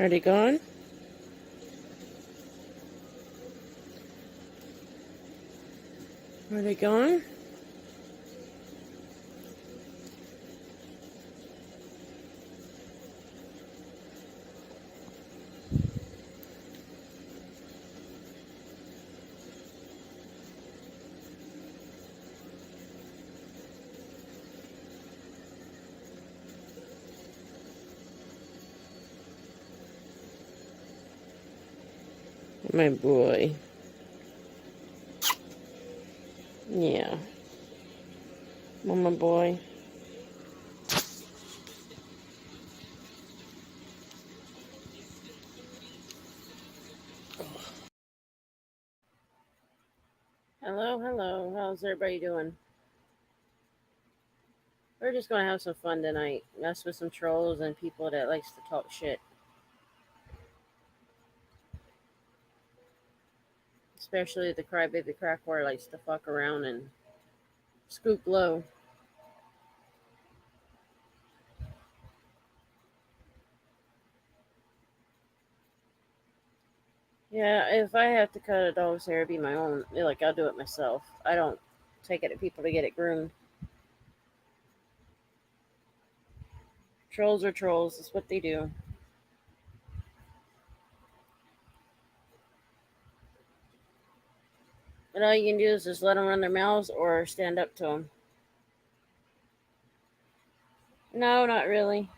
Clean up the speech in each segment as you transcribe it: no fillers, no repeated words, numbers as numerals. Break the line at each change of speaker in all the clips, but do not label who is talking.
Are they gone? Are they gone? My boy. Yeah. Mama boy. Hello. How's everybody doing? We're just gonna have some fun tonight. Mess with some trolls and people that likes to talk shit. Especially the crybaby crackwhore likes to fuck around and scoop low. Yeah, if I have to cut a dog's hair, it'd be my own. Like, I'll do it myself. I don't take it to people to get it groomed. Trolls are trolls. That's what they do. And all you can do is just let them run their mouths or stand up to them. No, not really.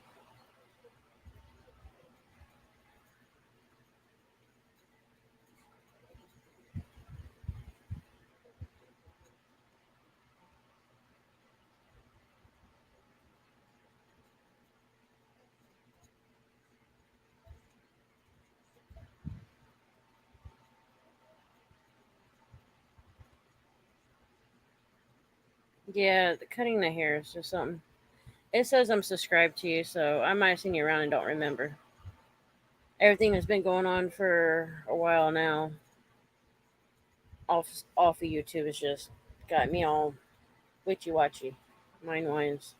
Yeah, cutting the hair is just something. It says I'm subscribed to you, so I might have seen you around and don't remember. Everything has been going on for a while now. Off of YouTube has just got me all witchy watchy. Mind winds.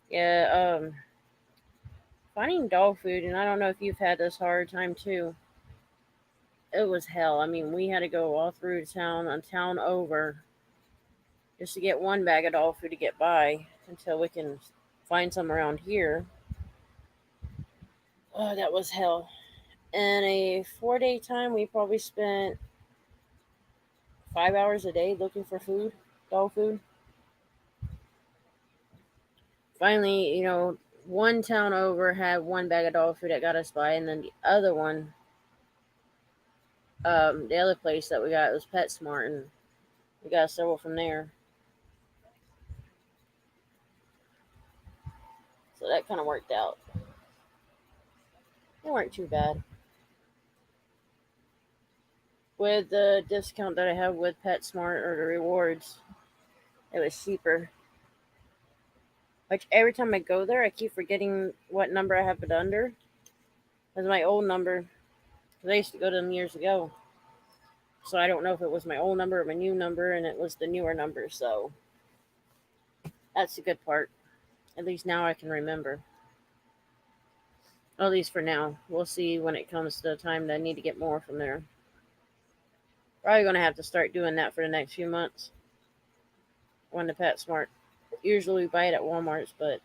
Yeah, finding dog food, and I don't know if you've had this hard time too. It was hell. I mean, we had to go all through town, on town over, just to get one bag of dog food to get by until we can find some around here. Oh, that was hell. In a 4 day time, we probably spent 5 hours a day looking for food, dog food. Finally, one town over had one bag of dog food that got us by, and then the other one, the other place that we got was PetSmart, and we got several from there. So that kind of worked out. They weren't too bad. With the discount that I have with PetSmart or the rewards, it was cheaper. Which every time I go there, I keep forgetting what number I have it under. That's my old number. Because I used to go to them years ago. So I don't know if it was my old number or my new number, and it was the newer number. So that's the good part. At least now I can remember. At least for now. We'll see when it comes to the time that I need to get more from there. Probably going to have to start doing that for the next few months. When the PetSmart. Usually we buy it at Walmart's, but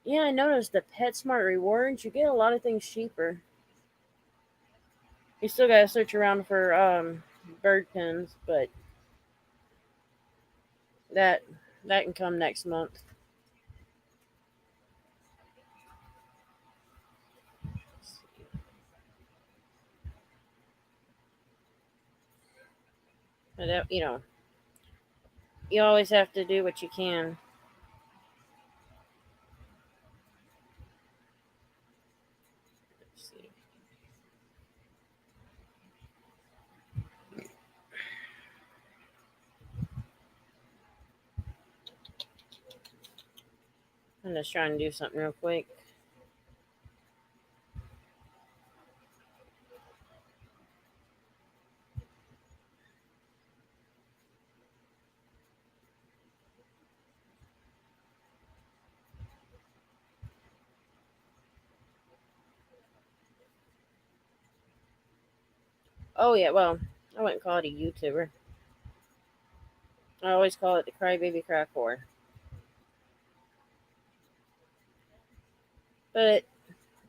yeah, I noticed the PetSmart rewards, you get a lot of things cheaper. You still gotta search around for bird pens, but that that can come next month. But you always have to do what you can. Let's see. I'm just trying to do something real quick. Oh yeah, well, I wouldn't call it a YouTuber. I always call it the Crybaby Crack Whore. But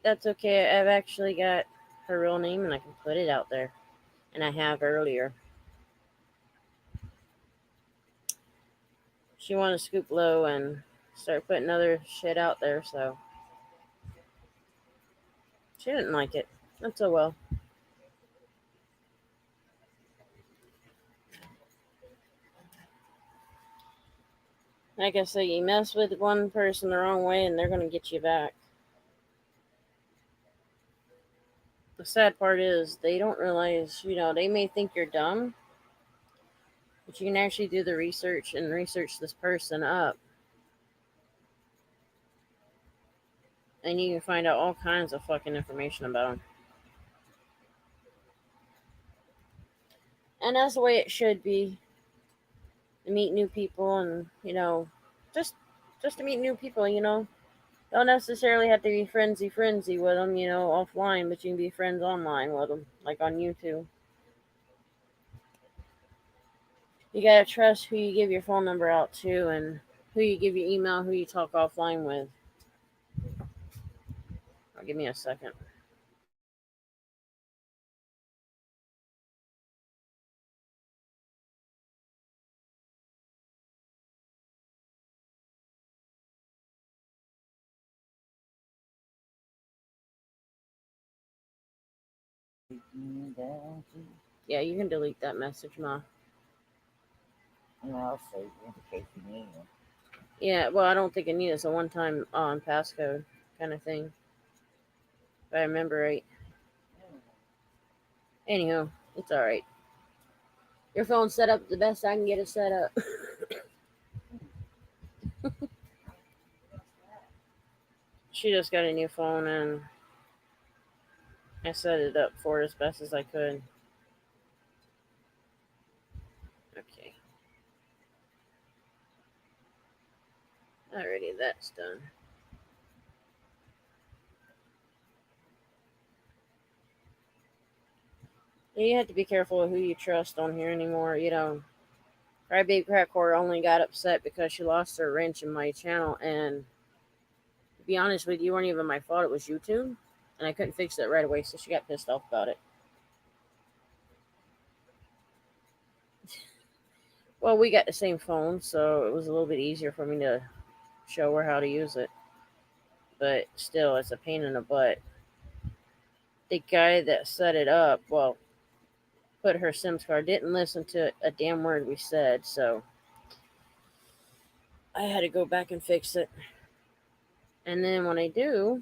that's okay. I've actually got her real name and I can put it out there. And I have earlier. She wanted to scoop low and start putting other shit out there, so she didn't like it. Not so well. Like I say, you mess with one person the wrong way and they're going to get you back. The sad part is they don't realize, they may think you're dumb, but you can actually do the research and research this person up, and you can find out all kinds of fucking information about them. And that's the way it should be. To meet new people and, just just to meet new people, Don't necessarily have to be frenzy with them, offline, but you can be friends online with them, like on YouTube. You gotta trust who you give your phone number out to and who you give your email, who you talk offline with. Give me a second. Yeah, you can delete that message, Ma.
And I'll save you in case you need it.
Yeah, well, I don't think it needs a one-time passcode kind of thing, if I remember right. Anyhow, it's all right. Your phone's set up the best I can get it set up. She just got a new phone and I set it up for her as best as I could. Okay. Alrighty, that's done. You have to be careful of who you trust on here anymore. Crybaby Crackcore only got upset because she lost her wrench in my channel, and to be honest with you, it weren't even my fault. It was YouTube, and I couldn't fix it right away, so she got pissed off about it. Well, we got the same phone, so it was a little bit easier for me to show her how to use it. But still, it's a pain in the butt. The guy that set it up, well, put her SIM card, didn't listen to a damn word we said, so I had to go back and fix it. And then when I do,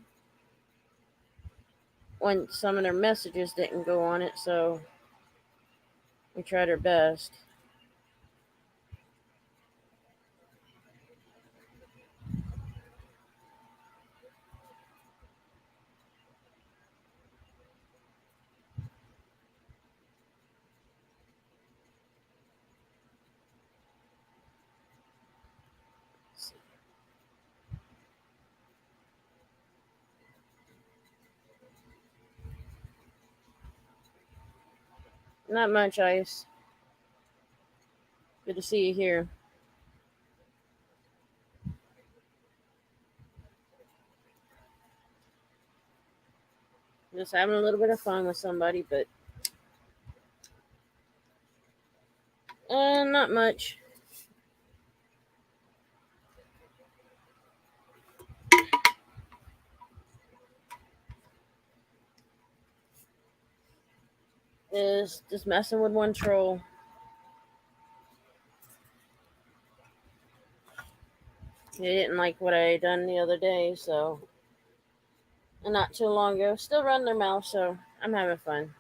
when some of their messages didn't go on it, so we tried our best. Not much, Ice. Good to see you here. Just having a little bit of fun with somebody, but not much. Just messing with one troll. He didn't like what I done the other day, so and not too long ago. Still run their mouth, so I'm having fun.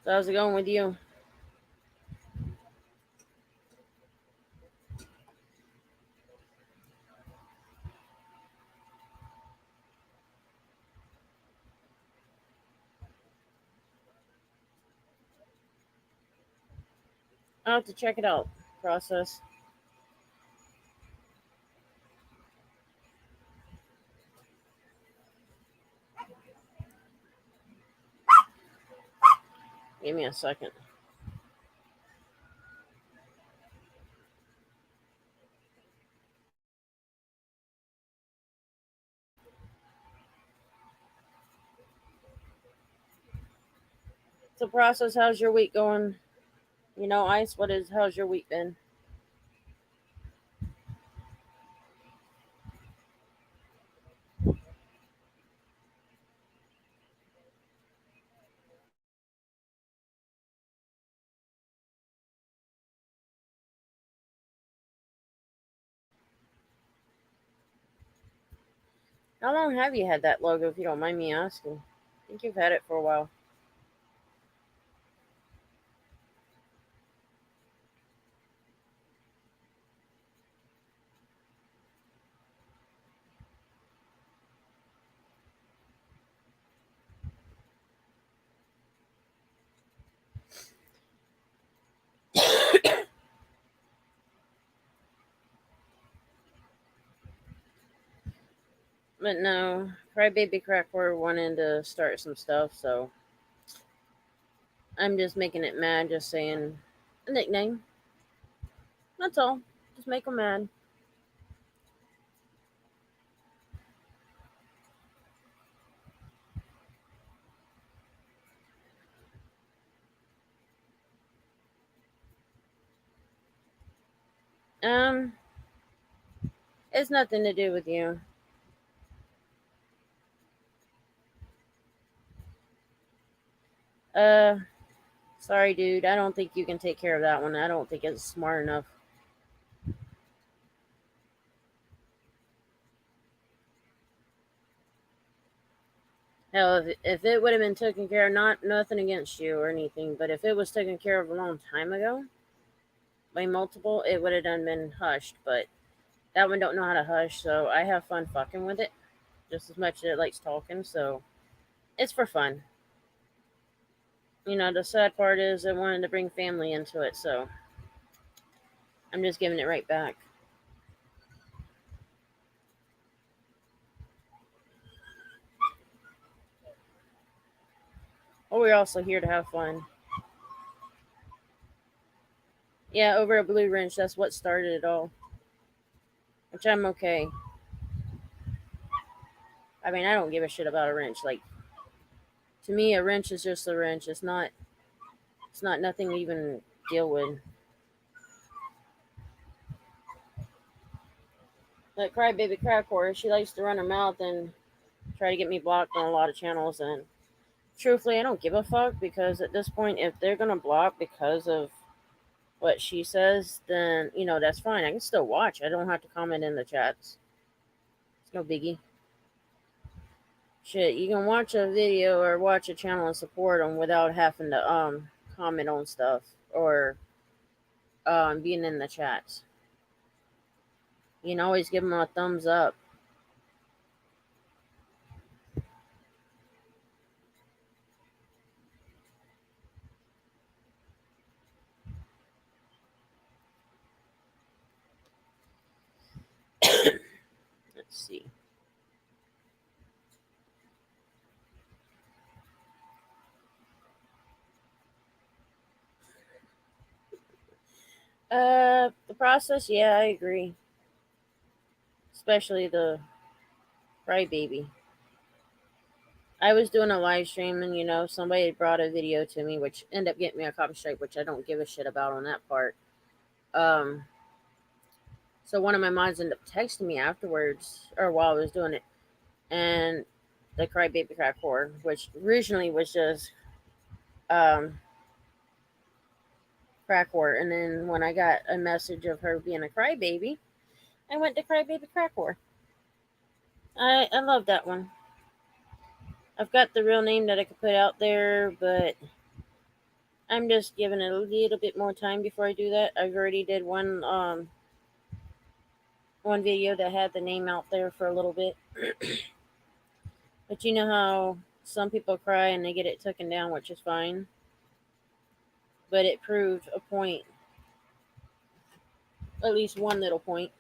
So how's it going with you? I'll have to check it out. Process. Give me a second. So, process. How's your week going? Ice. How's your week been? How long have you had that logo, if you don't mind me asking? I think you've had it for a while. But no, Crybaby Crackler wanted to start some stuff, so I'm just making it mad, just saying a nickname. That's all. Just make them mad. Um, it's nothing to do with you. Uh, Sorry, dude. I don't think you can take care of that one. I don't think it's smart enough. Hell, if it would have been taken care of, not nothing against you or anything, but if it was taken care of a long time ago by multiple, it would have done been hushed. But that one don't know how to hush, so I have fun fucking with it just as much as it likes talking. So it's for fun. The sad part is I wanted to bring family into it, so I'm just giving it right back. Oh, we're also here to have fun. Yeah, over a blue wrench. That's what started it all, which I'm okay. I mean, I don't give a shit about a wrench. Like, to me, a wrench is just a wrench. It's not. It's not nothing to even deal with. That crybaby crack whore, she likes to run her mouth and try to get me blocked on a lot of channels. And truthfully, I don't give a fuck because at this point, if they're gonna block because of what she says, then that's fine. I can still watch. I don't have to comment in the chats. It's no biggie. Shit, you can watch a video or watch a channel and support them without having to comment on stuff or being in the chats. You can always give them a thumbs up. Let's see. The process, yeah, I agree. Especially the crybaby. I was doing a live stream and somebody brought a video to me which ended up getting me a copy strike, which I don't give a shit about on that part. Um so one of my mods ended up texting me afterwards or while I was doing it, and the crybaby crack whore, which originally was just um crack whore, and then when I got a message of her being a crybaby, I went to crybaby crack whore. I love that one. I've got the real name that I could put out there, but I'm just giving it a little bit more time before I do that. I've already did one video that had the name out there for a little bit. But you know how some people cry and they get it taken down, which is fine. But it proved a point, at least one little point.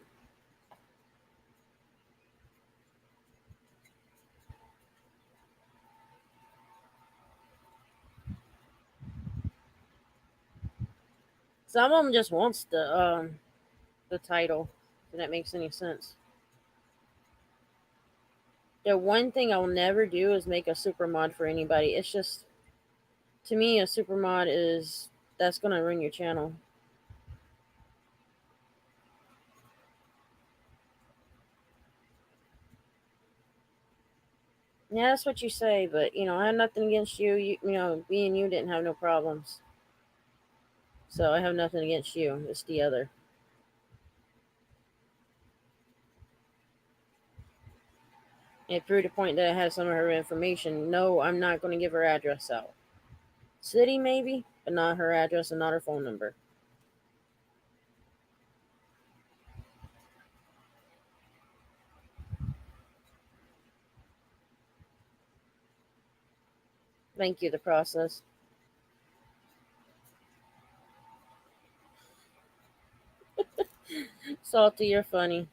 Some of them just wants the title. If that makes any sense. The one thing I'll never do is make a super mod for anybody. It's just, to me, a super mod is that's gonna ruin your channel. Yeah, that's what you say, but I have nothing against you. Me and you didn't have no problems, so I have nothing against you. It's the other. It proved a point that I have some of her information. No, I'm not going to give her address out. City maybe, but not her address and not her phone number. Thank you. The process. Salty, you're funny.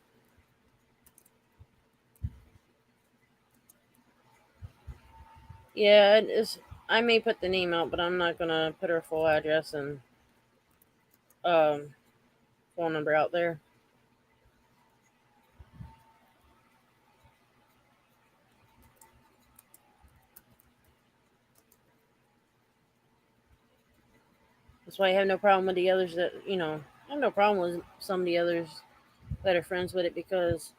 Yeah, it is. I may put the name out, but I'm not gonna put her full address and um phone number out there. That's why I have no problem with the others that I have no problem with some of the others that are friends with it because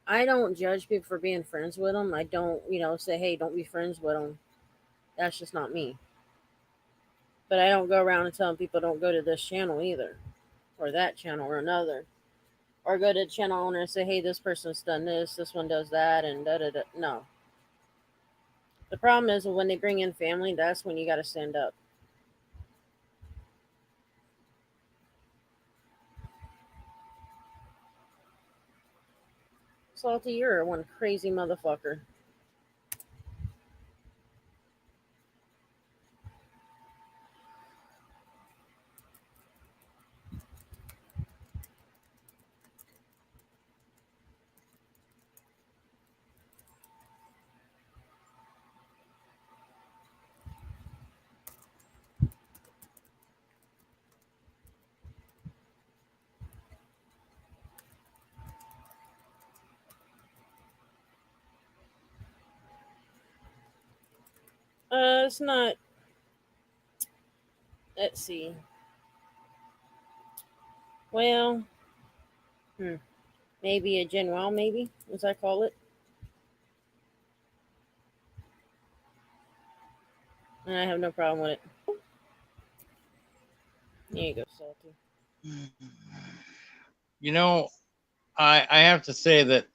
I don't judge people for being friends with them. I don't say hey don't be friends with them. That's just not me. But I don't go around and telling people don't go to this channel either, or that channel or another, or go to the channel owner and say hey this person's done this one does that, and da da da. No. The problem is when they bring in family, that's when you got to stand up. Salty, you're one crazy motherfucker. It's not. Let's see. Well, hmm, maybe a Genoa, maybe as I call it, and I have no problem with it. There you go, Salty.
You know, I have to say that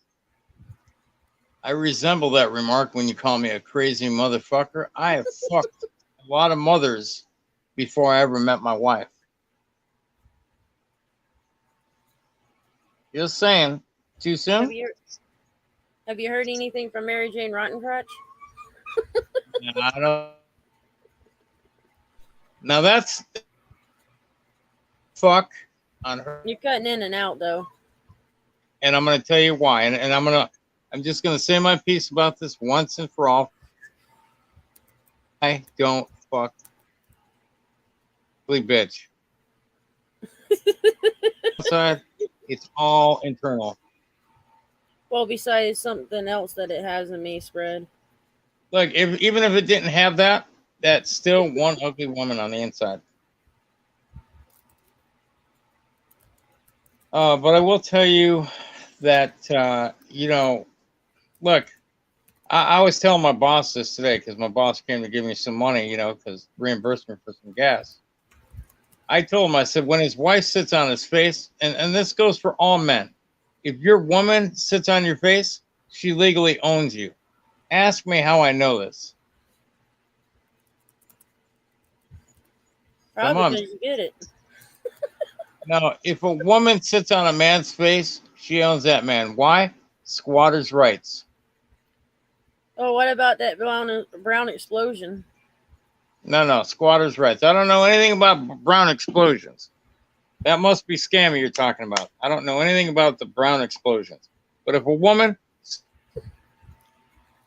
I resemble that remark when you call me a crazy motherfucker. I have fucked a lot of mothers before I ever met my wife. Just saying. Too
Have
soon?
you have you heard anything from Mary Jane Rottencrotch?
I don't. Now that's fuck on her,
You're cutting in and out though.
and I'm going to tell you why. And I'm just going to say my piece about this once and for all. I don't fuck bitch. Outside, it's all internal.
Well, besides something else that it has in me spread.
Look, even if it didn't have that, that's still one ugly woman on the inside. But I will tell you that look, I was telling my boss this today because my boss came to give me some money, because reimbursement for some gas. I told him, I said, when his wife sits on his face, and this goes for all men, if your woman sits on your face, she legally owns you. Ask me how I know this.
Probably because you get it.
Now, if a woman sits on a man's face, she owns that man. Why? Squatters' rights.
Oh, what about that brown explosion?
No, squatters' rights. I don't know anything about brown explosions. That must be scammy you're talking about. I don't know anything about the brown explosions. But if a woman,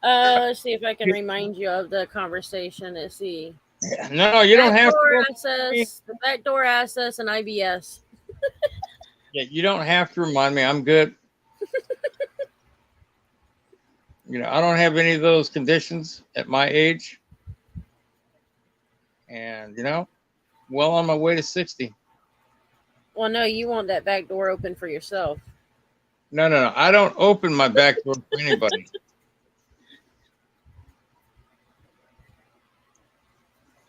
Let's see if I can remind you of the conversation. Let's see.
No, you don't have
Backdoor
to.
access, the backdoor access, and IBS.
Yeah, you don't have to remind me. I'm good. I don't have any of those conditions at my age, and well on my way to 60.
Well, no, you want that back door open for yourself.
No, no, no. I don't open my back door for anybody.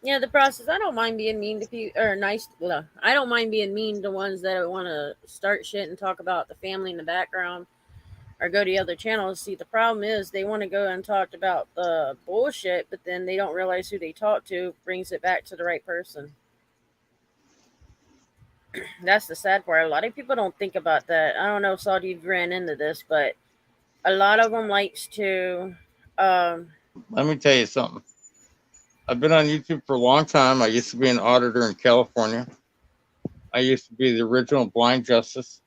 Yeah, the process. I don't mind being mean to people or nice. Well, I don't mind being mean to ones that want to start shit and talk about the family in the background or go to other channels. See, the problem is they want to go and talk about the bullshit, but then they don't realize who they talk to brings it back to the right person. That's the sad part. A lot of people don't think about that. I don't know if Saul you've ran into this, but a lot of them likes to. Um,
Let me tell you something. I've been on YouTube for a long time. I used to be an auditor in California. I used to be the original blind justice.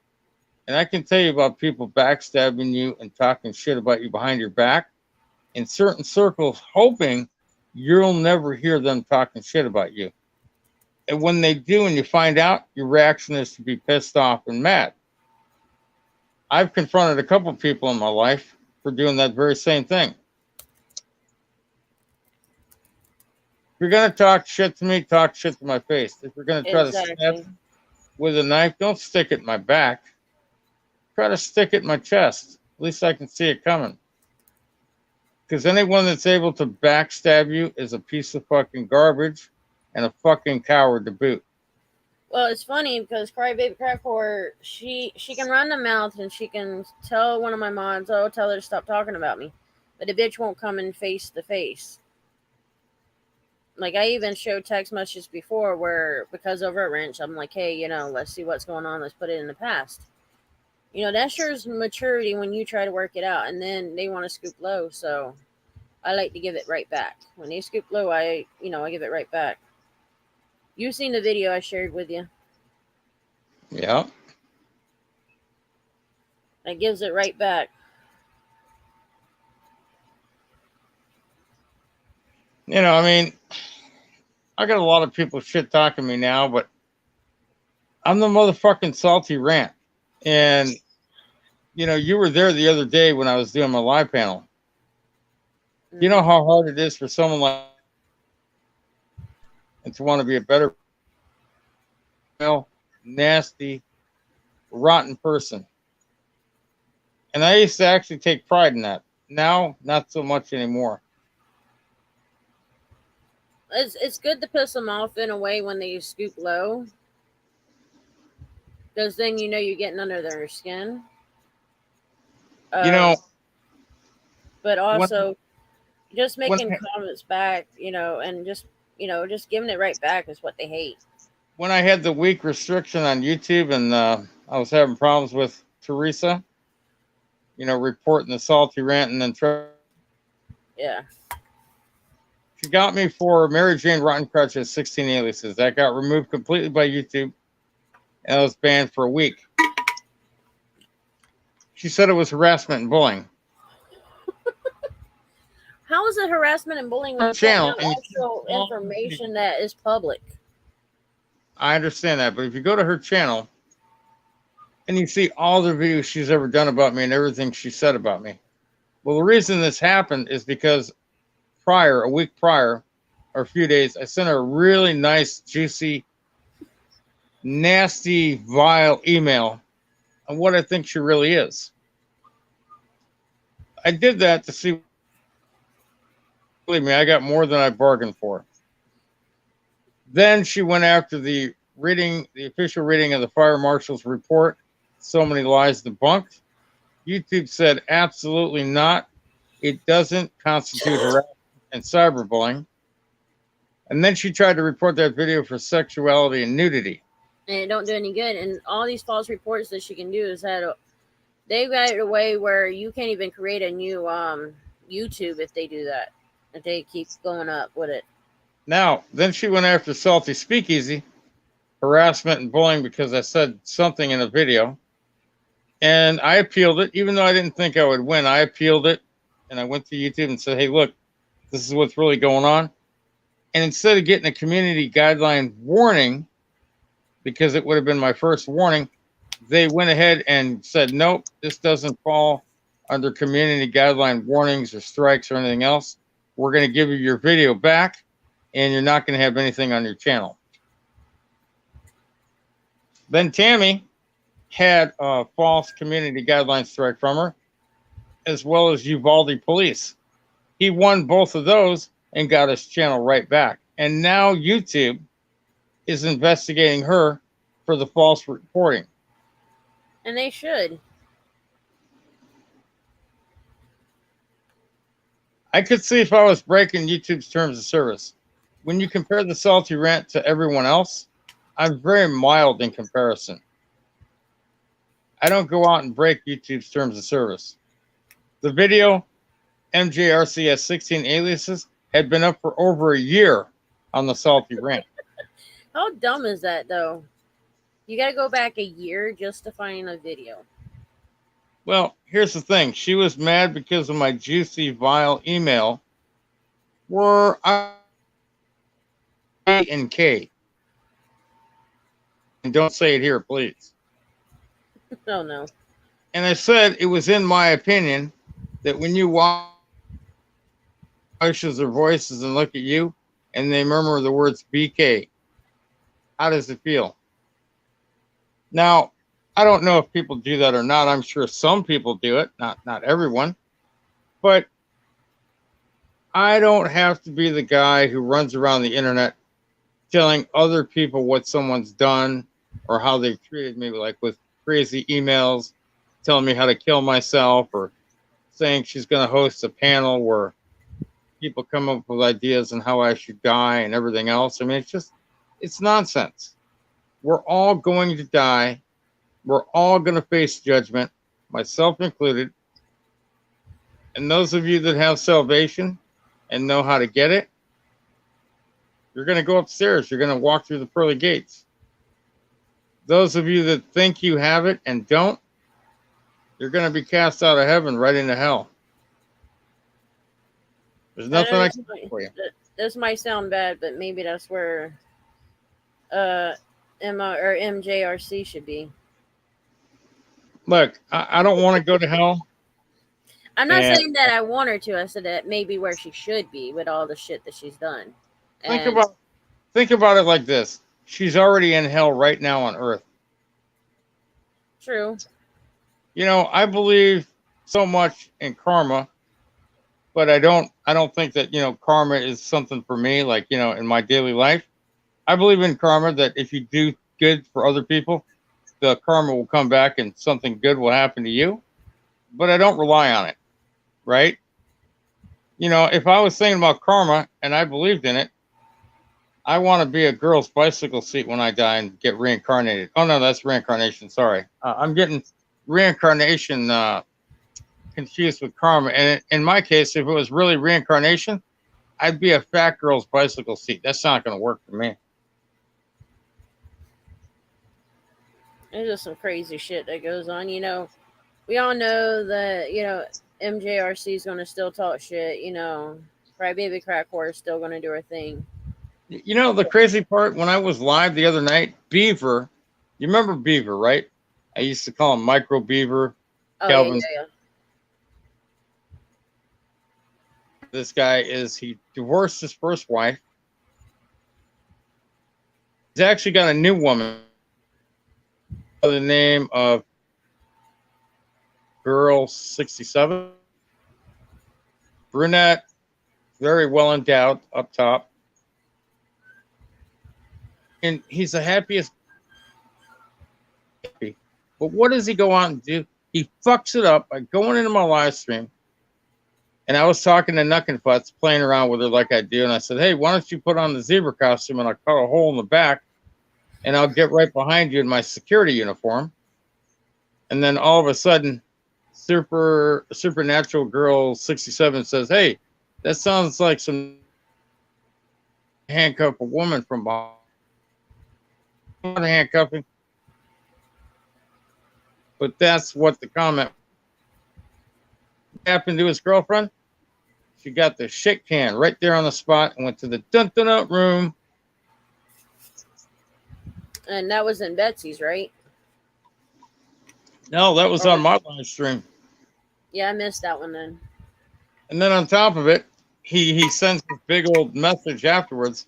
And I can tell you about people backstabbing you and talking shit about you behind your back in certain circles, hoping you'll never hear them talking shit about you. And when they do and you find out, your reaction is to be pissed off and mad. I've confronted a couple people in my life for doing that very same thing. If you're going to talk shit to me, talk shit to my face. If you're going to try to stab
exactly.
with a knife, don't stick it in my back. Try to stick it in my chest. At least I can see it coming. Because anyone that's able to backstab you is a piece of fucking garbage and a fucking coward to boot.
Well, it's funny because Crybaby Crackcore, she can run the mouth and she can tell one of my mods, oh, tell her to stop talking about me. But the bitch won't come in face to face. Like, I even showed text messages before where, because over at Wrench, I'm like, hey, let's see what's going on. Let's put it in the past. That shows maturity when you try to work it out. And then they want to scoop low. So I like to give it right back. When they scoop low, I give it right back. You've seen the video I shared with you.
Yeah.
It gives it right back.
I mean, I got a lot of people shit talking me now, but I'm the motherfucking salty rant. And, you were there the other day when I was doing my live panel. You know how hard it is for someone like and to want to be a better, nasty, rotten person. And I used to actually take pride in that. Now, not so much anymore.
It's good to piss them off in a way when they scoop low. Because then you're getting under their skin. But also just making comments back, and just giving it right back is what they hate.
When I had the week restriction on YouTube and I was having problems with Teresa, reporting the salty rant and then
yeah.
She got me for Mary Jane Rotten Crutch has 16 aliases. That got removed completely by YouTube, and I was banned for a week. She said it was harassment and bullying.
How is it harassment and bullying when
channel
you actual information that is public?
I understand that, but if you go to her channel and you see all the videos she's ever done about me and everything she said about me, well, the reason this happened is because a week prior, or a few days, I sent her a really nice, juicy, nasty, vile email on what I think she really is. I did that to see. Believe me, I got more than I bargained for. Then she went after the official reading of the fire marshal's report. So many lies debunked. YouTube said absolutely not. It doesn't constitute harassment and cyberbullying. And then she tried to report that video for sexuality and nudity.
And it don't do any good. And all these false reports that she can do is that they got it a way where you can't even create a new YouTube if they do that. If they keep going up with it.
Now, then she went after Salty Speakeasy, harassment and bullying because I said something in a video. And I appealed it, even though I didn't think I would win. I appealed it, and I went to YouTube and said, hey, look, this is what's really going on. And instead of getting a community guideline warning, because it would have been my first warning, they went ahead and said, nope, this doesn't fall under community guideline warnings or strikes or anything else. We're going to give you your video back, and you're not going to have anything on your channel. Then Tammy had a false community guideline strike from her, as well as Uvalde Police. He won both of those and got his channel right back. And now YouTube is investigating her for the false reporting.
And they should.
I could see if I was breaking YouTube's terms of service. When you compare the Salty Rant to everyone else, I'm very mild in comparison. I don't go out and break YouTube's terms of service. The video, MJRC has 16 aliases, had been up for over a year on the Salty Rant.
How dumb is that, though? You got to go back a year just to find a video.
Well, here's the thing. She was mad because of my juicy, vile email where I and K. And don't say it here, please.
Oh, no.
And I said it was in my opinion that when you watch their voices and look at you and they murmur the words BK, how does it feel? Now, I don't know if people do that or not. I'm sure some people do it, not everyone. But I don't have to be the guy who runs around the internet telling other people what someone's done or how they've treated me, like with crazy emails telling me how to kill myself, or saying she's going to host a panel where people come up with ideas on how I should die and everything else. I mean, it's nonsense. We're all going to die. We're all going to face judgment, myself included. And those of you that have salvation and know how to get it, you're going to go upstairs. You're going to walk through the pearly gates. Those of you that think you have it and don't, you're going to be cast out of heaven right into hell. There's nothing I can do for you.
This might sound bad, but maybe that's where Emma or MJRC should be.
Look, I don't want to go to hell.
I'm not saying that I want her to. I said that maybe where she should be with all the shit that she's done.
Think about it like this. She's already in hell right now on earth.
True.
You know, I believe so much in karma, but I don't think that, karma is something for me, like, in my daily life. I believe in karma, that if you do good for other people, the karma will come back and something good will happen to you. But I don't rely on it, right? If I was thinking about karma and I believed in it, I want to be a girl's bicycle seat when I die and get reincarnated. Oh, no, that's reincarnation. Sorry. I'm getting reincarnation confused with karma. And in my case, if it was really reincarnation, I'd be a fat girl's bicycle seat. That's not going to work for me.
There's just some crazy shit that goes on. We all know that, MJRC is going to still talk shit. Crybaby Crack Whore is still going to do her thing.
The crazy part, when I was live the other night, Beaver, you remember Beaver, right? I used to call him Micro Beaver.
Oh,
Kelvin.
yeah.
This guy he divorced his first wife. He's actually got a new woman by the name of Girl 67. Brunette, very well endowed up top. And he's the happiest. But what does he go out and do? He fucks it up by going into my live stream. And I was talking to Nuck and Futz, playing around with her like I do. And I said, hey, why don't you put on the zebra costume and I'll cut a hole in the back and I'll get right behind you in my security uniform. And then all of a sudden, Supernatural Girl 67 says, hey, that sounds like some handcuff a woman from behind. Handcuffing. But that's what the comment happened to his girlfriend. She got the shit can right there on the spot and went to the dun-dun-up room.
And that was in Betsy's, right?
No, that was
Or
on
was
my
it?
live stream.
Yeah, I missed that one then.
And then on top of it, he sends this big old message afterwards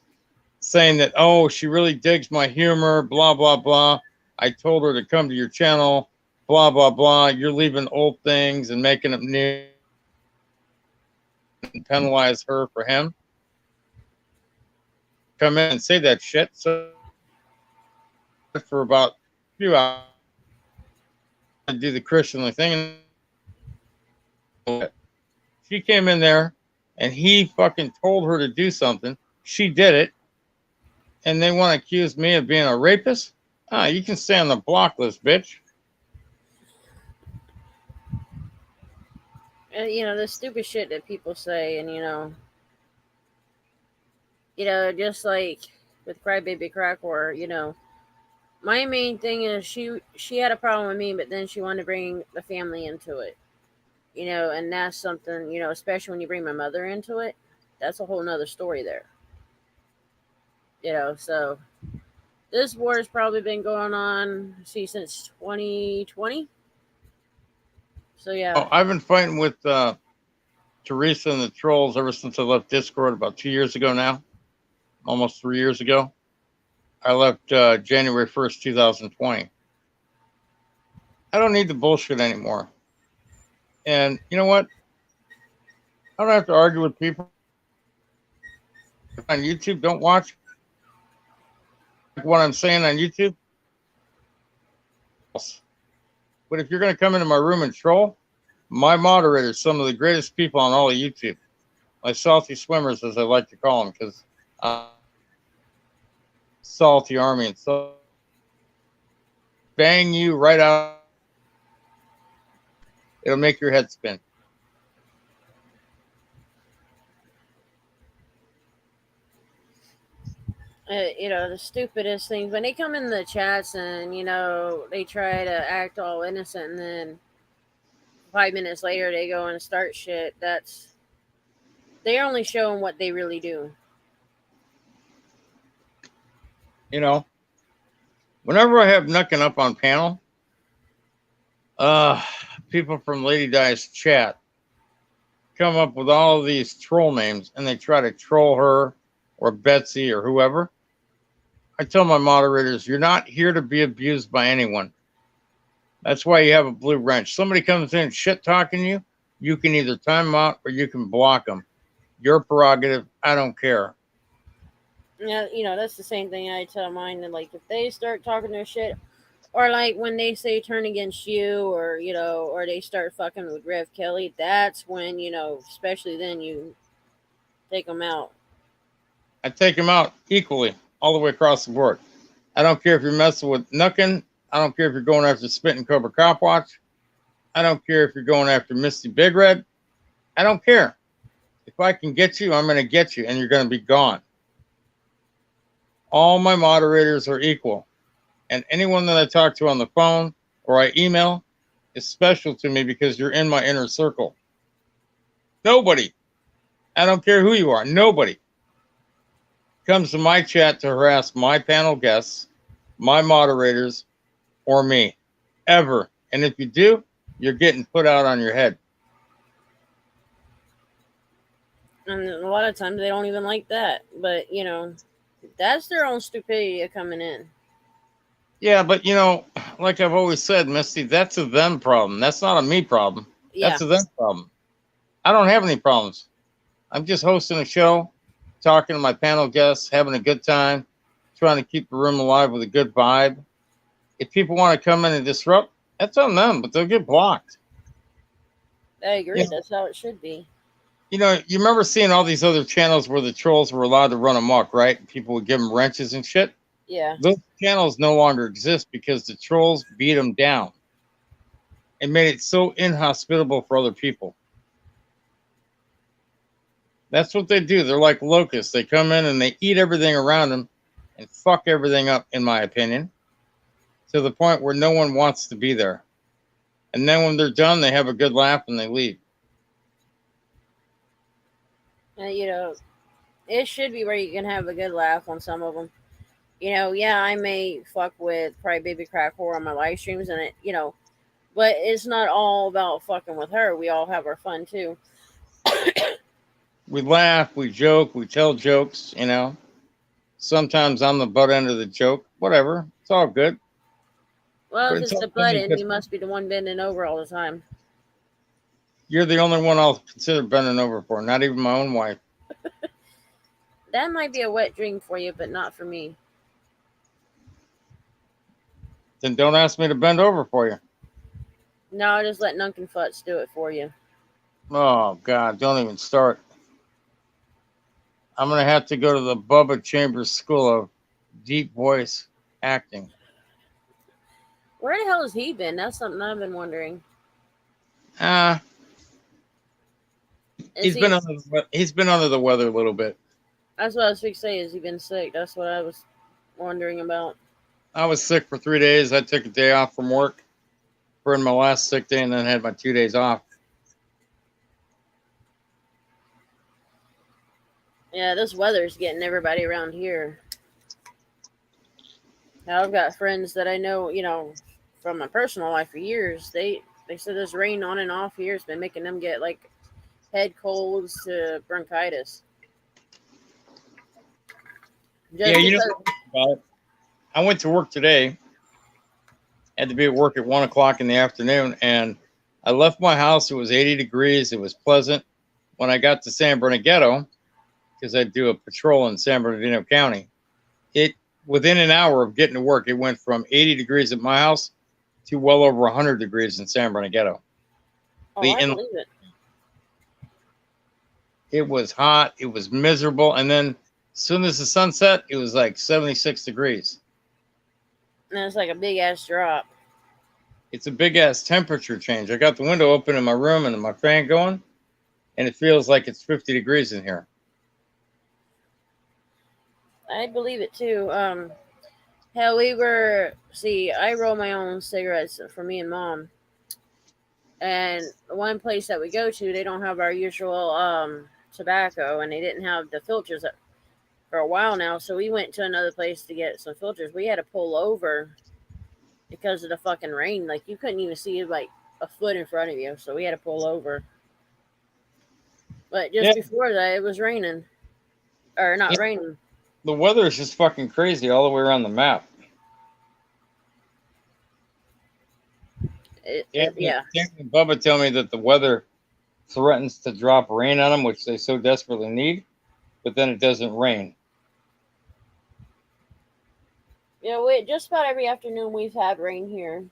saying that, oh, she really digs my humor, blah, blah, blah. I told her to come to your channel, blah, blah, blah. You're leaving old things and making them new and penalize her for him. Come in and say that shit. So for about a few hours, I do the Christianly thing. She came in there and he fucking told her to do something. She did it. And they want to accuse me of being a rapist? Ah, you can stay on the block list, bitch.
And, the stupid shit that people say, and just like with Crybaby Crackor, my main thing is she had a problem with me, but then she wanted to bring the family into it, and that's something, especially when you bring my mother into it, that's a whole nother story there, so this war has probably been going on, since 2020. So yeah.
Oh, I've been fighting with Teresa and the trolls ever since I left Discord about 2 years ago now, almost 3 years ago. I left January 1st, 2020. I don't need the bullshit anymore. And you know what? I don't have to argue with people on YouTube. Don't watch what I'm saying on YouTube. But if you're going to come into my room and troll, my moderators, some of the greatest people on all of YouTube, my salty swimmers, as I like to call them, because salty army and so bang you right out. It'll make your head spin.
The stupidest things when they come in the chats and they try to act all innocent, and then 5 minutes later they go and start shit. They're only showing what they really do.
Whenever I have Knuckin up on panel, people from Lady Di's chat come up with all of these troll names and they try to troll her or Betsy or whoever. I tell my moderators, you're not here to be abused by anyone. That's why you have a blue wrench. Somebody comes in shit talking you, you can either time them out or you can block them. Your prerogative. I don't care.
Yeah, that's the same thing I tell mine. And like, if they start talking their shit, or like when they say turn against you, or or they start fucking with Rev Kelly, that's when especially then you take them out.
I take them out equally, all the way across the board. I don't care if you're messing with Knuckin. I don't care if you're going after Spitting Cobra Cop Watch. I don't care if you're going after Misty Big Red. I don't care. If I can get you, I'm going to get you, and you're going to be gone. All my moderators are equal. And anyone that I talk to on the phone or I email is special to me because you're in my inner circle. Nobody, I don't care who you are, nobody comes to my chat to harass my panel guests, my moderators, or me, ever. And if you do, you're getting put out on your head.
And a lot of times they don't even like that. But, that's their own stupidity coming in.
Yeah, but, like I've always said, Misty, that's a them problem. That's not a me problem.
Yeah.
That's a them problem. I don't have any problems. I'm just hosting a show, talking to my panel guests, having a good time, trying to keep the room alive with a good vibe. If people want to come in and disrupt, that's on them, but they'll get blocked.
I agree. That's how it should be.
You remember seeing all these other channels where the trolls were allowed to run amok, right? People would give them wrenches and shit.
Yeah.
Those channels no longer exist because the trolls beat them down and made it so inhospitable for other people. That's what they do. They're like locusts. They come in and they eat everything around them and fuck everything up, in my opinion, to the point where no one wants to be there. And then when they're done, they have a good laugh and they leave.
You know, it should be where you can have a good laugh on some of them. Yeah, I may fuck with probably Baby Crack Whore on my live streams, and but it's not all about fucking with her. We all have our fun too.
We laugh, we joke, we tell jokes, you know. Sometimes I'm the butt end of the joke. Whatever. It's all good.
Well,
But
if
it's
it's
all
the
funny
button,
because
you must be the one bending over all the time.
you're the only one I'll consider bending over for, not even my own wife.
That might be a wet dream for you, but not for me.
Then don't ask me to bend over for you.
No, just let Nunkin Futz do it for you.
Oh, God, don't even start. I'm going to have to go to the Bubba Chambers School of Deep Voice Acting.
Where the hell has he been? That's something I've been wondering.
Ah,
Is he?
he's been under the weather a little bit.
That's what I was fixing to say. Has he been sick? That's what I was wondering about.
I was sick for 3 days. I took a day off from work for my last sick day and then had my 2 days off.
Yeah, this weather's getting everybody around here. Now I've got friends that I know, from my personal life for years. They said this rain on and off here has been making them get like head colds to bronchitis.
Yeah,
Just
you know
because.
about it. I went to work today, had to be at work at 1 o'clock in the afternoon, and I left my house. It was 80 degrees. It was pleasant. When I got to San Bernardino, because I do a patrol in San Bernardino County, it within an hour of getting to work, it went from 80 degrees at my house to well over 100 degrees in San Bernardino.
Oh, I believe it.
It was hot. It was miserable. And then as soon as the sun set, it was like 76 degrees.
And it's like a big ass drop.
It's a big ass temperature change. I got the window open in my room and my fan going, and it feels like it's 50 degrees in here.
I believe it too. Hell, I roll my own cigarettes for me and mom. And the one place that we go to, they don't have our usual tobacco, and they didn't have the filters for a while now. So we went to another place to get some filters. We had to pull over because of the fucking rain. Like you couldn't even see like a foot in front of you, so we had to pull over. But just before that, it was raining, or not raining.
The weather is just fucking crazy all the way around the map.
Yeah.
Bubba tell me that the weather threatens to drop rain on them, which they so desperately need, but then it doesn't rain.
Just about every afternoon we've had rain here.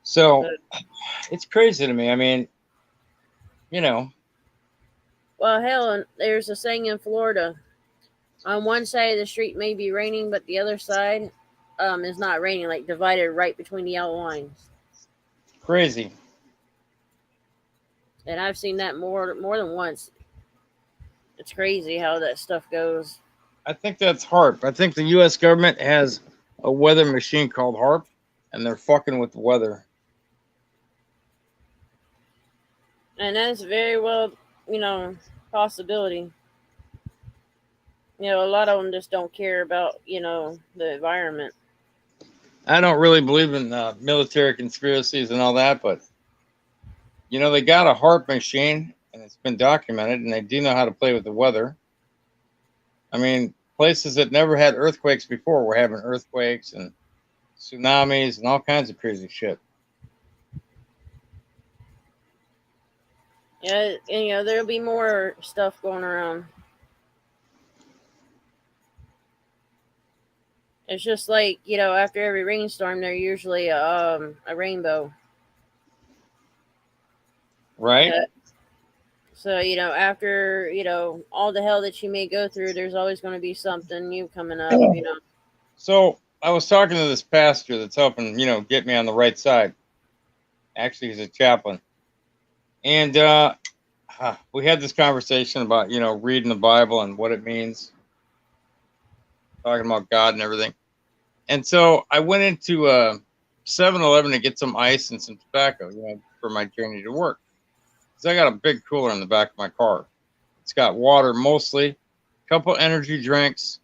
So it's crazy to me. I mean,
Well, hell, there's a saying in Florida. On one side of the street may be raining, but the other side is not raining, like divided right between the yellow lines.
Crazy.
And I've seen that more than once. It's crazy how that stuff goes.
I think that's HARP. I think the U.S. government has a weather machine called HARP, and they're fucking with the weather.
And that's very well, possibility. A lot of them just don't care about, the environment.
I don't really believe in military conspiracies and all that, but they got a HARP machine, and it's been documented, and they do know how to play with the weather. I mean, places that never had earthquakes before were having earthquakes and tsunamis and all kinds of crazy shit.
Yeah, and, there'll be more stuff going around. It's just like, after every rainstorm, there's usually a rainbow.
Right?
So, after, all the hell that you may go through, there's always going to be something new coming up,
So I was talking to this pastor that's helping, get me on the right side. Actually, he's a chaplain. And we had this conversation about, reading the Bible and what it means. Talking about God and everything. And so I went into 7-Eleven to get some ice and some tobacco, for my journey to work. because I got a big cooler in the back of my car. It's got water mostly, a couple energy drinks.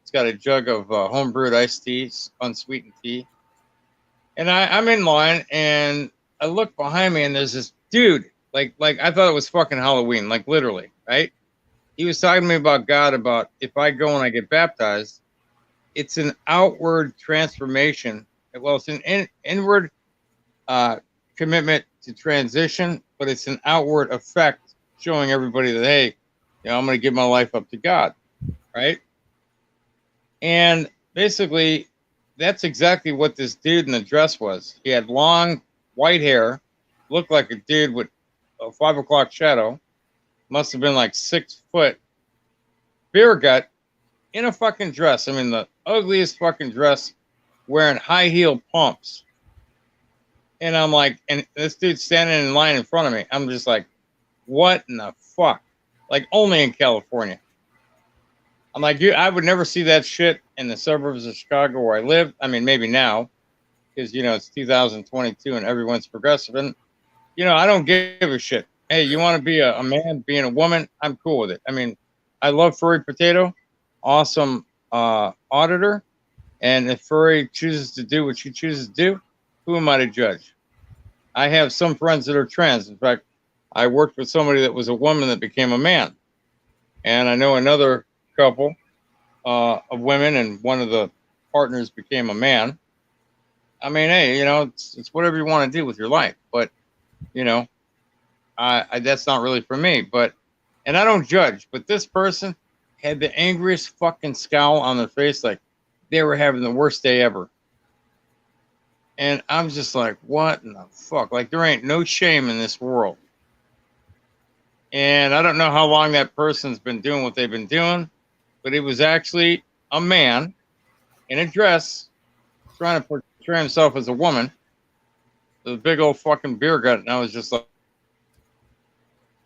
It's got a jug of homebrewed iced teas, unsweetened tea. And I'm in line, and I look behind me, and there's this dude. Like I thought it was fucking Halloween, like literally, right? He was talking to me about God, about if I go and I get baptized, it's an outward transformation. Well, it's an inward commitment to transition, but it's an outward effect showing everybody that, hey, I'm going to give my life up to God, right? And basically, that's exactly what this dude in the dress was. He had long white hair, looked like a dude with a 5 o'clock shadow, must have been like 6 foot, beer gut, in a fucking dress. I mean, the ugliest fucking dress, wearing high heel pumps. And I'm like, and this dude's standing in line in front of me. I'm just like, what in the fuck? Like, only in California. I'm like, I would never see that shit in the suburbs of Chicago where I live. I mean, maybe now, because, it's 2022 and everyone's progressive. And, I don't give a shit. Hey, you want to be a man, being a woman? I'm cool with it. I mean, I love Furry Potato. Awesome auditor. And if Furry chooses to do what she chooses to do, who am I to judge? I have some friends that are trans. In fact, I worked with somebody that was a woman that became a man. And I know another couple of women, and one of the partners became a man. I mean, hey, it's whatever you want to do with your life. But, that's not really for me. And I don't judge. But this person had the angriest fucking scowl on their face, like they were having the worst day ever. And I'm just like, what in the fuck? Like, there ain't no shame in this world. And I don't know how long that person's been doing what they've been doing, but it was actually a man in a dress trying to portray himself as a woman with a big old fucking beer gut. And I was just like,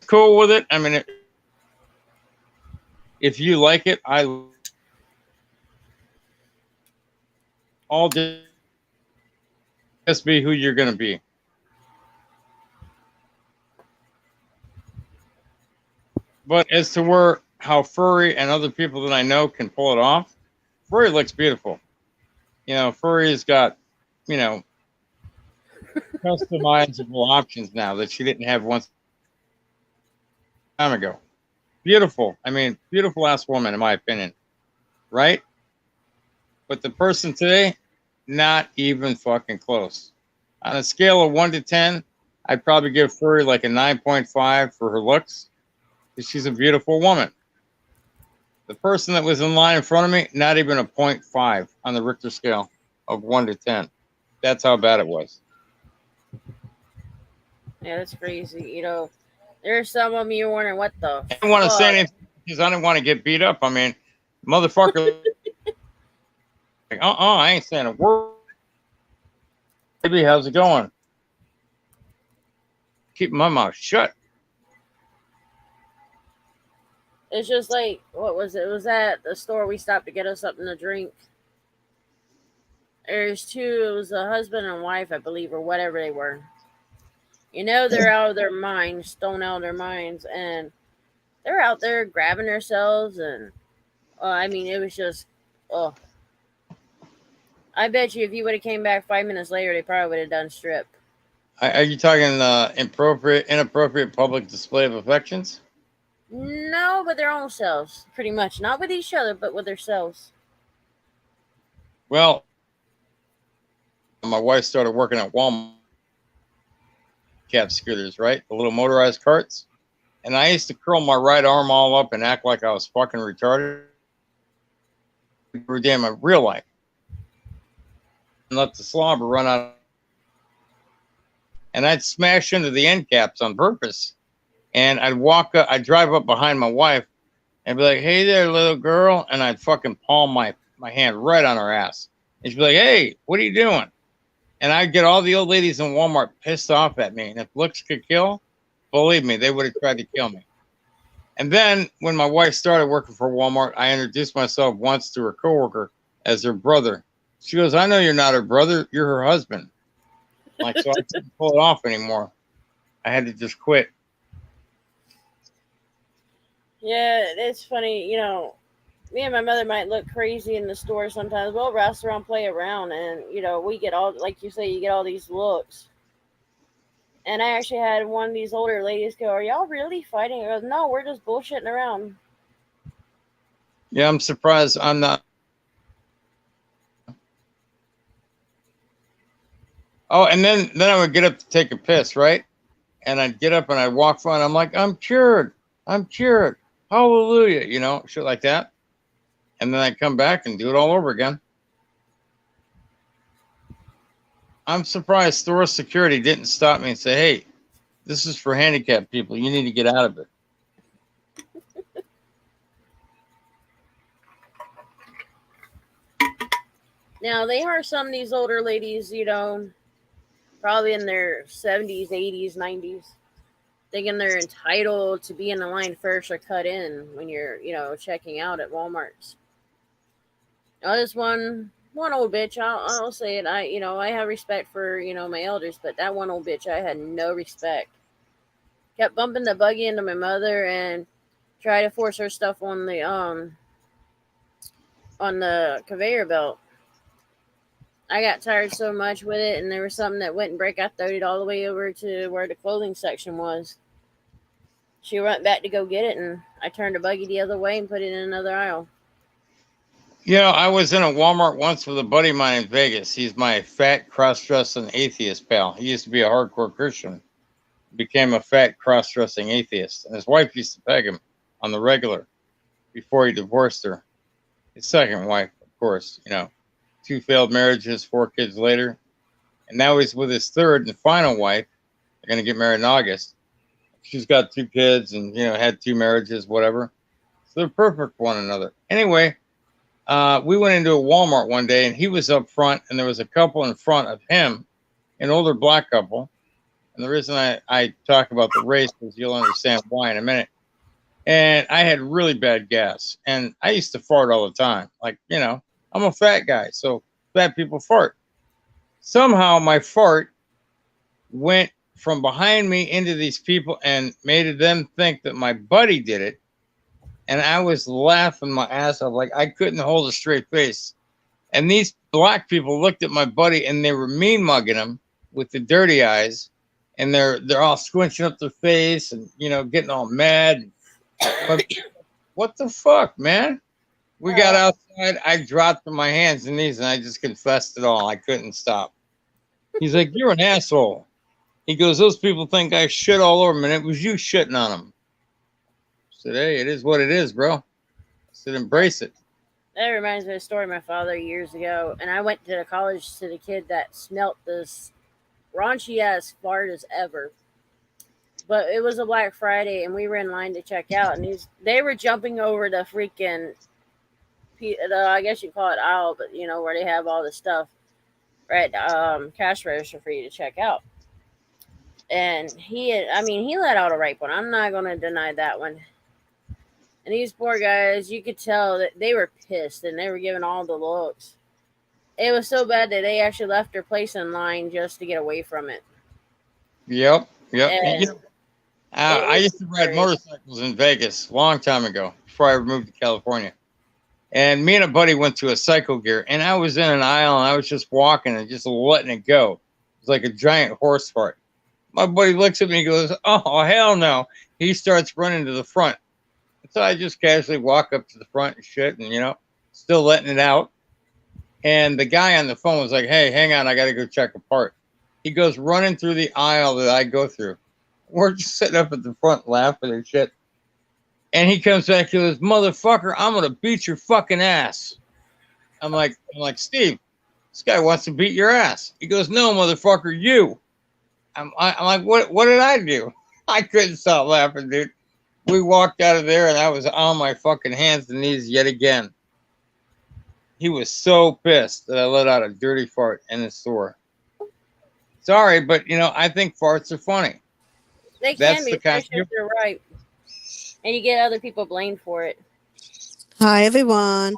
cool with it. I mean, if you like it, all just be who you're going to be. But as to how Furry and other people that I know can pull it off, Furry looks beautiful. Furry's got, customizable options now that she didn't have once time ago. Beautiful. I mean, beautiful ass woman, in my opinion. Right? But the person today, not even fucking close. On a scale of 1 to 10, I'd probably give Furry like a 9.5 for her looks. She's a beautiful woman. The person that was in line in front of me, not even a 0.5 on the Richter scale of 1 to 10. That's how bad it was.
Yeah, that's crazy. There's some of them you're wondering what the
I didn't want to say anything because I didn't want to get beat up. I mean, motherfucker. Like, I ain't saying a word. Baby, how's it going? Keep my mouth shut.
It's just like, what was it? It was at the store we stopped to get us something to drink. There's two, it was a husband and wife, I believe, or whatever they were. They're out of their minds, stoned out of their minds, and they're out there grabbing themselves, and, it was just, oh. I bet you if you would have came back 5 minutes later, they probably would have done strip.
Are you talking inappropriate public display of affections?
No, but their own selves, pretty much. Not with each other, but with themselves.
Well, my wife started working at Walmart. Cab scooters, right? The little motorized carts. And I used to curl my right arm all up and act like I was fucking retarded. Damn, in real life. And let the slobber run out. And I'd smash into the end caps on purpose. And I'd drive up behind my wife and be like, hey there, little girl. And I'd fucking palm my hand right on her ass. And she'd be like, hey, what are you doing? And I'd get all the old ladies in Walmart pissed off at me. And if looks could kill, believe me, they would have tried to kill me. And then when my wife started working for Walmart, I introduced myself once to her coworker as her brother. She goes, I know you're not her brother. You're her husband. Like, so I couldn't pull it off anymore. I had to just quit.
Yeah, it's funny. Me and my mother might look crazy in the store sometimes. We'll restaurant play around, and we get all, like you say, you get all these looks. And I actually had one of these older ladies go, "Are y'all really fighting?" I goes, "No, we're just bullshitting around."
Yeah, I'm surprised I'm not. Oh, and then I would get up to take a piss, right? And I'd get up and I'd walk front. I'm like, I'm cured. I'm cured. Hallelujah. Shit like that. And then I'd come back and do it all over again. I'm surprised store security didn't stop me and say, hey, this is for handicapped people. You need to get out of it.
Now they are some of these older ladies, probably in their 70s, 80s, 90s, thinking they're entitled to be in the line first or cut in when you're, checking out at Walmart's. This one old bitch, I'll say it. I have respect for my elders, but that one old bitch, I had no respect. Kept bumping the buggy into my mother and tried to force her stuff on the conveyor belt. I got tired so much with it, and there was something that wouldn't break. I throwed it all the way over to where the clothing section was. She went back to go get it, and I turned the buggy the other way and put it in another aisle.
I was in a Walmart once with a buddy of mine in Vegas. He's my fat, cross-dressing atheist pal. He used to be a hardcore Christian, became a fat, cross-dressing atheist, and his wife used to peg him on the regular before he divorced her. His second wife, of course. 2 failed marriages, 4 kids later, and now he's with his third and final wife. They're going to get married in August. She's got 2 kids and had 2 marriages, whatever. So they're perfect for one another. Anyway, we went into a Walmart one day, and he was up front, and there was a couple in front of him, an older black couple. And the reason I talk about the race is you'll understand why in a minute. And I had really bad gas, and I used to fart all the time. Like, I'm a fat guy, so fat people fart. Somehow my fart went from behind me into these people and made them think that my buddy did it. And I was laughing my ass off. Like, I couldn't hold a straight face. And these black people looked at my buddy and they were mean mugging him with the dirty eyes. And they're all squinching up their face and, getting all mad. But what the fuck, man? We got outside. I dropped to my hands and knees and I just confessed it all. I couldn't stop. He's like, you're an asshole. He goes, those people think I shit all over them, and it was you shitting on them. I said, hey, it is what it is, bro. I said, embrace it.
That reminds me of a story of my father years ago, and I went to the college to the kid that smelt this raunchy ass fart as ever. But it was a Black Friday, and we were in line to check out, and they were jumping over the freaking, I guess you call it aisle, but where they have all the stuff, right? Cash register for you to check out. And he let out a ripe one. I'm not gonna deny that one. And these poor guys, you could tell that they were pissed and they were giving all the looks. It was so bad that they actually left their place in line just to get away from it.
Yep.
And
I used to ride motorcycles in Vegas a long time ago before I moved to California. And me and a buddy went to a Cycle Gear, and I was in an aisle and I was just walking and just letting it go. It was like a giant horse fart. My buddy looks at me and goes, oh, hell no. He starts running to the front. So I just casually walk up to the front and shit and, still letting it out. And the guy on the phone was like, hey, hang on, I got to go check a part. He goes running through the aisle that I go through. We're just sitting up at the front laughing and shit. And he comes back to goes, motherfucker, I'm going to beat your fucking ass. I'm like, Steve, this guy wants to beat your ass. He goes, no, motherfucker, you. I'm like, what did I do? I couldn't stop laughing, dude. We walked out of there, and I was on my fucking hands and knees yet again. He was so pissed that I let out a dirty fart in the store. Sorry, but, I think farts are funny.
They can be, especially if they're right. And you get other people blamed for it.
Hi, everyone.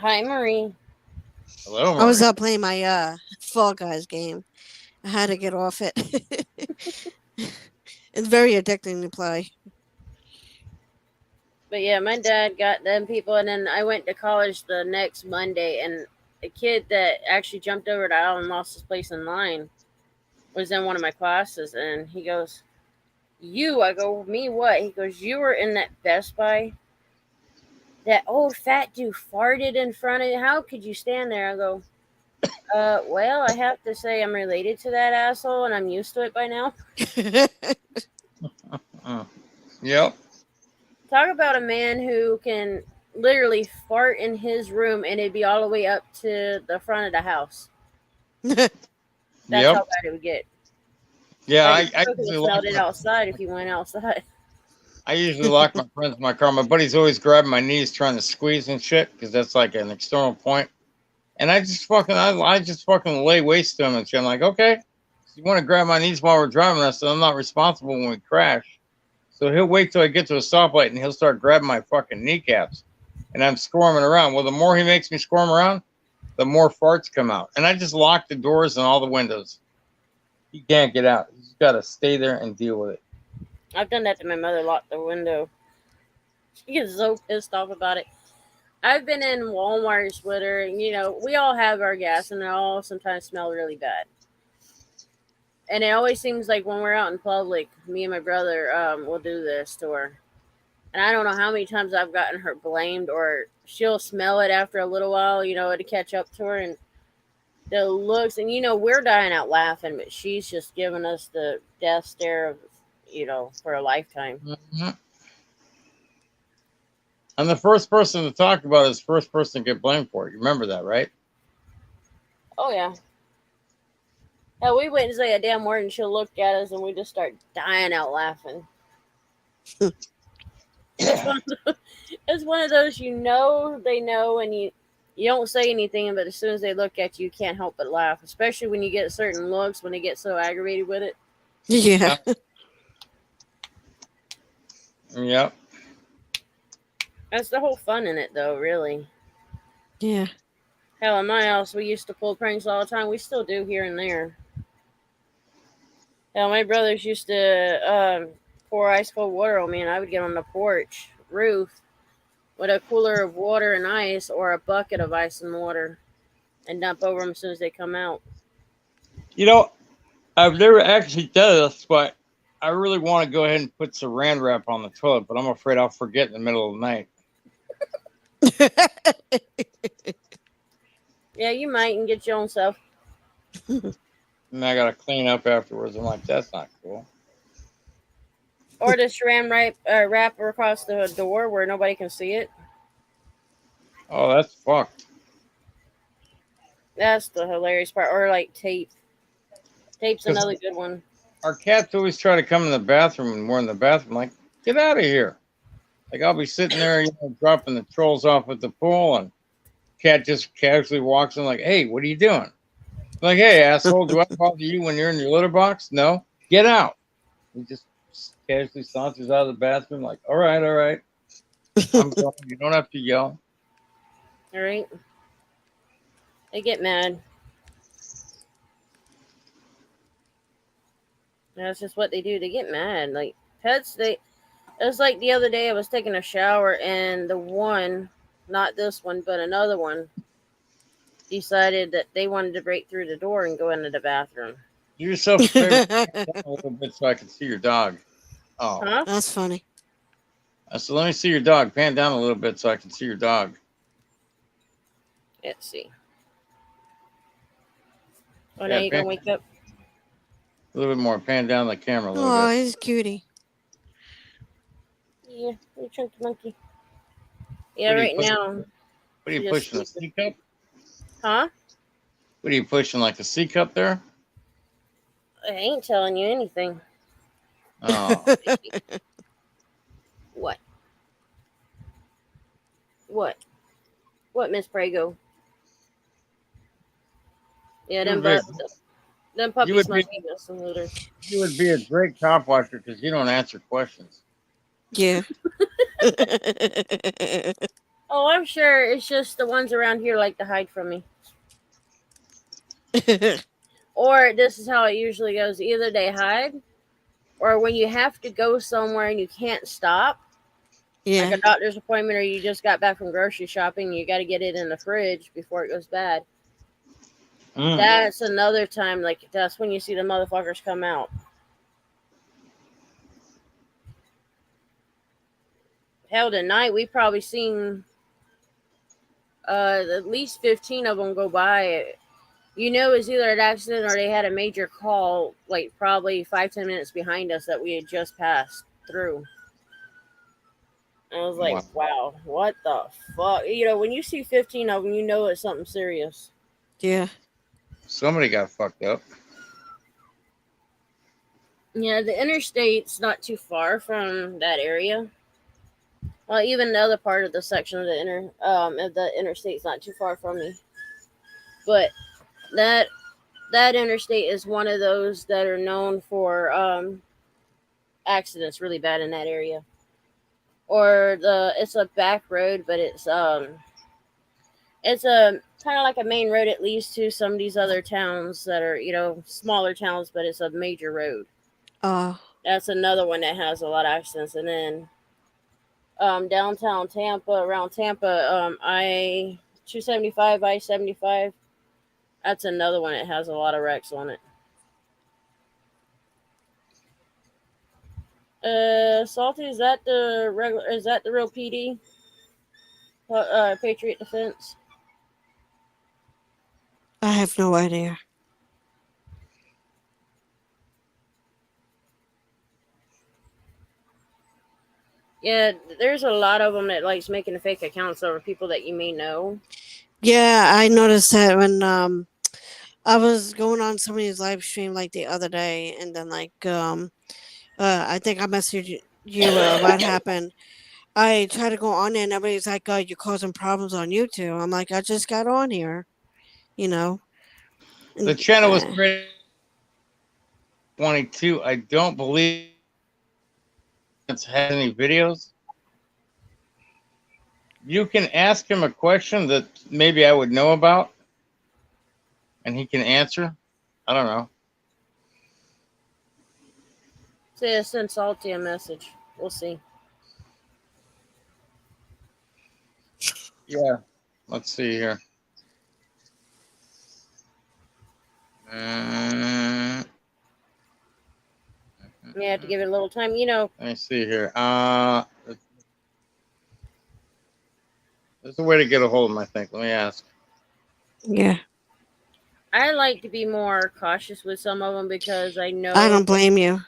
Hi, Marie.
Hello, Marie.
I was up playing my Fall Guys game. I had to get off it. It's very addicting to play.
But yeah, my dad got them people, and then I went to college the next Monday, and a kid that actually jumped over the aisle and lost his place in line was in one of my classes, and he goes, "You?" I go, "Me what?" He goes, "You were in that Best Buy. That old fat dude farted in front of you. How could you stand there?" I go, well, I have to say I'm related to that asshole, and I'm used to it by now."
Yep.
Talk about a man who can literally fart in his room and it'd be all the way up to the front of the house. That's how
Yep.
bad it would get.
Yeah,
Like,
I
you could have
usually
smelled
lock
it
my
outside if you went outside.
friends in my car. My buddy's always grabbing my knees trying to squeeze and shit because that's like an external point. And I just fucking lay waste to him and shit. I'm like, okay, so you want to grab my knees while we're driving? I said, I'm not responsible when we crash. So he'll wait till I get to a stoplight and he'll start grabbing my fucking kneecaps. And I'm squirming around. Well, the more he makes me squirm around, the more farts come out. And I just lock the doors and all the windows. He can't get out. He's got to stay there and deal with it.
I've done that to my mother, locked the window. She gets so pissed off about it. I've been in Walmart's with her, and we all have our gas, and they all sometimes smell really bad. And it always seems like when we're out in public, me and my brother will do this to her. And I don't know how many times I've gotten her blamed, or she'll smell it after a little while, to catch up to her. And the looks, and we're dying out laughing, but she's just giving us the death stare of, for a lifetime.
Mm-hmm. I'm the first person to talk about it is the first person to get blamed for it. You remember that, right?
Oh, yeah. Hell, we went and say a damn word, and she'll look at us, and we just start dying out laughing. It's one of those, they know, and you don't say anything, but as soon as they look at you, you can't help but laugh, especially when you get certain looks, when they get so aggravated with it.
Yeah.
Yep.
That's the whole fun in it, though, really.
Yeah.
Hell, in my house, we used to pull pranks all the time. We still do here and there. Hell, my brothers used to pour ice cold water on me, and I would get on the porch roof with a cooler of water and ice, or a bucket of ice and water, and dump over them as soon as they come out.
You know, I've never actually done this, but I really want to go ahead and put saran wrap on the toilet, but I'm afraid I'll forget in the middle of the night.
Yeah, you might, and get your own stuff.
And I got to clean up afterwards. I'm like, that's not cool.
Or just wrap across the door where nobody can see it.
Oh, that's fucked.
That's the hilarious part. Or like tape. Tape's
'Cause
another good one.
our cats always try to come in the bathroom and we're in the bathroom. Like, get out of here. Like, I'll be sitting there, dropping the trolls off at the pool, and cat just casually walks in, like, hey, what are you doing? I'm like, hey, asshole, do I bother you when you're in your litter box? No, get out. He just casually saunters out of the bathroom, like, all right. I'm going. You don't have to yell.
All right. They get mad. That's just what they do. They get mad. Like pets, it was like the other day I was taking a shower, and the one, not this one, but another one, decided that they wanted to break through the door and go into the bathroom.
Do yourself a favor, a little bit so I can see your dog. Oh,
Huh?
That's funny.
I said, let me see your dog. Pan down a little bit so I can see your dog.
Let's see. Oh,
Yeah,
now you're going to wake up?
A little bit more. Pan down the camera a little
Oh,
bit.
he's a cutie.
Yeah, you chunky monkey. Yeah,
What are you
right
pushing?
now.
What are you
She just
pushing? A C cup?
Huh?
What are you pushing? Like a C cup there?
I ain't telling you anything.
Oh,
What? What? What, Miss Prego? Yeah,
you
them,
would
them
be,
puppies must be some looters.
you would be a great cop watcher because you don't answer questions.
Yeah.
Oh, I'm sure it's just the ones around here like to hide from me. Or this is how it usually goes. Either they hide, or when you have to go somewhere and you can't stop, Like
Yeah.
a doctor's appointment, or you just got back from grocery shopping, you got to get it in the fridge before it goes bad.
Mm.
That's another time, like, that's when you see the motherfuckers come out. Hell, tonight we probably seen at least 15 of them go by. You know, it's either an accident or they had a major call, like probably 5-10 minutes behind us that we had just passed through. And I was like,
Wow.
wow, what the fuck? You know, when you see 15 of them, you know it's something serious.
Yeah.
Somebody got fucked up.
Yeah, the interstate's not too far from that area. Well, even the other part of the section of the interstate's not too far from me. But that that interstate is one of those that are known for accidents really bad in that area. Or it's a back road, but it's a kind of like a main road. It leads to some of these other towns that are, smaller towns, but it's a major road.
Uh.
That's another one that has a lot of accidents. And then downtown Tampa, around Tampa, I 275, I-75. That's another one that has a lot of wrecks on it. Salty, is that the regular? Is that the real PD? Patriot Defense.
I have no idea.
Yeah, there's a lot of them that likes making fake accounts over people that you may know.
Yeah, I noticed that when I was going on somebody's live stream like the other day, and then I think I messaged you what happened. I tried to go on there, and everybody's like, you're causing problems on YouTube." I'm like, "I just got on here, you know."
The
And
channel was created 22. I don't believe it's had any videos. You can ask him a question that maybe I would know about, and he can answer. I don't know.
Say send Salty a message. We'll see.
Yeah. Let's see here. Uh,
You have to give it a little time.
Let me see here. There's a way to get a hold of him, I think. Let me ask.
yeah,
I like to be more cautious with some of them because I
I
know
don't blame you.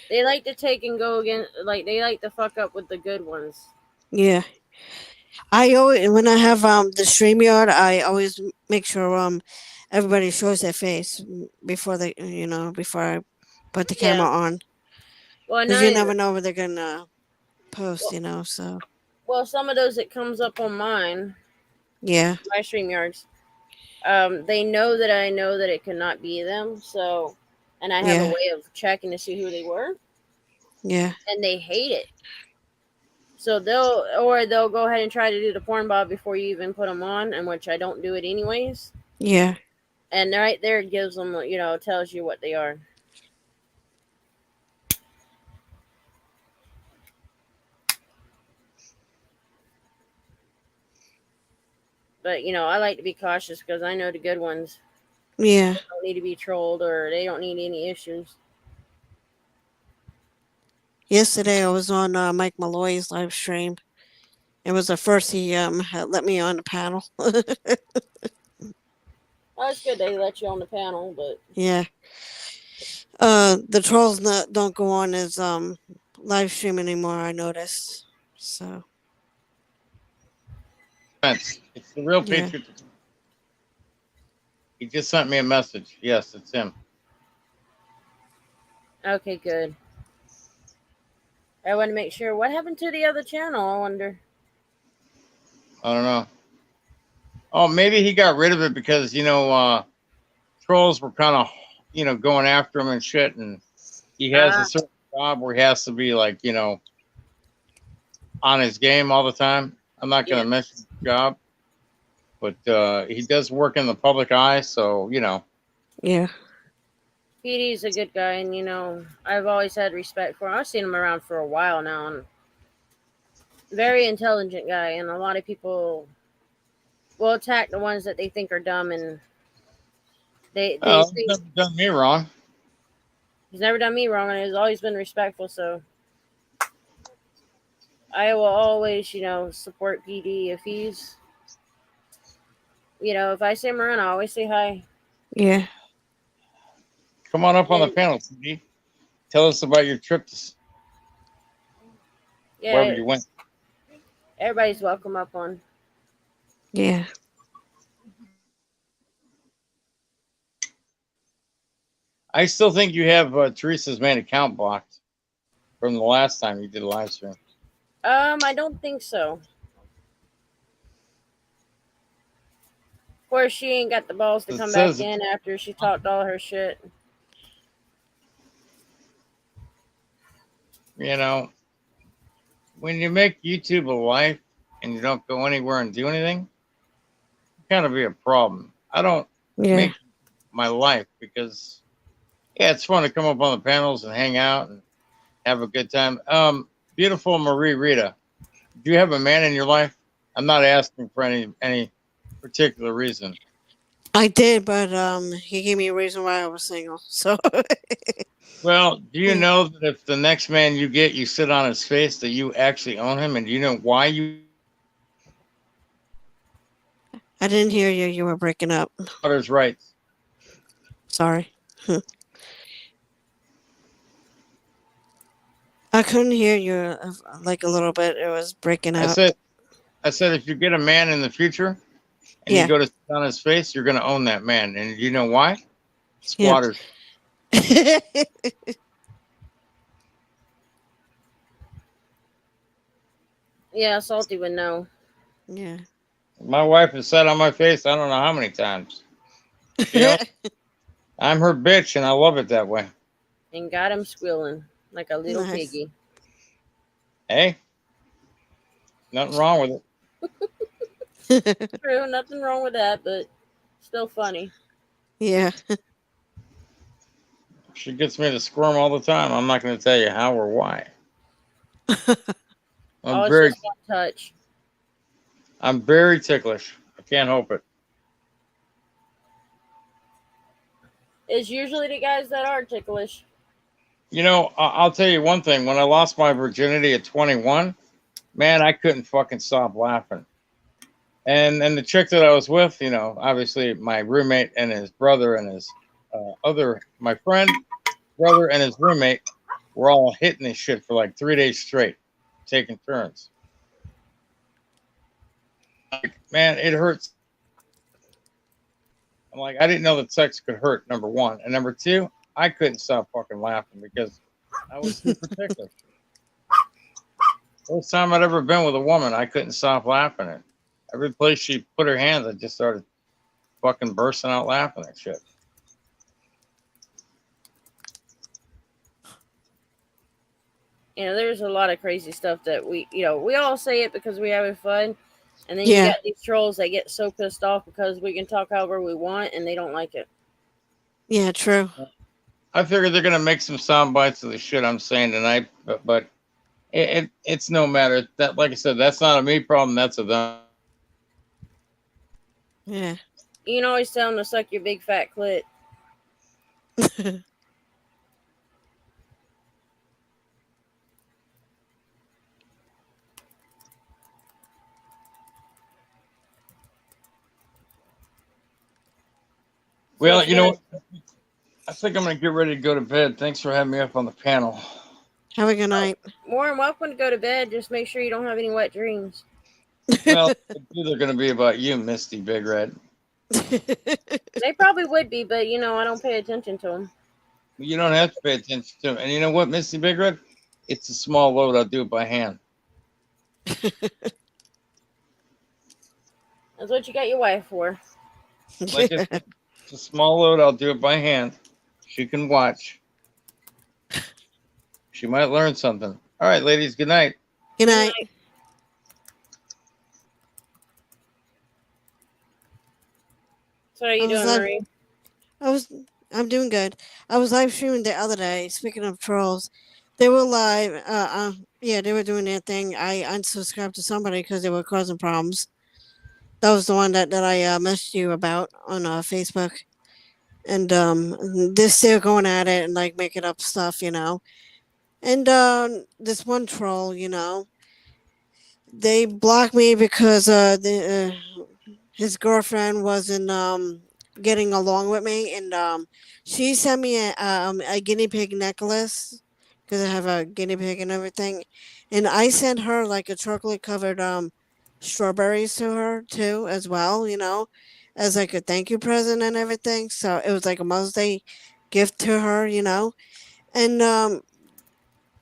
they like to take and go again. Like they like to fuck up with the good ones.
Yeah, I always when I have the StreamYard, I always make sure everybody shows their face before before I put the
Yeah.
camera on,
Well,
because you
not
never know what they're gonna post,
well,
So
well, some of those that comes up on
yeah,
my StreamYards, they know that it cannot be them. So, and I have a
yeah,
way of checking to see who they were,
yeah,
and they hate it. So they'll go ahead and try to do the porn bob before you even put them on, and which I don't do it anyways.
yeah,
And right there it gives them, tells you what they are. But I like to be cautious because I know the good ones
yeah.
don't need to be trolled or they don't need any issues.
Yesterday I was on Mike Malloy's live stream. It was the first he had let me on the panel.
Well, it's good they let you on the panel, but
Yeah. The trolls don't go on his live stream anymore. I noticed. So
It's the real
yeah,
Patriot. He just sent me a message. Yes, it's him.
okay, good. I want to make sure. What happened to the other channel? I wonder.
I don't know. Oh, maybe he got rid of it because trolls were kind of going after him and shit, and he has a
Ah,
certain job where he has to be like on his game all the time. I'm not going
yeah.
to mention his job, but he does work in the public eye, so
yeah,
PD's a good guy, and I've always had respect for him. I've seen him around for a while now, and Very intelligent guy, and a lot of people will attack the ones that they think are dumb, and they
Oh, he's
think
never done me wrong.
he's never done me wrong, and he's always been respectful. So I will always, support PD if he's, if I see him around, I always say hi.
Yeah.
Come on up on the
And
panel, CD. Tell us about your trip to wherever
yeah,
you went.
everybody's welcome up on.
Yeah.
I still think you have Teresa's main account blocked from the last time you did a live stream.
I don't think so. Of course, she ain't got the balls to
It
come back
says
in
it's,
after she talked all her shit.
you know, when you make YouTube a life and you don't go anywhere and do anything, it kind of be a problem. I don't
Yeah.
make my life because yeah, it's fun to come up on the panels and hang out and have a good time. Beautiful Marie Rita, do you have a man in your life? I'm not asking for any particular reason.
I did, but he gave me a reason why I was single. So
Well, do you know that if the next man you get, you sit on his face, that you actually own him, and do you know why you
I didn't hear you. You were breaking up.
daughter's rights?
Sorry. I couldn't hear you like a little bit. It was breaking
I
out.
said, I said, if you get a man in the future and you
Yeah.
go to sit on his face, you're going to own that man, and do you know why?
Yeah.
Squatters.
Yeah, Salty would know.
Yeah.
My wife has sat on my face. I don't know how many times. She owns, I'm her bitch, and I love it that way.
And got him squealing like a little
Nice.
piggy.
Hey, nothing wrong with it.
True, nothing wrong with that, but still funny.
Yeah.
She gets me to squirm all the time. I'm not going to tell you how or why.
Oh,
I'm
it's
very,
just one touch.
I'm very ticklish. I can't help it.
It's usually the guys that are ticklish.
You know, I'll tell you one thing. When I lost my virginity at 21, man, I couldn't fucking stop laughing. And the chick that I was with, you know, obviously my roommate and his brother and his my friend, brother and his roommate were all hitting this shit for like 3 days straight, taking turns. Like, man, it hurts. I'm like, I didn't know that sex could hurt, number one. And number two, I couldn't stop fucking laughing because I was super ticklish. First time I'd ever been with a woman, I couldn't stop laughing. And every place she put her hands, I just started fucking bursting out laughing and shit.
There's a lot of crazy stuff that we all say it because we having fun. And then you
Yeah.
got these trolls that get so pissed off because we can talk however we want and they don't like it.
Yeah. True.
I figured they're gonna make some sound bites of the shit I'm saying tonight, but it's no matter. That, like I said, that's not a me problem. That's a them.
Yeah.
You can always tell them to suck your big fat clit. So
Well,
what
you
you
know
guys
what? I think I'm gonna get ready to go to bed. Thanks for having me up on the panel.
Have a good night.
more than welcome to go to bed. Just make sure you don't have any wet dreams.
Well, it's either gonna be about you, Misty Big Red.
They probably would be, but I don't pay attention to them.
You don't have to pay attention to them. And you know what, Misty Big Red? It's a small load. I'll do it by hand.
That's what you got your wife for.
Like I said, it's a small load. I'll do it by hand. She can watch. She might learn something. All right, ladies. Good night.
Good night.
So how you
I was
doing,
live.
Marie?
I'm doing good. I was live streaming the other day. Speaking of trolls, They were live. Yeah, they were doing their thing. I unsubscribed to somebody because they were causing problems. That was the one that I messaged you about on Facebook. And they're still going at it and like making up stuff, you know. And this one troll, you know, they blocked me because his girlfriend wasn't getting along with me, and she sent me a guinea pig necklace because I have a guinea pig and everything, and I sent her like a chocolate covered strawberries to her too as well, you know, as like a thank you present and everything. So it was like a Mother's Day gift to her, you know, and I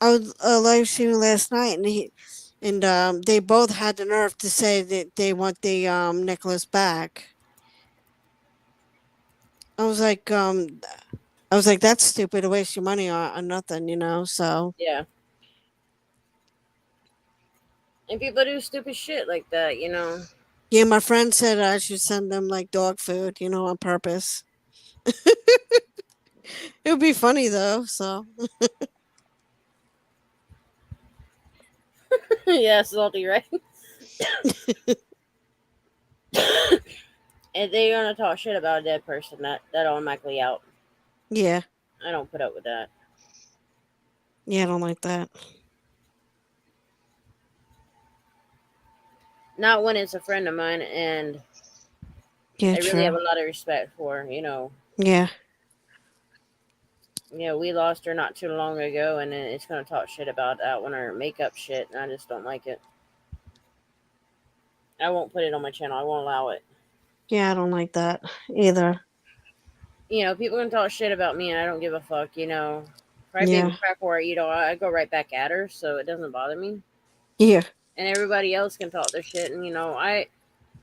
was live streaming last night, and they both had the nerve to say that they want the necklace back. I was like, that's stupid to waste your money on nothing, you know. So
Yeah. And people do stupid shit like that, you know.
yeah, my friend said I should send them like dog food, you know, on purpose. It would be funny though. So
Yeah, salty, right? And they gonna talk shit about a dead person, that automatically out.
yeah,
I don't put up with that.
yeah, I don't like that.
Not when it's a friend of mine and
Yeah,
I really have
true.
a lot of respect for, you know.
Yeah,
You know, we lost her not too long ago, and then it's gonna talk shit about that one or make up shit, and I just don't like it. I won't put it on my channel. I won't allow it.
yeah, I don't like that either.
You know, people can talk shit about me, and I don't give a fuck. You know, crybaby
Yeah,
crack whore. You know, I go right back at her, so it doesn't bother me.
yeah,
And everybody else can talk their shit, and I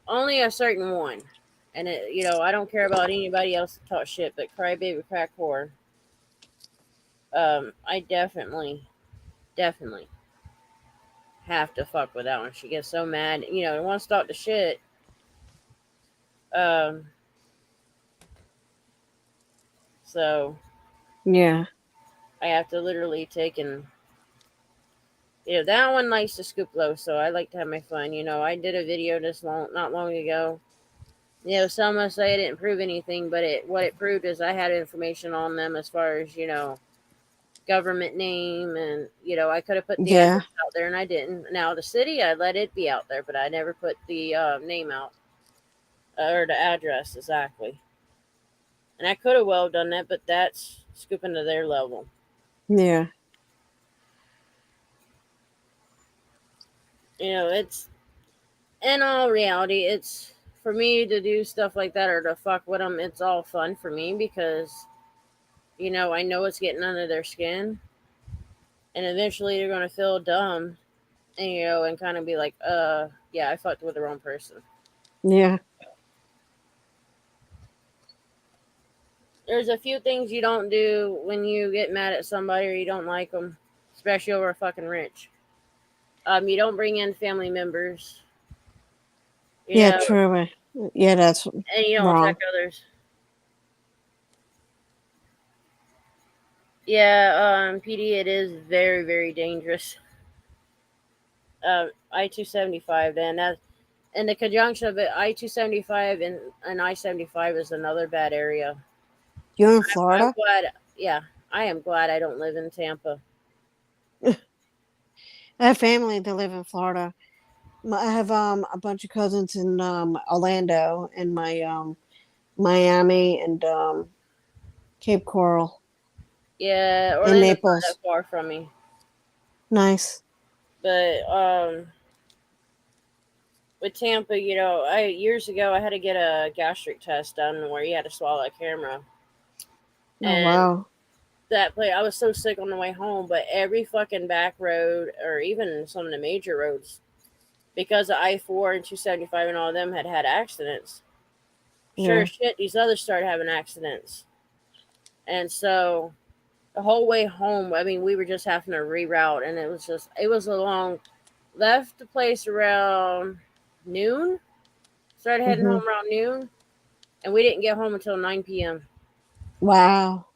only a certain one. And I don't care about anybody else to talk shit, but crybaby crack whore. I definitely have to fuck with that one. She gets so mad, and wants to talk the shit. Um, so
yeah,
I have to literally take and that one likes to scoop low, so I like to have my fun. I did a video not long ago. Some must say I didn't prove anything, but what it proved is I had information on them as far as government name, and I could have put the
yeah,
address out there, and I didn't. Now the city, I let it be out there, but I never put the name out or the address exactly. And I could have well done that, but that's scooping to their level.
yeah,
It's in all reality, it's for me to do stuff like that or to fuck with them. It's all fun for me because I know it's getting under their skin, and eventually they're gonna feel dumb, and and kind of be like, yeah, I fucked with the wrong person.
yeah,
There's a few things you don't do when you get mad at somebody or you don't like them, especially over a fucking rich. You don't bring in family members, you
yeah,
know,
true. Yeah, that's
and you don't attack
wrong.
others. Yeah, PD, it is very, very dangerous. I-275, then that, and the conjunction of it, I-275 and I-75 is another bad area.
You're in
I'm
Florida?
glad, yeah, I am glad I don't live in Tampa.
I have family that live in Florida. I have a bunch of cousins in Orlando and my Miami and Cape Coral
Yeah,
and
Orlando's not that
Naples.
far from me,
Nice.
but with Tampa, I years ago I had to get a gastric test done where you had to swallow a camera,
Oh
and
wow.
that place I was so sick on the way home. But every fucking back road, or even some of the major roads, because of I-4 and 275 and all of them had accidents. Sure
Yeah.
as shit, these others started having accidents, and so the whole way home, I mean, we were just having to reroute, and it was a long. Left the place around noon. Started heading
Mhm.
home around noon, and we didn't get home until 9 p.m.
Wow.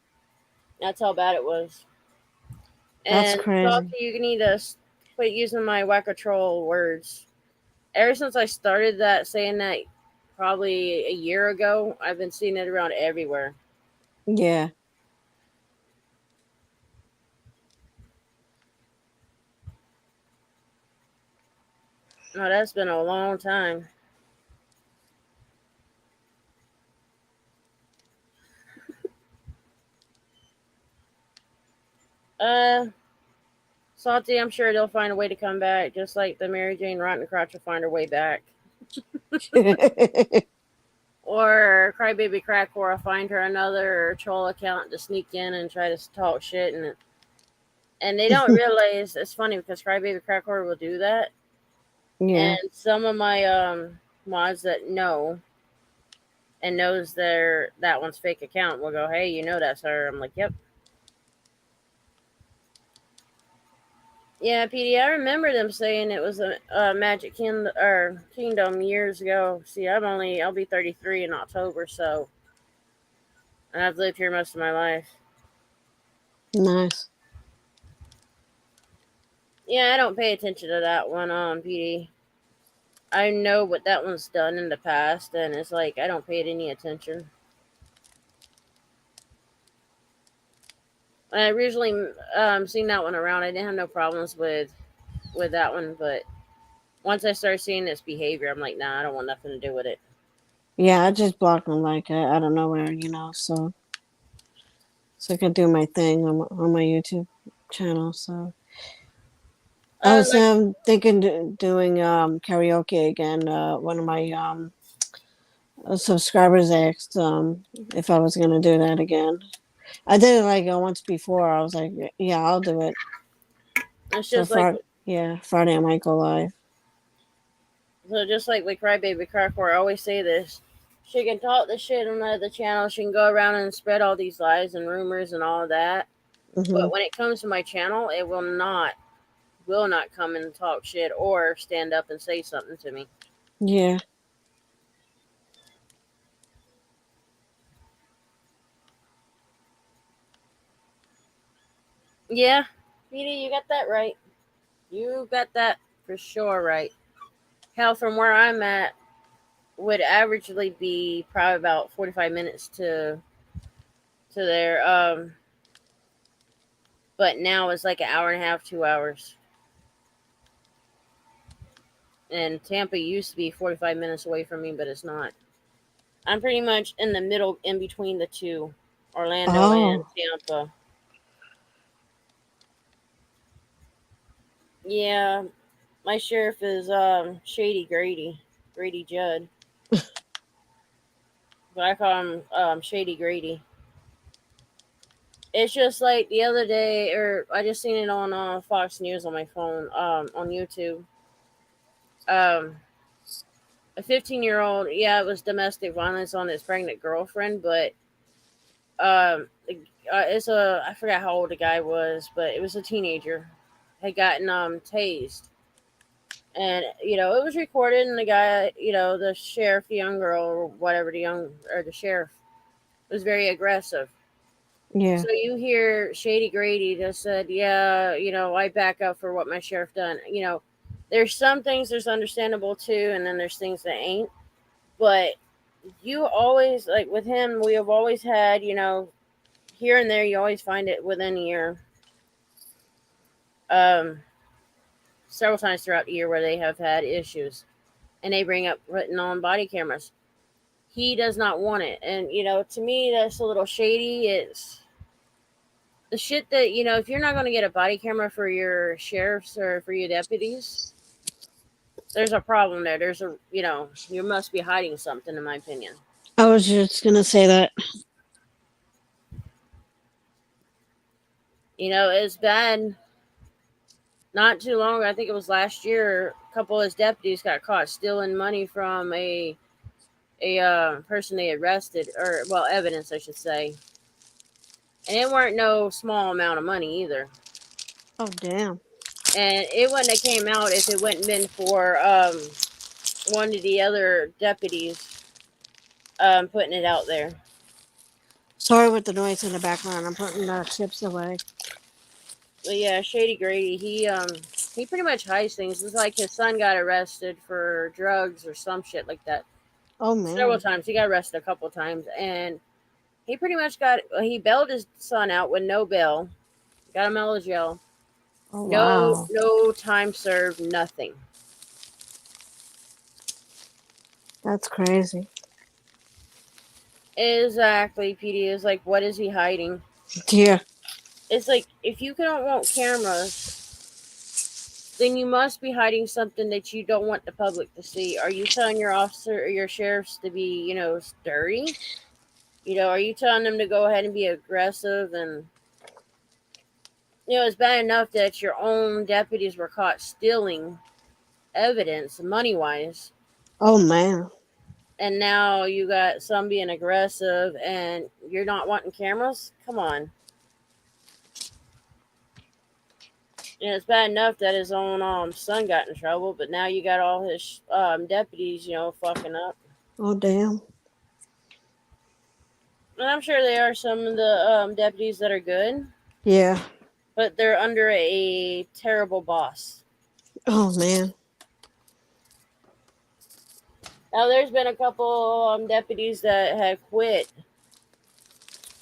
That's how bad it was.
That's
And
crazy.
Salty, you need to quit using my wacko troll words. Ever since I started saying that probably a year ago, I've been seeing it around everywhere.
Yeah.
Oh, that's been a long time. Uh, Salty, I'm sure they'll find a way to come back, just like the Mary Jane Rottencrotch will find her way back. Or Crybaby Crackcore will find her another troll account to sneak in and try to talk shit, and they don't realize it's funny because Crybaby Crackcore will do that,
Yeah.
and some of my mods that know and knows that one's fake account will go, "Hey, you know that's her." I'm like, "Yep." Yeah, PD. I remember them saying it was a Magic Kingdom years ago. See, I'll be 33 in October, so and I've lived here most of my life.
Nice.
Yeah, I don't pay attention to that one on PD. I know what that one's done in the past, and it's like I don't pay it any attention. When I originally seen that one around, I didn't have no problems with that one, but once I started seeing its behavior, I'm like, nah, I don't want nothing to do with it.
Yeah, I just blocked them like I don't know where, so I can do my thing on my YouTube channel. So I was
Like
thinking doing karaoke again. One of my subscribers asked if I was gonna do that again. I did it like once before. I was like, yeah, I'll do it.
it's
So
just like
Friday I might go live.
just like with Crybaby Crackcore, I always say this. She can talk the shit on the other channel. She can go around and spread all these lies and rumors and all that.
Hmm.
But when it comes to my channel, it will not come and talk shit or stand up and say something to me.
Yeah.
Yeah, Petey, you got that right. You got that for sure right. Hell, from where I'm at, would averagely be probably about 45 minutes to there. But now it's like an hour and a half, 2 hours. And Tampa used to be 45 minutes away from me, but it's not. I'm pretty much in the middle, in between the two, Orlando and
Oh.
Tampa. Yeah, my sheriff is Shady Grady Judd, but I call him Shady Grady. It's just like the other day, or I just seen it on Fox News on my phone, on YouTube. Um, a 15-year-old, yeah, it was domestic violence on his pregnant girlfriend, but I forgot how old the guy was, but it was a teenager, had gotten tased, and it was recorded, and the guy, the sheriff, the young girl or whatever, the sheriff was very aggressive.
Yeah.
So you hear Shady Grady just said, "Yeah, I back up for what my sheriff done." There's some things there's understandable too, and then there's things that ain't. But you always like with him, we have always had, here and there, you always find it within a year, um, several times throughout the year where they have had issues, and they bring up putting on body cameras. He does not want it, and to me, that's a little shady. It's the shit that if you're not going to get a body camera for your sheriffs or for your deputies, there's a problem there. You must be hiding something, in my opinion.
I was just gonna say that.
It's bad. Not too long, I think it was last year, a couple of his deputies got caught stealing money from a person they arrested, or well, evidence, I should say, and it weren't no small amount of money either.
Oh damn.
And it wouldn't have came out if it wouldn't been for one of the other deputies putting it out there.
Sorry with the noise in the background. I'm putting the chips away.
But yeah, Shady Grady, he pretty much hides things. It's like his son got arrested for drugs or some shit like that.
Oh
Several
man.
times. He got arrested a couple times, and he pretty much he bailed his son out with no bail. Got him out of jail.
Oh
No,
wow.
no time served, nothing.
That's crazy.
Exactly, PD is like, what is he hiding?
Yeah.
It's like if you don't want cameras, then you must be hiding something that you don't want the public to see. Are you telling your officer or your sheriffs to be, dirty? Are you telling them to go ahead and be aggressive? And it's bad enough that your own deputies were caught stealing evidence, money wise,
Oh man.
and now you got some being aggressive, and you're not wanting cameras. Come on. It's bad enough that his own son got in trouble, but now you got all his deputies, fucking up.
Oh damn.
And I'm sure there are some of the deputies that are good,
Yeah.
but they're under a terrible boss.
Oh man.
Now, there's been a couple deputies that had quit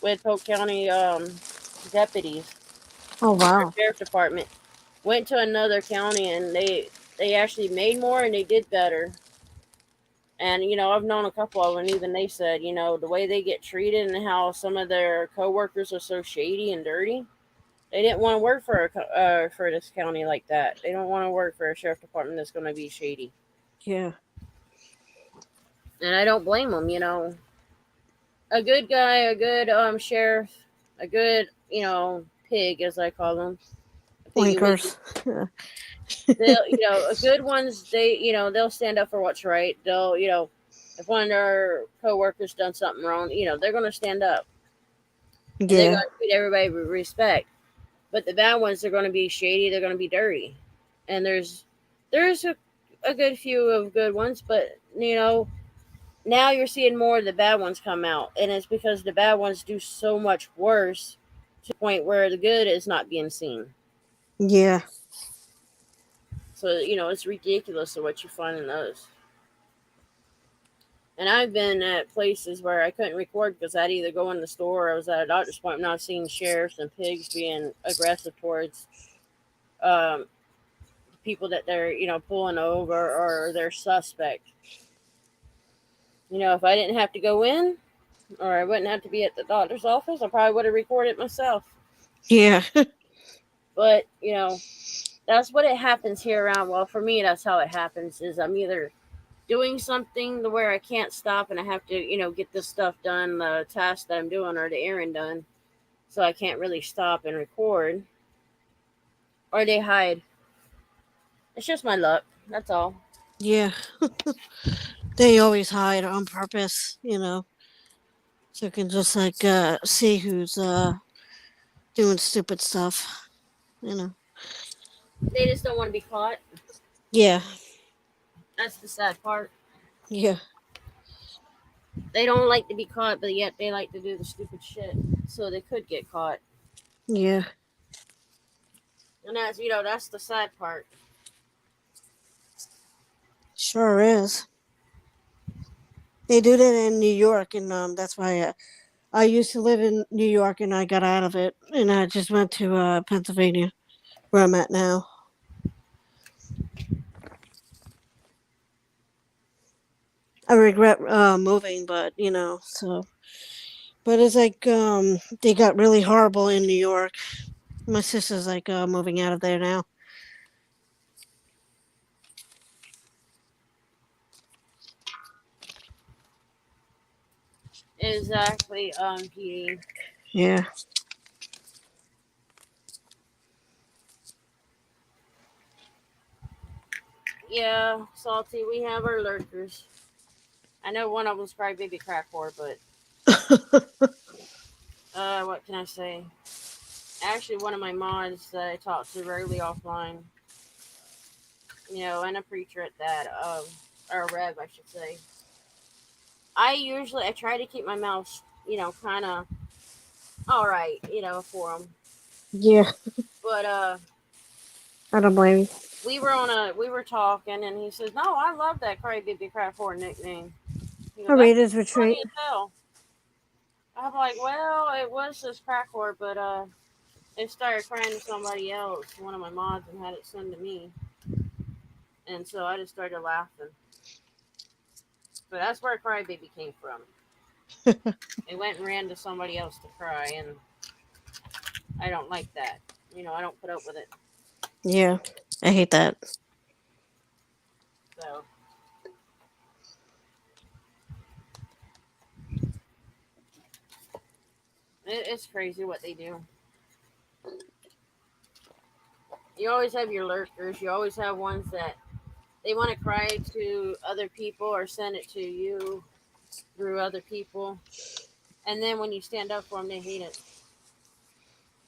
with Polk County deputies
Oh
or
wow.
sheriff department, went to another county, and they actually made more and they did better. And I've known a couple of them, and even they said, the way they get treated and how some of their coworkers are so shady and dirty. They didn't want to work for this county like that. They don't want to work for a sheriff department that's going to be shady.
Yeah.
And I don't blame them. A good guy, a good sheriff, a good pig, as I call them, piggy wiggy.
Winkers.
They'll a good ones. They'll stand up for what's right. They'll if one of their coworkers done something wrong, they're going to stand up, and they're
Yeah.
going to treat everybody with respect. But the bad ones are going to be shady. They're going to be dirty, and there's a good few of good ones, but now you're seeing more of the bad ones come out, and it's because the bad ones do so much worse to the point where the good is not being seen.
Yeah.
So it's ridiculous of what you find in those. And I've been at places where I couldn't record because I'd either go in the store or I was at a doctor's appointment. I've seen sheriffs and pigs being aggressive towards um, people that they're pulling over or they're suspect. If I didn't have to go in or I wouldn't have to be at the doctor's office, I probably would have recorded myself.
Yeah.
But that's what it happens here around. Well, for me, that's how it happens. Is I'm either doing something to where I can't stop and I have to get this stuff done, the task that I'm doing or the errand done, so I can't really stop and record, or they hide. It's just my luck. That's all.
Yeah. They always hide on purpose, so you can just like see who's doing stupid stuff, you know.
They just don't want to be caught.
Yeah.
That's the sad part.
Yeah.
They don't like to be caught, but yet they like to do the stupid shit, so they could get caught.
Yeah.
And that's the sad part.
Sure is. They do that in New York, and that's why I used to live in New York, and I got out of it, and I just went to Pennsylvania, where I'm at now. I regret moving, but so. But it's like they got really horrible in New York. My sister's like moving out of there now.
Exactly, PD.
Yeah.
Yeah, Salty, we have our lurkers. I know one of them's probably baby crack whore, but what can I say? Actually, one of my mods that I talk to rarely offline, and a preacher at that, or a rev, I should say. I try to keep my mouth, kind of all right, for them.
Yeah,
But
I don't blame you.
we were talking, and he says, "No, I love that Crybaby Crack 4 nickname." He goes,
A
"That's
Raiders
funny
retreat.
as hell." I'm like, "Well, it was just Crack 4, but it started crying to somebody else, one of my mods, and had it sent to me, and so I just started laughing." But that's where Crybaby came from. It went and ran to somebody else to cry, and I don't like that. I don't put up with it.
Yeah, I hate that.
So it's crazy what they do. You always have your lurkers. You always have ones that they want to cry to other people or send it to you through other people. And then when you stand up for them, they hate it.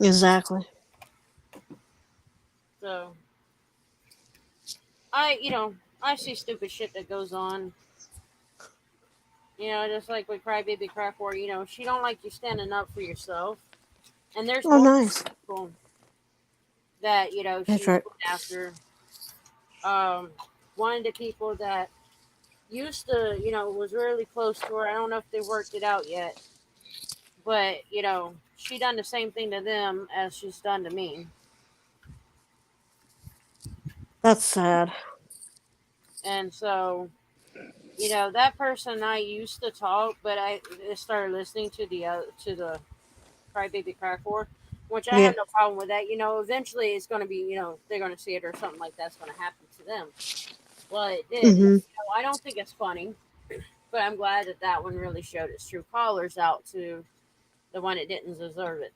Exactly.
So I see stupid shit that goes on. Just like with Crybaby Crack War, she don't like you standing up for yourself. And there's
Oh,
more
nice.
people that,
That's
she's
right.
going after. Um, One of the people that used to, was really close to her. I don't know if they worked it out yet, but she done the same thing to them as she's done to me.
That's sad.
And so, that person I used to talk, but I started listening to the Crybaby Crack War, which I
Yeah.
have no problem with that. Eventually it's going to be, they're going to see it or something like that's going to happen to them. Well, it did.
Mhm.
I don't think it's funny, but I'm glad that that one really showed its true colors out to the one that didn't deserve it.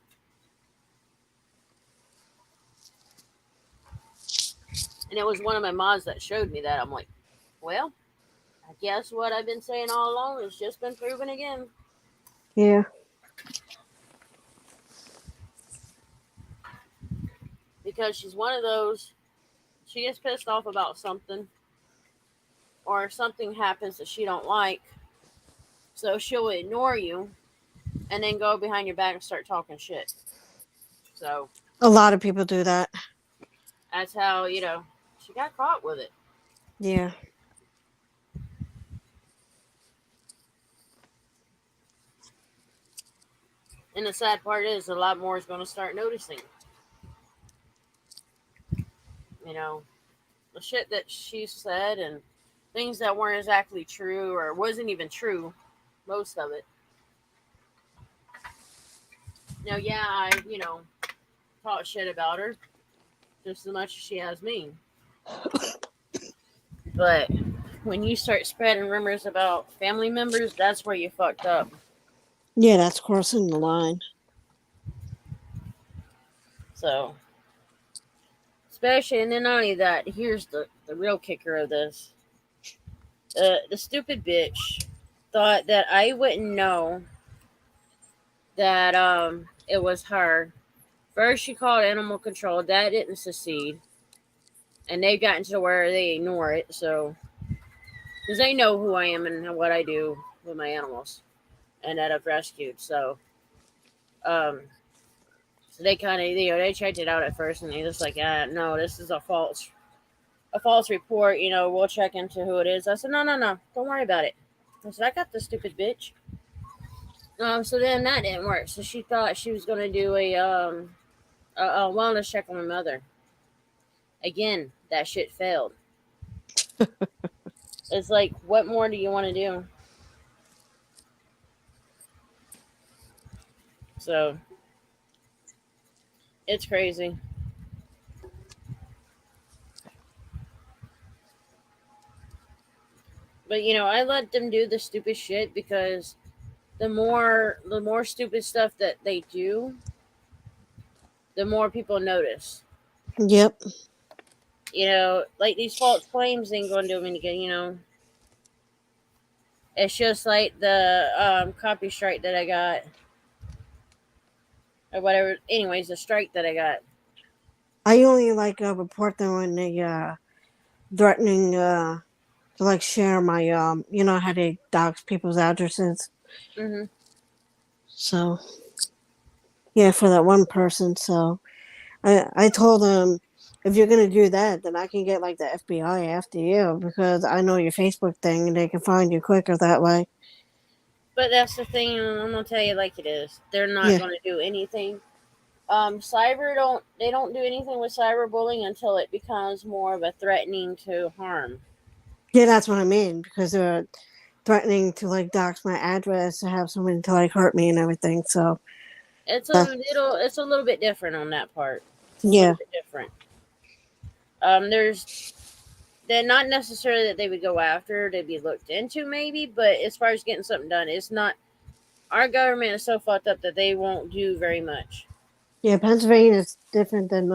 And it was one of my mods that showed me that. I'm like, well, I guess what I've been saying all along has just been proven again.
Yeah.
Because she's one of those, she gets pissed off about something, or something happens that she don't like, so she'll ignore you and then go behind your back and start talking shit. So
A lot of people do that.
that's how, she got caught with it.
Yeah.
And the sad part is a lot more is going to start noticing. You know, the shit that she said and things that weren't exactly true or wasn't even true, most of it. Yeah, I, talk shit about her just as much as she has me. But when you start spreading rumors about family members, that's where you fucked up.
Yeah, that's crossing the line.
So, especially, and then not only that, here's the real kicker of this. The stupid bitch thought that I wouldn't know that it was her. First, she called animal control. That didn't succeed. And they've gotten to where they ignore it. So, because they know who I am and what I do with my animals and that I've rescued. Um, so they kind of, they checked it out at first and they just like, no, this is a false report. We'll check into who it is. I said, no, no, no, don't worry about it. I said, I got this stupid bitch. So then that didn't work. So she thought she was going to do a wellness check on my mother. Again, that shit failed. It's like, what more do you want to do? So it's crazy. But I let them do the stupid shit because the more stupid stuff that they do, the more people notice.
Yep.
Like these false claims ain't gonna do them any good. It's just like the copy strike that I got, or whatever. Anyways, the strike that I got.
I only like report them when they threatening to like share my how they dox people's addresses.
Mm-hmm.
So yeah, for that one person. So I told him, if you're gonna do that, then I can get like the FBI after you because I know your Facebook thing and they can find you quicker that way.
But that's the thing, and I'm gonna tell you like it is. They're not
Yeah,
gonna do anything. Cyber don't they don't do anything with cyberbullying until it becomes more of a threatening to harm.
yeah, that's what I mean because they're threatening to like dox my address to have someone to like hurt me and everything. So uh,
It's a little bit different on that part. It's a
yeah,
little bit different. There's they're not necessarily that they would go after to be looked into maybe, but as far as getting something done, it's not. Our government is so fucked up that they won't do very much.
yeah, Pennsylvania is different than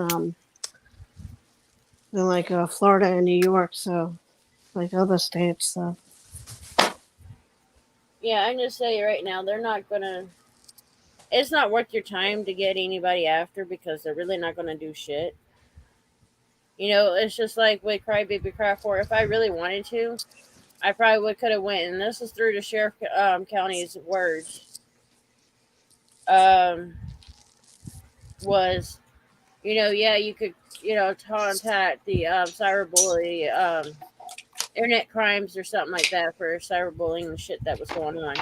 like Florida and New York. So like other states. So
Yeah, I'm just saying right now they're not gonna. It's not worth your time to get anybody after because they're really not gonna do shit. It's just like with Crybaby Cry for. If I really wanted to, I probably would could have went, and this is through the sheriff county's words. Um, was yeah, you could contact the cyberbully internet crimes or something like that for cyberbullying and shit that was going on.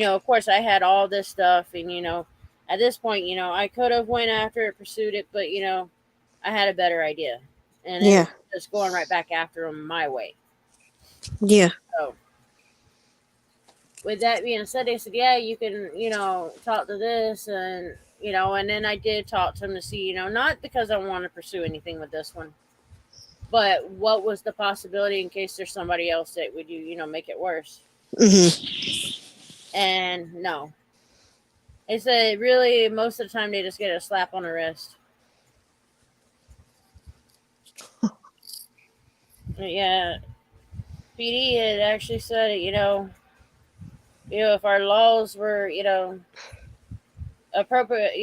Of course, I had all this stuff, and at this point, I could have went after it, pursued it, but I had a better idea, and it was
yeah,
just going right back after them my way.
yeah,
So, with that being said, they said, yeah, you can, talk to this, and and then I did talk to them to see, not because I want to pursue anything with this one, but what was the possibility in case there's somebody else that would make it worse?
hmm,
And no, they said really most of the time they just get a slap on the wrist. Yeah, PD had actually said, if our laws were, appropriate,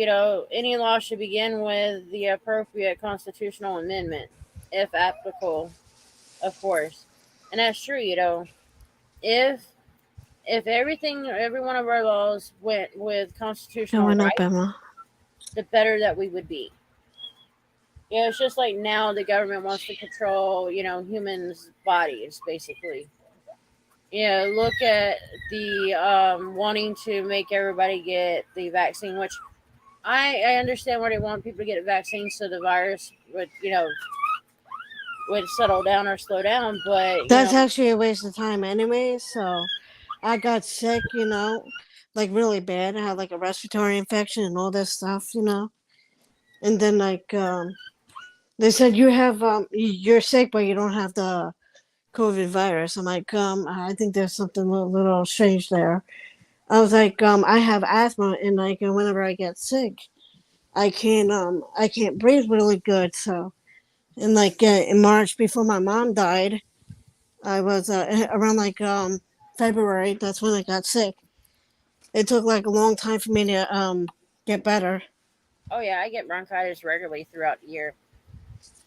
any law should begin with the appropriate constitutional amendment, if applicable, of course. And that's true, if every one of our laws went with constitutional
showing up,
right,
Emma.
the better that we would be. It's just like now the government wants to control, humans' bodies, basically. Look at the wanting to make everybody get the vaccine, which I understand why they want people to get a vaccine so the virus would settle down or slow down. But
That's actually a waste of time anyway. So I got sick, like really bad. I had like a respiratory infection and all this stuff. And then like they said you have you're sick but you don't have the COVID virus. I'm like, I think there's something a little strange there. I was like, I have asthma and like whenever I get sick, I can't breathe really good. So and like in March before my mom died, I was around like February. That's when I got sick. It took like a long time for me to get better.
oh yeah, I get bronchitis regularly throughout the year.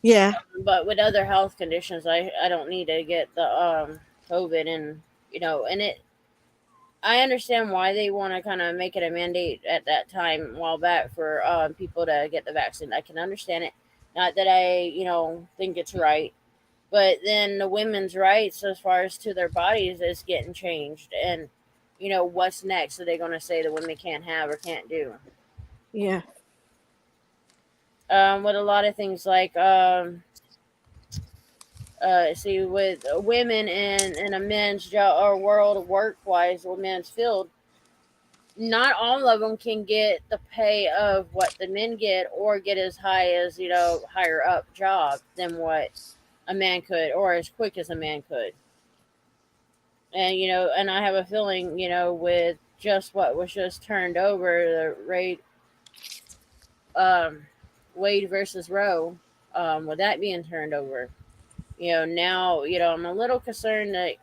Yeah,
But with other health conditions, I don't need to get the COVID, and and it. I understand why they want to kind of make it a mandate at that time a while back for people to get the vaccine. I can understand it. Not that I think it's right, but then the women's rights as far as to their bodies is getting changed, and what's next? Are they going to say the women can't have or can't do?
yeah.
With a lot of things like see with women in a men's job or world work wise or men's field, not all of them can get the pay of what the men get or get as high as higher up job than what a man could or as quick as a man could. And and I have a feeling with just what was just turned over, the um Wade versus Roe, with that being turned over, now I'm a little concerned that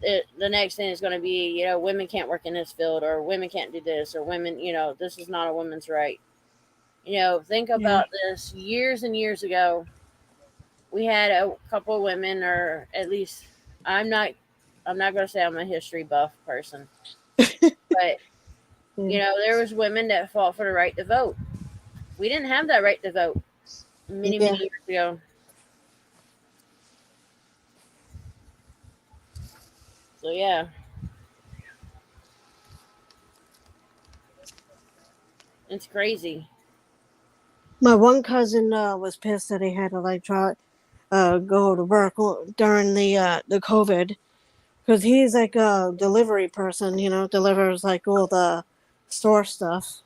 the next thing is going to be women can't work in this field or women can't do this or women this is not a woman's right. Think
Yeah.
about this years and years ago. We had a couple of women, or at least I'm not. I'm not going to say I'm a history buff person, but
Yeah.
there was women that fought for the right to vote. We didn't have that right to vote many,
Yeah.
many years ago. So yeah, it's crazy.
My one cousin was pissed that he had to like try go to work during the COVID because he's like a delivery person, delivers like all the store stuff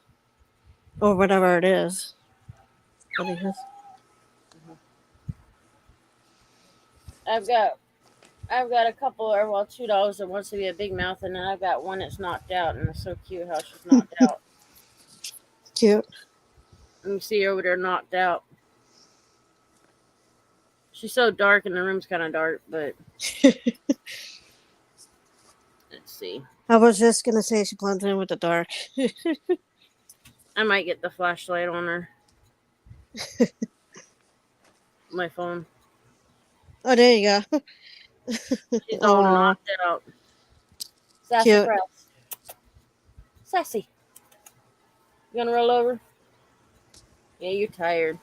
or whatever it is. But he has,
I've got I've got a couple, or well, two dogs that wants to be a big mouth, and then I've got one that's knocked out, and it's so cute how she's knocked out.
cute.
You see her over there knocked out. She's so dark, and the room's kind of dark, but let's see.
I was just gonna say she blends in with the dark.
I might get the flashlight on her. My phone.
Oh, there you go.
She's all
Aw,
knocked out.
cute.
Sassafras. Sassy. You gonna roll over? Yeah, you're tired.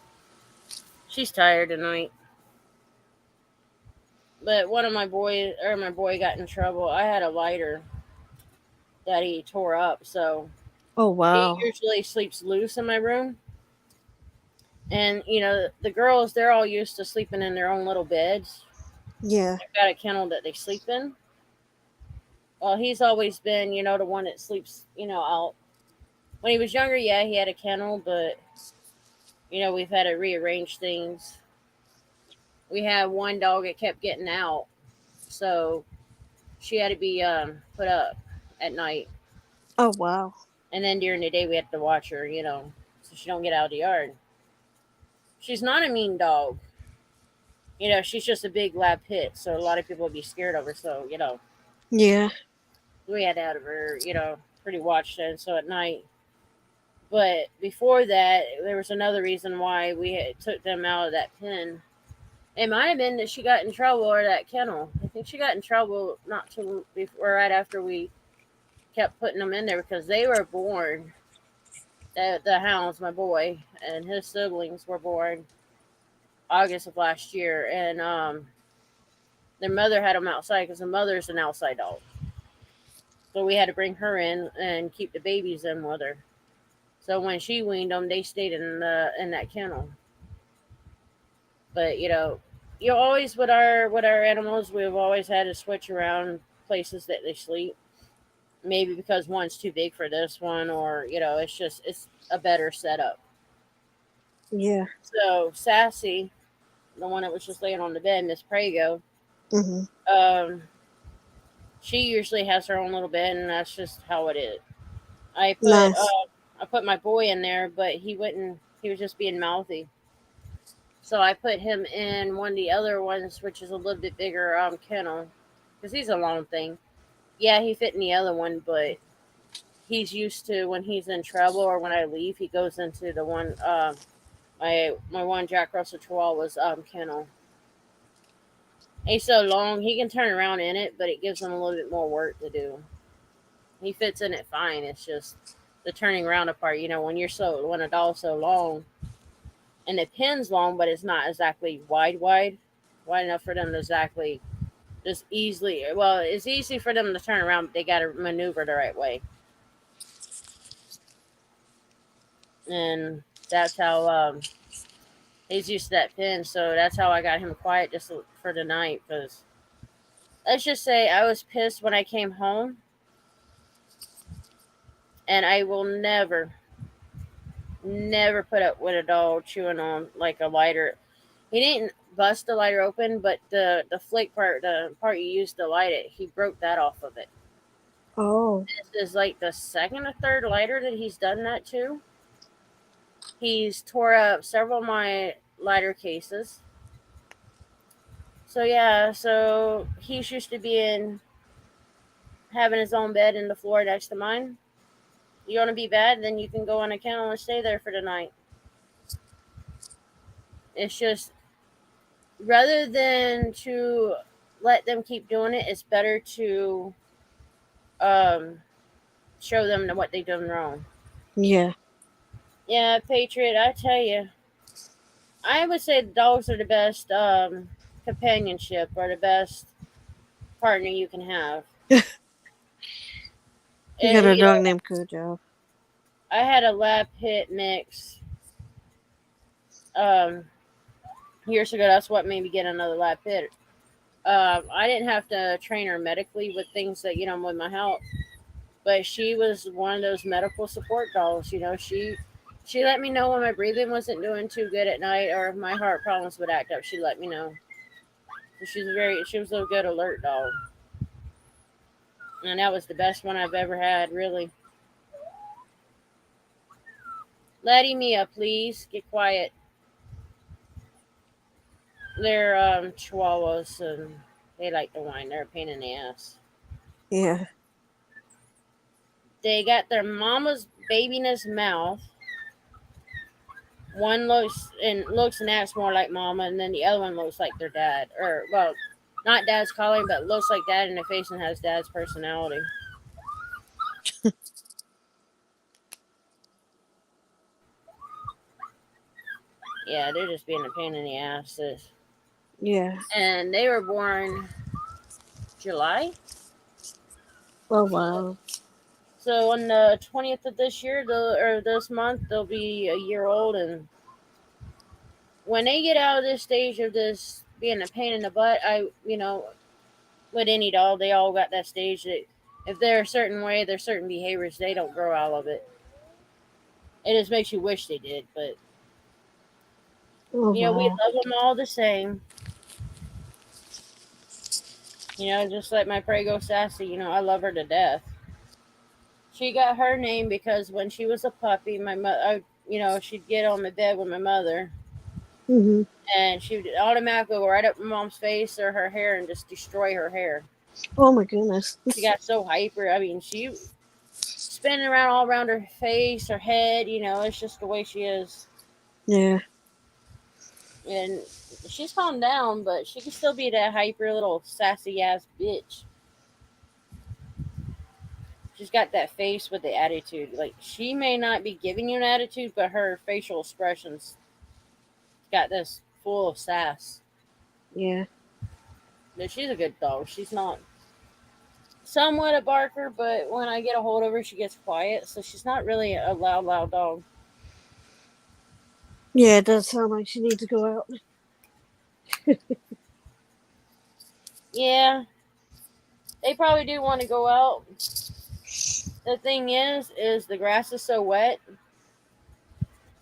She's tired tonight. But one of my boy got in trouble. I had a lighter that he tore up, so
Oh
he
wow.
usually sleeps loose in my room. And the girls, they're all used to sleeping in their own little beds.
Yeah.
They've got a kennel that they sleep in. Well, he's always been, the one that sleeps, out. When he was younger, yeah, he had a kennel, but we've had to rearrange things. We had one dog that kept getting out, so she had to be put up at night,
Oh wow.
and then during the day we had to watch her, so she don't get out of the yard. She's not a mean dog, she's just a big lab pit, so a lot of people would be scared of her. So
Yeah.
we had to have her, pretty watched. And so at night, but before that, there was another reason why we took them out of that pen. It might have been that she got in trouble or that kennel. I think she got in trouble not too before, right after we kept putting them in there because they were born. The hounds, my boy and his siblings were born August of last year, and their mother had them outside because the mother's an outside dog. So we had to bring her in and keep the babies in with her. So when she weaned them, they stayed in that kennel. But you always with our animals, we've always had to switch around places that they sleep. Maybe because one's too big for this one, or it's a better setup.
Yeah.
So Sassy, the one that was just laying on the bed, Miss Prego,
Mhm.
um, she usually has her own little bed, and that's just how it is. I put
Nice.
I put my boy in there, but he wouldn't. He was just being mouthy. So I put him in one of the other ones, which is a little bit bigger kennel, because he's a long thing. Yeah, he fit in the other one, but he's used to when he's in trouble or when I leave, he goes into the one my one Jack Russell Chihuahua's kennel. He's so long he can turn around in it, but it gives him a little bit more work to do. He fits in it fine. It's just the turning around apart. When a dog's so long and the pin's long, but it's not exactly wide enough for them to exactly just easily. Well, it's easy for them to turn around, but they got to maneuver the right way, and that's how he's used to that pin. So that's how I got him quiet just for the night. Because let's just say I was pissed when I came home, and I will never put up with a dog chewing on like a lighter. He didn't bust the lighter open, but the flick part, the part you used to light it, he broke that off of it.
Oh.
This is like the second or third lighter that he's done that to. He's tore up several of my lighter cases. So yeah, so he's used to being having his own bed in the floor next to mine. You want to be bad, then you can go on a kennel and stay there for the night. It's just rather than to let them keep doing it, it's better to um, show them what they've done wrong.
Yeah.
Yeah, Patriot, I tell you, I would say dogs are the best companionship or the best partner you can have.
You got
And,
a dog named Cujo.
I had a lab pit mix um, years ago. That's what made me get another lab pit. I didn't have to train her medically with things that with my health, but she was one of those medical support dogs. She let me know when my breathing wasn't doing too good at night or if my heart problems would act up. She let me know. So she was a good alert dog, and that was the best one I've ever had. Really, Letty Mia, please get quiet. They're chihuahuas and they like to whine. They're a pain in the ass.
Yeah.
They got their mama's babiness mouth. One looks and acts more like mama, and then the other one looks like their dad, or well, not dad's calling, but looks like dad in the face and has dad's personality. Yeah, they're just being a pain in the asses.
Yeah.
And they were born July,
Oh wow.
so on the 20th of this year, or this month, they'll be a year old. And when they get out of this stage of this being a pain in the butt, with any dog, they all got that stage that if they're a certain way, there's certain behaviors they don't grow out of it. It just makes you wish they did, but
Oh
we
wow.
love them all the same. Just like my Prego Sassy, I love her to death. She got her name because when she was a puppy, my mother, she'd get on the bed with my mother,
Mhm.
and she would automatically go right up my mom's face or her hair and just destroy her hair.
Oh my goodness.
She got so hyper. I mean, she spinning around all around her face, her head. It's just the way she is.
Yeah.
And she's calmed down, but she can still be that hyper little sassy ass bitch. She's got that face with the attitude. Like, she may not be giving you an attitude, but her facial expressions got this full of sass.
Yeah.
But she's a good dog. She's not somewhat a barker, but when I get a hold of her, she gets quiet. So she's not really a loud dog.
Yeah. It does sound like she needs to go out.
Yeah, they probably do want to go out. The thing is the grass is so wet,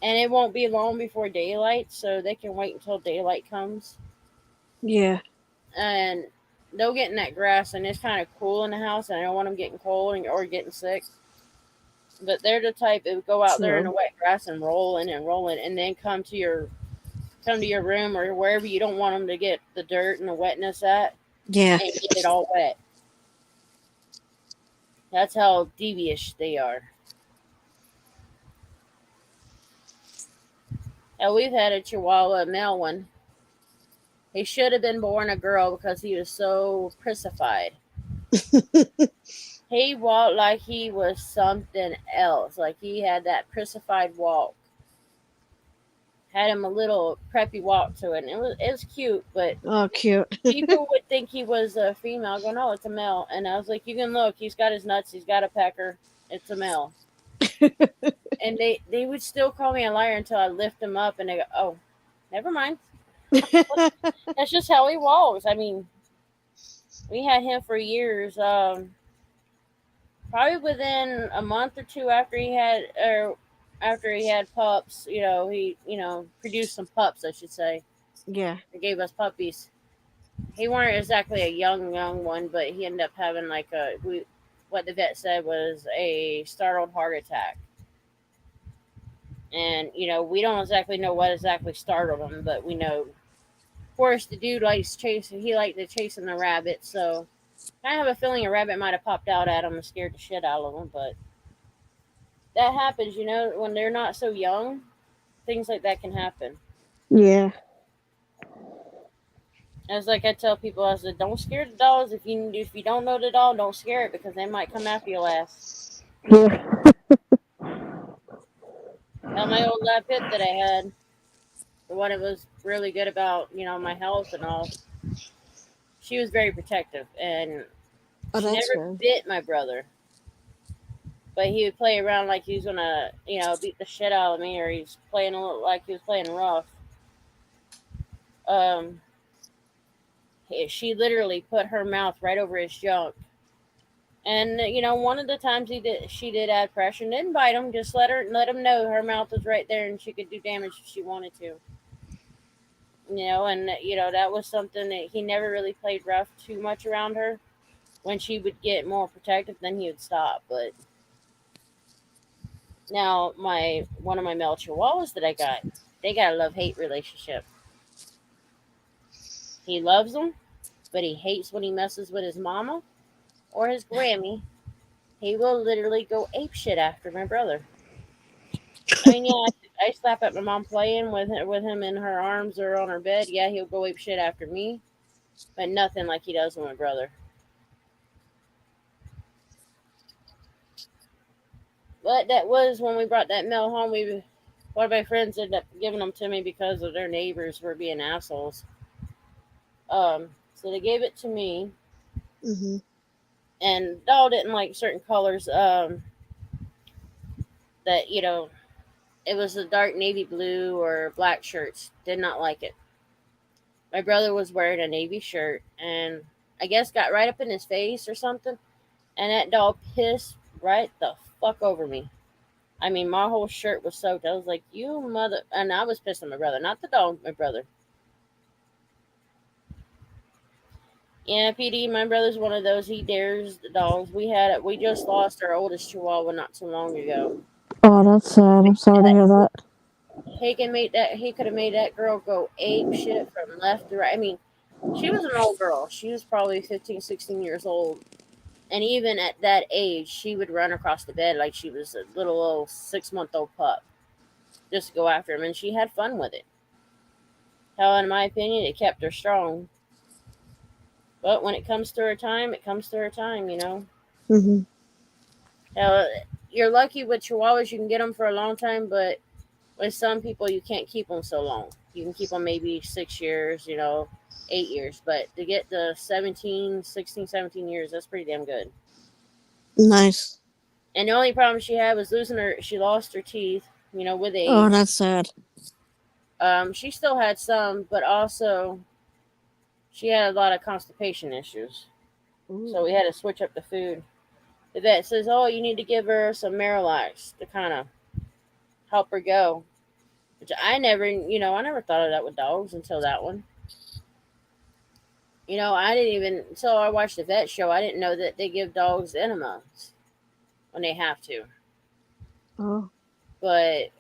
and it won't be long before daylight, so they can wait until daylight comes,
Yeah.
and they'll get in that grass, and it's kind of cool in the house, and I don't want them getting cold or getting sick. But they're the type that would go out there in the
True.
wet grass and roll in, and then come to your room or wherever you don't want them to get the dirt and the wetness at,
Yeah.
and get it all wet. That's how devious they are. Now we've had a Chihuahua, a male one. He should have been born a girl because he was so prissified. He walked like he was something else. Like he had that prissified walk. Had him a little preppy walk to it, and it was cute. But
Oh, cute.
people would think he was a female. I go, no, it's a male. And I was like, you can look. He's got his nuts. He's got a pecker. It's a male. And they would still call me a liar until I lift him up, and they go, oh, never mind. That's just how he walks. I mean, we had him for years. Probably within a month or two after he had pups, he produced some pups, I should say.
Yeah.
He gave us puppies. He weren't exactly a young one, but he ended up having like what the vet said was a startled heart attack. And we don't exactly know what exactly startled him, but we know. Of course, the dude likes chasing. He liked to chasing the rabbit, so I have a feeling a rabbit might have popped out at him and scared the shit out of him. But that happens, when they're not so young. Things like that can happen.
Yeah.
As like I tell people, I said, don't scare the dogs. If you don't know the dog, don't scare it because they might come after your ass.
Yeah.
my old lab pit that I had, the one that was really good about my health and all, she was very protective, and
Oh,
she
that's
never
good.
bit my brother. But he would play around like he was gonna, beat the shit out of me, or he's playing a little like he was playing rough. Um, she literally put her mouth right over his junk. And one of the times she did add pressure and didn't bite him. Just let him know her mouth was right there and she could do damage if she wanted to. And that was something that he never really played rough too much around her. When she would get more protective, then he would stop. But now my one of my male chihuahuas that I got, they got a love hate relationship. He loves them, but he hates when he messes with his mama or his Grammy. He will literally go ape shit after my brother. I mean, yeah, I slap at my mom playing with him in her arms or on her bed. Yeah, he'll go ape shit after me, but nothing like he does with my brother. But that was when we brought that male home. One of my friends ended up giving them to me because of their neighbors were being assholes. So they gave it to me,
Hmm.
and doll didn't like certain colors. That it was a dark navy blue or black shirts. Did not like it. My brother was wearing a navy shirt, and I guess got right up in his face or something, and that dog pissed right the fuck over me. I mean, my whole shirt was soaked. I was like, "You mother!" And I was pissed at my brother, not the dog, my brother. Yeah, PD, my brother's one of those. He dares the dogs. We just lost our oldest Chihuahua not too long ago.
Oh, that's sad. I'm sorry to hear that.
He could have made that girl go ape shit from left to right. I mean, she was an old girl. She was probably 15, 16 years old. And even at that age, she would run across the bed like she was a little old 6 month old pup just to go after him. And she had fun with it. Hell, in my opinion, it kept her strong. But when it comes to her time, it comes to her time.
Hmm.
Hell, you're lucky with Chihuahuas, you can get them for a long time, but with some people, you can't keep them so long. You can keep them maybe 6 years, 8 years. But to get the 17, 16, 17 years, that's pretty damn good.
Nice.
And the only problem she had was she lost her teeth, with
Oh,
age.
that's sad.
She still had some, but also she had a lot of constipation issues. So
Ooh.
we had to switch up the food. The vet says, "Oh, you need to give her some Marilax to kind of help her go." Which I never thought of that with dogs until that one. I didn't even until I watched the vet show. I didn't know that they give dogs enemas when they have to.
Oh.
But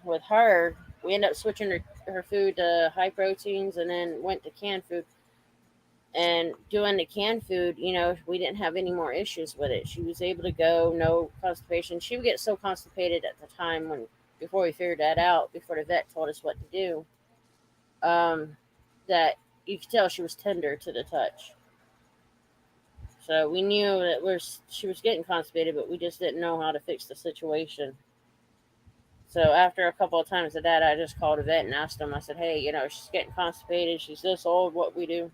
with her, we ended up switching her food to high proteins, and then went to canned food. And doing the canned food, we didn't have any more issues with it. She was able to go, no constipation. She would get so constipated at the time before we figured that out, before the vet told us what to do, um, that you could tell she was tender to the touch. So we knew that she was getting constipated, but we just didn't know how to fix the situation. So after a couple of times of that, I just called a vet and asked him. I said, "Hey, she's getting constipated. She's this old. What we do?"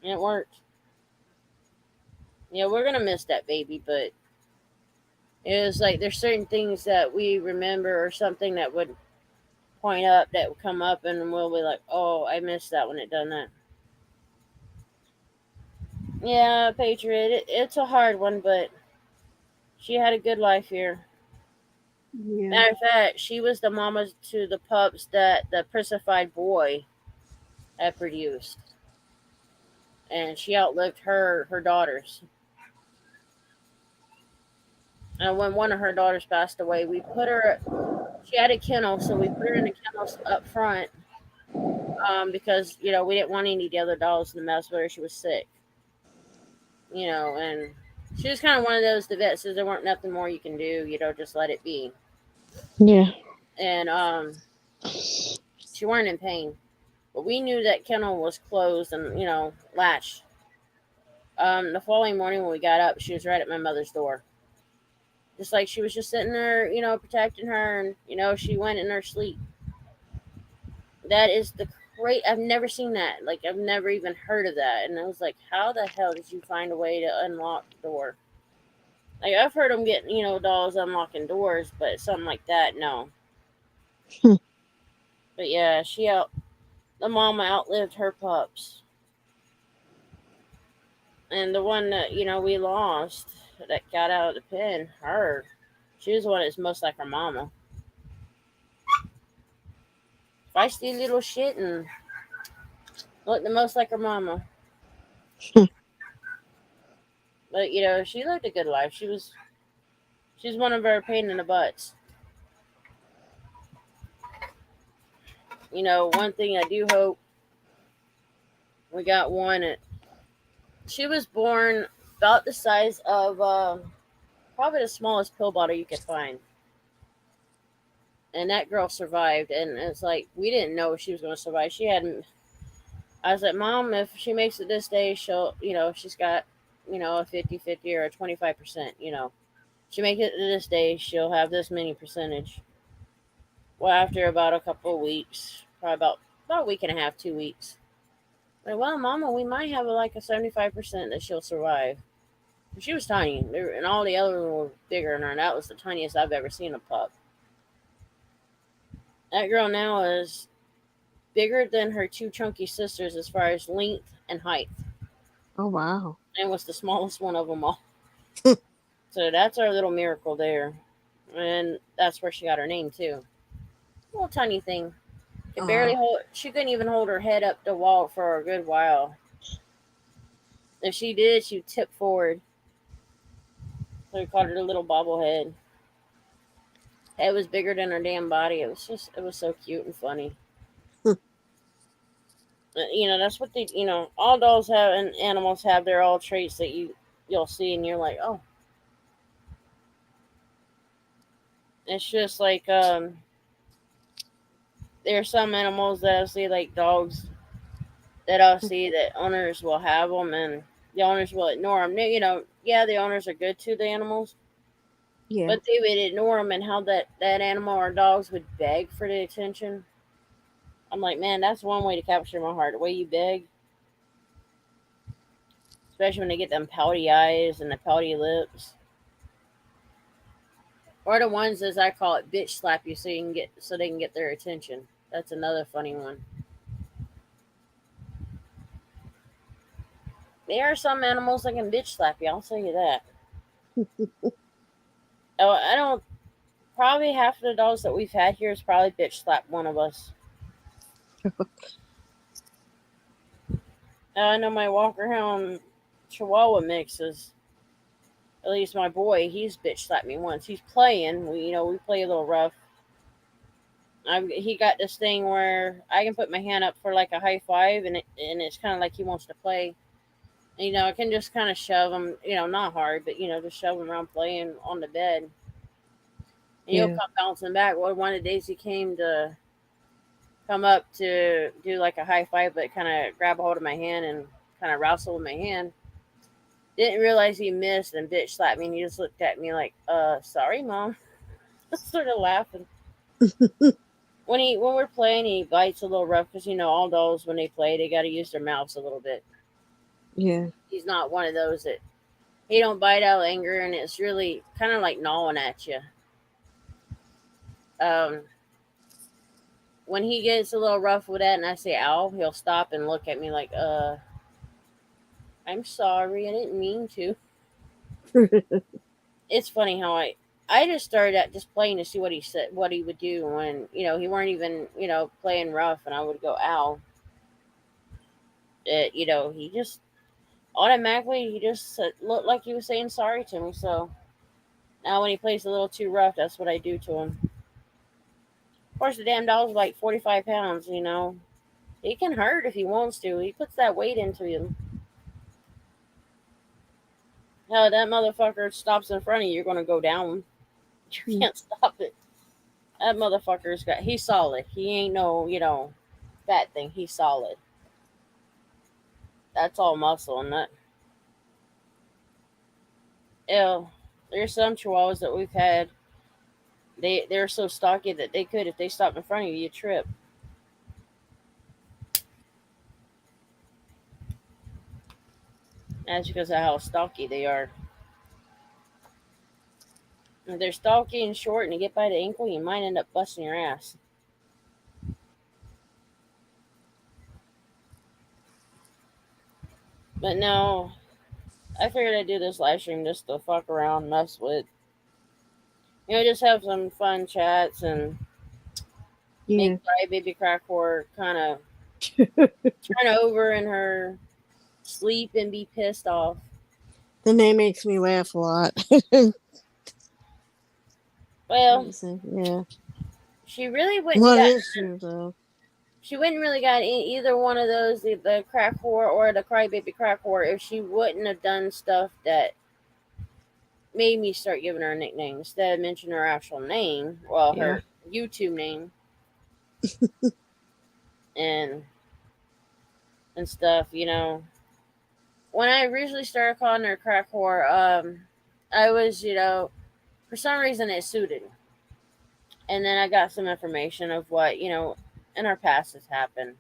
And it worked. Yeah, we're gonna miss that baby, but it was like there's certain things that we remember or something that would point up that would come up, and we'll be like, "Oh, I missed that when it done that." Yeah, Patriot. It's a hard one, but she had a good life here.
Yeah.
Matter of fact, she was the mama to the pups that the Persified boy had produced, and she outlived her daughters. And when one of her daughters passed away, we put her. She had a kennel, so we put her in the kennel up front, because we didn't want any of the other dogs to mess with her. She was sick, and she was kind of one of those. The vet says there weren't nothing more you can do. Just let it be.
Yeah.
And she weren't in pain, but we knew that kennel was closed and latched. The following morning when we got up, she was right at my mother's door. just like she was just sitting there, protecting her, and she went in her sleep. That is the great. I've never seen that. Like I've never even heard of that, and I was like, how the hell did you find a way to unlock the door? Like I've heard them get dolls unlocking doors, but something like that, no. But yeah, the mama outlived her pups, and the one that we lost that got out of the pen, she was the one that's most like her mama. Feisty little shit and looked the most like her mama. But she lived a good life. She's one of our pain in the butts. One thing I do hope we got one. She was born about the size of probably the smallest pill bottle you could find, and that girl survived. And it's like we didn't know she was going to survive. She had. I was like, Mom, if she makes it this day, she's got, a 50-50 or a 25%. She make it this day, she'll have this many percentage. Well, after about a couple of weeks, probably about a week and a half, 2 weeks. Like, well, Mama, we might have like a 75% that she'll survive. She was tiny, and all the others were bigger than her, and that was the tiniest I've ever seen a pup. That girl now is bigger than her two chunky sisters as far as length and height,
Oh wow.
and was the smallest one of them all. So that's our little miracle there, and that's where she got her name too. Little tiny thing. Could barely hold. She couldn't even hold her head up the wall for a good while. If she did, she'd tip forward. So we called her the little bobblehead. Head was bigger than her damn body. It was so cute and funny. That's what they. All dolls have and animals have their all traits that you'll see, and you're like, oh. It's just like there are some animals that I'll see, like dogs, that I'll see that owners will have them, and the owners will ignore them. Yeah, the owners are good to the animals,
Yeah.
but they would ignore them, and how that animal or dogs would beg for the attention. I'm like, man, that's one way to capture my heart. The way you beg, especially when they get them pouty eyes and the pouty lips, or the ones as I call it, bitch slap you so they can get their attention. That's another funny one. There are some animals that can bitch slap you. I'll tell you that. Oh, I don't. Probably half of the dogs that we've had here has probably bitch slapped one of us. I know my Walker Hound Chihuahua mixes. At least my boy, he's bitch slapped me once. He's playing. We play a little rough. He got this thing where I can put my hand up for like a high five, and it's kind of like he wants to play. And, I can just kind of shove him. Not hard, but just shove him around playing on the bed. And he'll come bouncing back. Well, one of the days he came to come up to do like a high five, but kind of grab a hold of my hand and kind of wrestle with my hand. Didn't realize he missed and bitch slapped me. And he just looked at me like, sorry, Mom. Sort of laughing. When we're playing, he bites a little rough because all dolls when they play they got to use their mouths a little bit.
Yeah.
He's not one of those that he don't bite out of anger, and it's really kind of like gnawing at you. Um, when he gets a little rough with that, and I say "ow," he'll stop and look at me like, I'm sorry, I didn't mean to." It's funny how I just started at just playing to see what he would do when he weren't even playing rough, and I would go "ow." He just automatically he just looked like he was saying sorry to me. So now when he plays a little too rough, that's what I do to him. Of course, the damn dog's like 45 pounds. He can hurt if he wants to. He puts that weight into him. Hell, that motherfucker stops in front of you, you're gonna go down. You can't stop it. That he's solid. He ain't no, fat thing. He's solid. That's all muscle and that. Ew. There's some chihuahuas that we've had. They're so stocky that they could, if they stopped in front of you, you trip. That's because of how stocky they are. If they're stocky and short and you get by the ankle, you might end up busting your ass. But no, I figured I'd do this live stream just to fuck around, mess with, just have some fun chats and make
Yeah.
Crybaby Crackcore kind of turn over in her sleep and be pissed off.
The name makes me laugh a lot.
Well,
Yeah.
she really wouldn't
What
got
is true though?
she wouldn't really got either one of those, the crack whore or the crybaby crack whore, if she wouldn't have done stuff that made me start giving her a nickname instead of mentioning her actual name, well,
Yeah.
her YouTube name, and stuff. When I originally started calling her crack whore, I was, for some reason it suited, and then I got some information of what in our past has happened,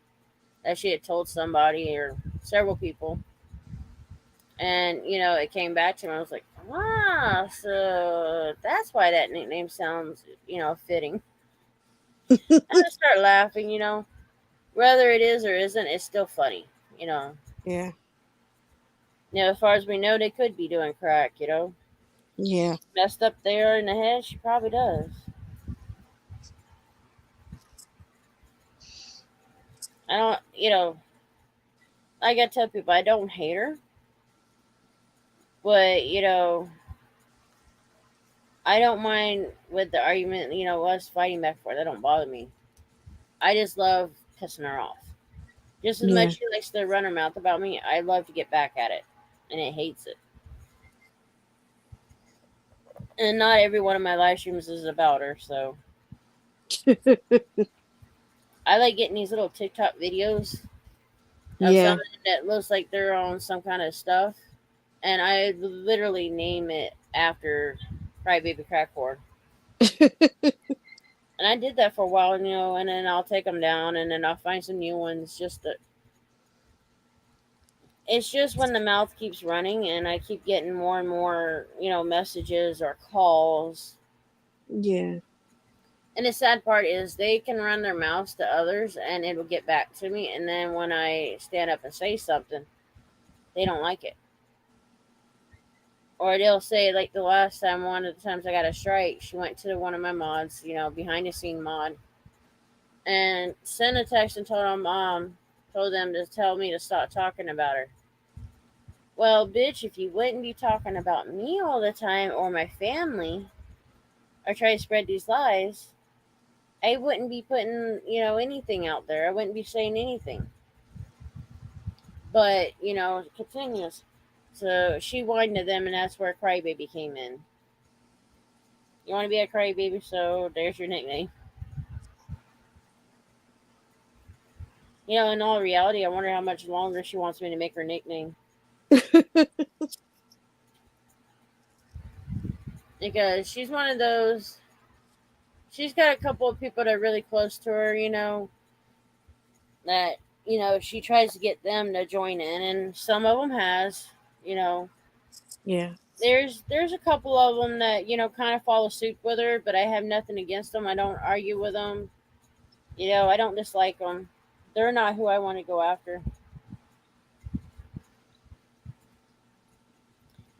that she had told somebody or several people. And it came back to me. I was like, so that's why that nickname sounds fitting. And I start laughing. Whether it is or isn't, it's still funny.
Yeah.
As far as we know, they could be doing crack.
Yeah.
Messed up there in the head, she probably does. I don't. Like I tell people, I don't hate her, but I don't mind with the argument. Us fighting back and forth. That don't bother me. I just love pissing her off. Just as
Yeah.
much she likes to run her mouth about me, I love to get back at it, and it hates it. And not every one of my live streams is about her, so I like getting these little TikTok videos of
Yeah.
something that looks like they're on some kind of stuff, and I literally name it after Crybaby Crack Whore. And I did that for a while, and then I'll take them down, and then I'll find some new ones. It's just when the mouth keeps running, and I keep getting more and more, messages or calls.
Yeah.
And the sad part is they can run their mouths to others, and it'll get back to me. And then when I stand up and say something, they don't like it. Or they'll say, like the last time, one of the times I got a strike, she went to one of my mods, behind the scene mod, and sent a text and told them to tell me to stop talking about her. Well, bitch, if you wouldn't be talking about me all the time or my family, or try to spread these lies, I wouldn't be putting, anything out there. I wouldn't be saying anything. But, it continues. So she whined to them, and that's where Crybaby came in. You want to be a crybaby, so there's your nickname. In all reality, I wonder how much longer she wants me to make her nickname. Because she's one of those. She's got a couple of people that are really close to her, that, she tries to get them to join in, and some of them has,
Yeah.
There's a couple of them that kind of follow suit with her, but I have nothing against them. I don't argue with them. I don't dislike them. They're not who I want to go after.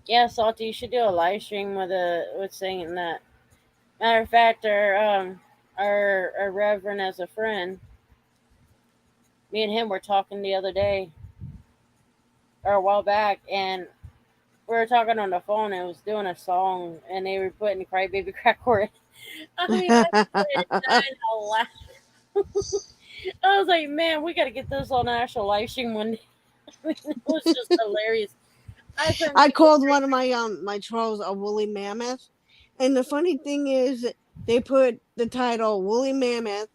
Yeah, Salty, you should do a live stream with saying that. Matter of fact, our Reverend as a friend, me and him were talking the other day or a while back, and we were talking on the phone, and it was doing a song, and they were putting Crybaby Crack Whore. I mean, I started dying of laughing. I was like, man, we got to get this on actual live stream one day. It was just hilarious.
I called one of my trolls a woolly mammoth, and the funny thing is they put the title woolly mammoth,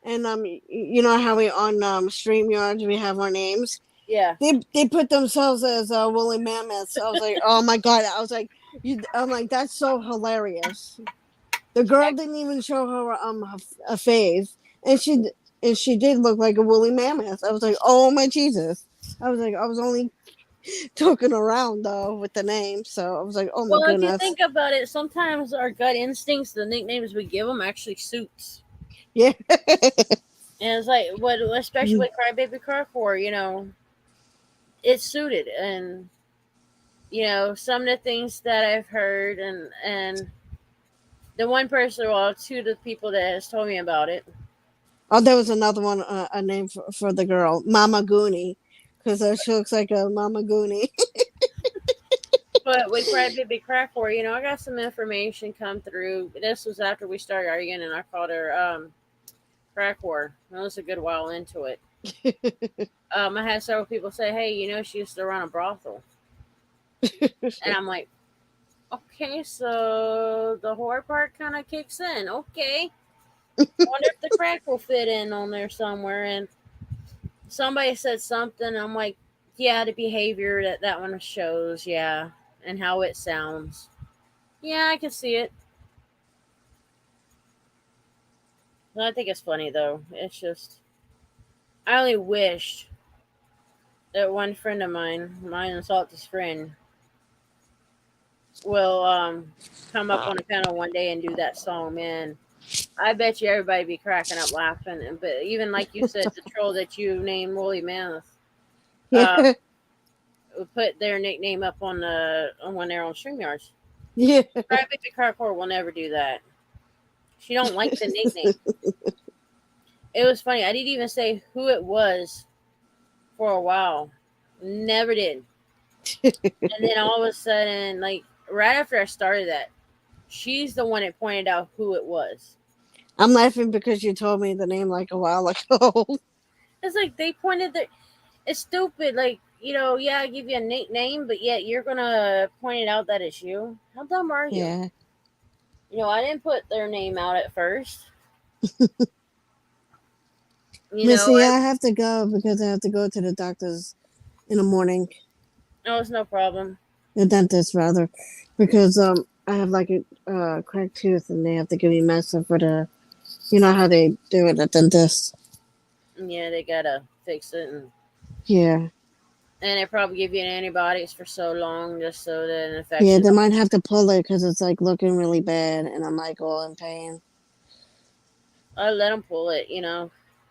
and you know how we on StreamYards we have our names.
Yeah.
They put themselves as woolly mammoths. So I was like, oh my god! I was like, I'm like, that's so hilarious. The girl didn't even show her a face, and she did look like a woolly mammoth. I was like, oh my Jesus. I was like, I was only joking around though with the name, so I was like, oh my
Well, if you
goodness.
think about it, sometimes our gut instincts, the nicknames we give them, actually suits.
Yeah.
And it's like what, especially with Crybaby Carcore, it's suited, and some of the things that I've heard, and the one person, well, two of the people that has told me about it.
Oh, there was another one, a name for the girl, Mama Goonie, because she looks like a Mama Goonie.
But with Crybaby Crackcore, I got some information come through. This was after we started arguing, and I called her Crackcore. That was a good while into it. I had several people say, "Hey, she used to run a brothel," and I'm like, "Okay, so the horror part kind of kicks in. Okay, wonder if the crack will fit in on there somewhere." And somebody said something. I'm like, "Yeah, the behavior that one shows, yeah, and how it sounds. Yeah, I can see it." Well, I think it's funny though. It's just I only wished that one friend of mine and Salty's friend, will come up on a panel one day and do that song, man. I bet you everybody be cracking up laughing. But even like you said, the troll that you named Woolly Mammoth, uh,
Yeah.
would put their nickname up on when they're on StreamYards.
Yeah.
Crybaby Carcore will never do that. She don't like the nickname. It was funny. I didn't even say who it was for a while. Never did. And then all of a sudden, like right after I started that, she's the one that pointed out who it was.
I'm laughing because you told me the name like a while ago.
It's like they pointed their. It's stupid. Like, yeah, I give you a nickname, but yet you're gonna point it out that it's you. How dumb are you?
Yeah.
I didn't put their name out at first.
Missy, I have to go because I have to go to the doctor's in the morning.
No, it's no problem.
The dentist, rather, because I have like a cracked tooth and they have to give me medicine for the, how they do it at dentist.
Yeah, they gotta fix it, and
Yeah.
they probably give you an antibiotics for so long just so that an
Yeah,
infection.
they might have to pull it because it's like looking really bad, and I'm like all in pain.
I let them pull it.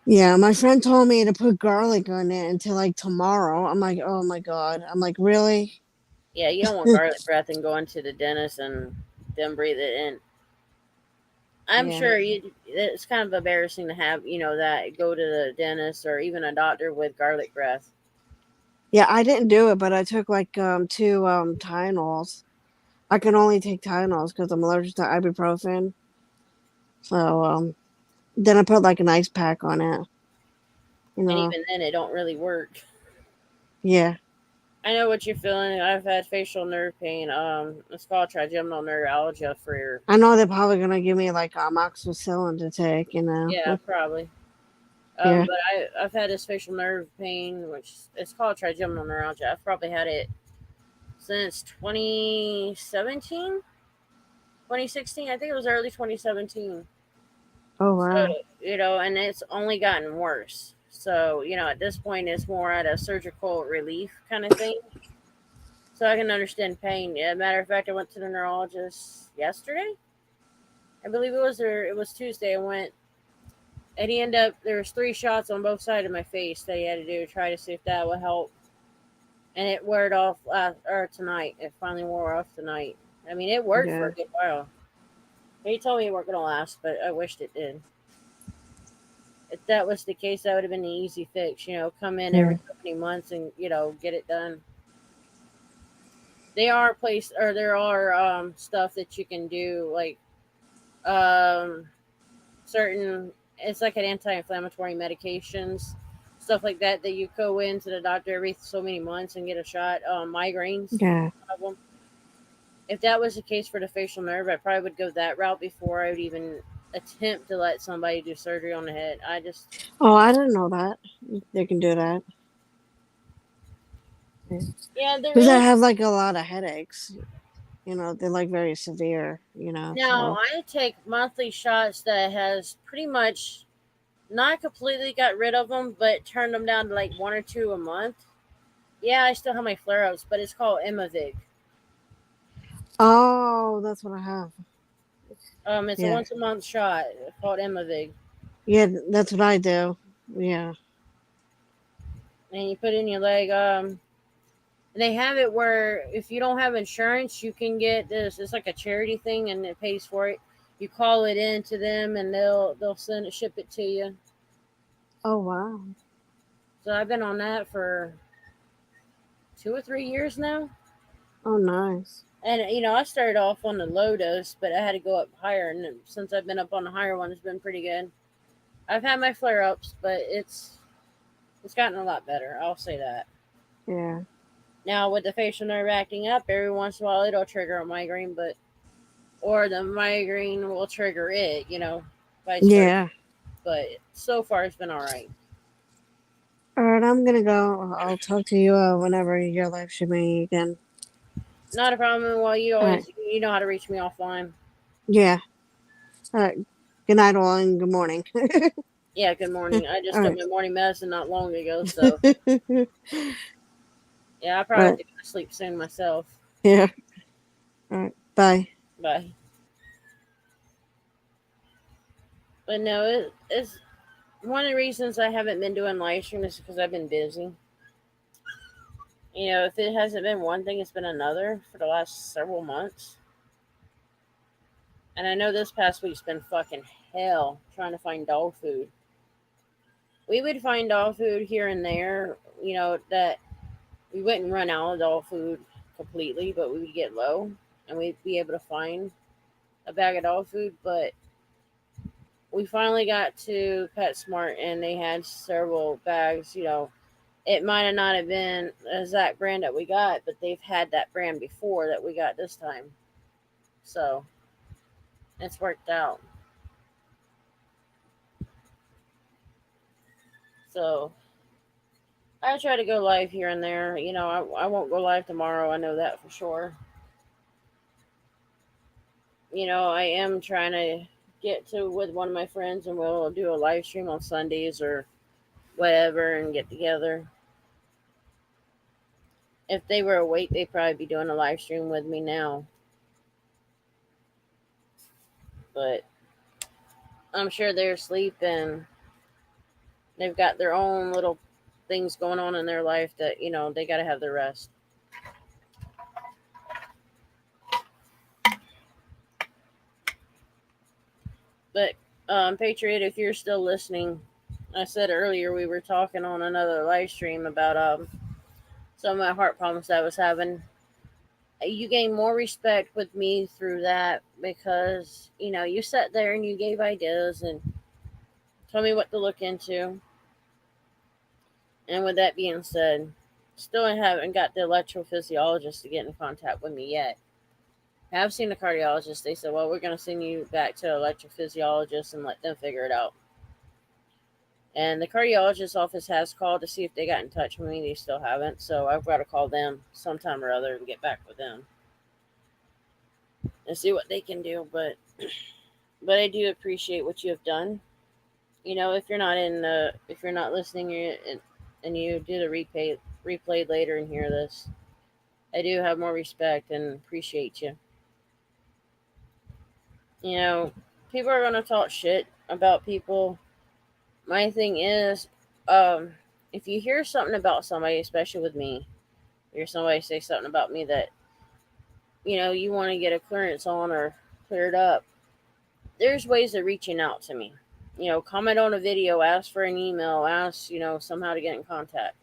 Yeah, my friend told me to put garlic on it until like tomorrow. I'm like, oh my god. I'm like, really?
Yeah, you don't want garlic breath and going to the dentist and then breathe it in. I'm
Yeah.
sure it's kind of embarrassing to have, that go to the dentist or even a doctor with garlic breath.
Yeah, I didn't do it, but I took like two Tylenols. I can only take Tylenols because I'm allergic to ibuprofen. So then I put like an ice pack on it.
And even then, it don't really work.
Yeah.
I know what you're feeling. I've had facial nerve pain. It's called trigeminal neuralgia for.
I know they're probably gonna give me like amoxicillin to take.
Yeah, probably.
Yeah.
But I've had this facial nerve pain, which it's called trigeminal neuralgia. I've probably had it since 2017, 2016. I think it was early 2017.
Oh
So,
wow.
and it's only gotten worse. So, at this point, it's more at a surgical relief kind of thing. So I can understand pain. Yeah, matter of fact, I went to the neurologist yesterday. I believe it was there. It was Tuesday. I went, and he ended up. There was 3 shots on both sides of my face that he had to do to try to see if that would help. And it wore it off tonight. It finally wore off tonight. I mean, it worked for
Yeah.
a good while. He told me it wasn't gonna last, but I wished it did. If that was the case, that would have been the easy fix. Come in every so many months and get it done. There are stuff that you can do, like um certain. It's like an anti-inflammatory medications, stuff like that you go into the doctor every so many months and get a shot. Migraines,
Yeah.
one of them. If that was the case for the facial nerve, I probably would go that route before I would even attempt to let somebody do surgery on the head.
Oh, I didn't know that they can do that.
Yeah, there
Because I
is.
have like a lot of headaches. they're like very severe.
Now
So
I take monthly shots that has pretty much not completely got rid of them, but turned them down to like one or two a month. Yeah, I still have my flare ups, but it's called Emavig.
oh, that's what I have.
It's a
Yeah,
once a month shot called Emavig,
yeah, that's what I do. Yeah.
and you put it in your leg. And they have it where if you don't have insurance, you can get this. It's like a charity thing, and it pays for it. You call it in to them, and they'll ship it to you.
Oh wow.
So I've been on that for 2 or 3 years now.
Oh nice.
And I started off on the low dose, but I had to go up higher. And since I've been up on the higher one, it's been pretty good. I've had my flare ups, but it's gotten a lot better. I'll say that.
Yeah.
Now with the facial nerve acting up, every once in a while it'll trigger a migraine, but or the migraine will trigger it. Vice versa.
Yeah.
But so far it's been all right.
All right, I'm gonna go. I'll talk to you whenever you're live streaming again.
Not a problem. Well, you
All right.
always you know how to reach me offline.
Yeah. All right. Good night, all, and good morning.
Yeah. Good morning. I just
All
took
right.
my morning medicine not long ago, so yeah, I
All
probably have
right.
to go to sleep soon myself.
Yeah. All right. Bye.
Bye. But no, it's one of the reasons I haven't been doing live stream is because I've been busy. If it hasn't been one thing, it's been another for the last several months. And I know this past week's been fucking hell trying to find dog food. We would find dog food here and there, that we wouldn't run out of dog food completely, but we would get low and we'd be able to find a bag of dog food. But we finally got to PetSmart and they had several bags. It might have not have been the exact brand that we got, but they've had that brand before that we got this time. So it's worked out. So I try to go live here and there. I won't go live tomorrow. I know that for sure. I am trying to get to with one of my friends and we'll do a live stream on Sundays or whatever and get together. If they were awake, they'd probably be doing a live stream with me now. But I'm sure they're asleep and they've got their own little things going on in their life that, they got to have their rest. But, Patriot, if you're still listening, I said earlier we were talking on another live stream about some of my heart problems I was having. You gain more respect with me through that because, you sat there and you gave ideas and told me what to look into. And with that being said, still haven't got the electrophysiologist to get in contact with me yet. I have seen the cardiologist. They said, well, we're going to send you back to an electrophysiologist and let them figure it out. And the cardiologist's office has called to see if they got in touch with me. They still haven't. So I've got to call them sometime or other and get back with them and see what they can do. But I do appreciate what you have done. If you're not listening and you do the replay later and hear this, I do have more respect and appreciate you. People are gonna talk shit about people. My thing is, if you hear something about somebody, especially with me, hear somebody say something about me that you want to get a clearance on or cleared up, there's ways of reaching out to me. Comment on a video, ask for an email, ask somehow to get in contact.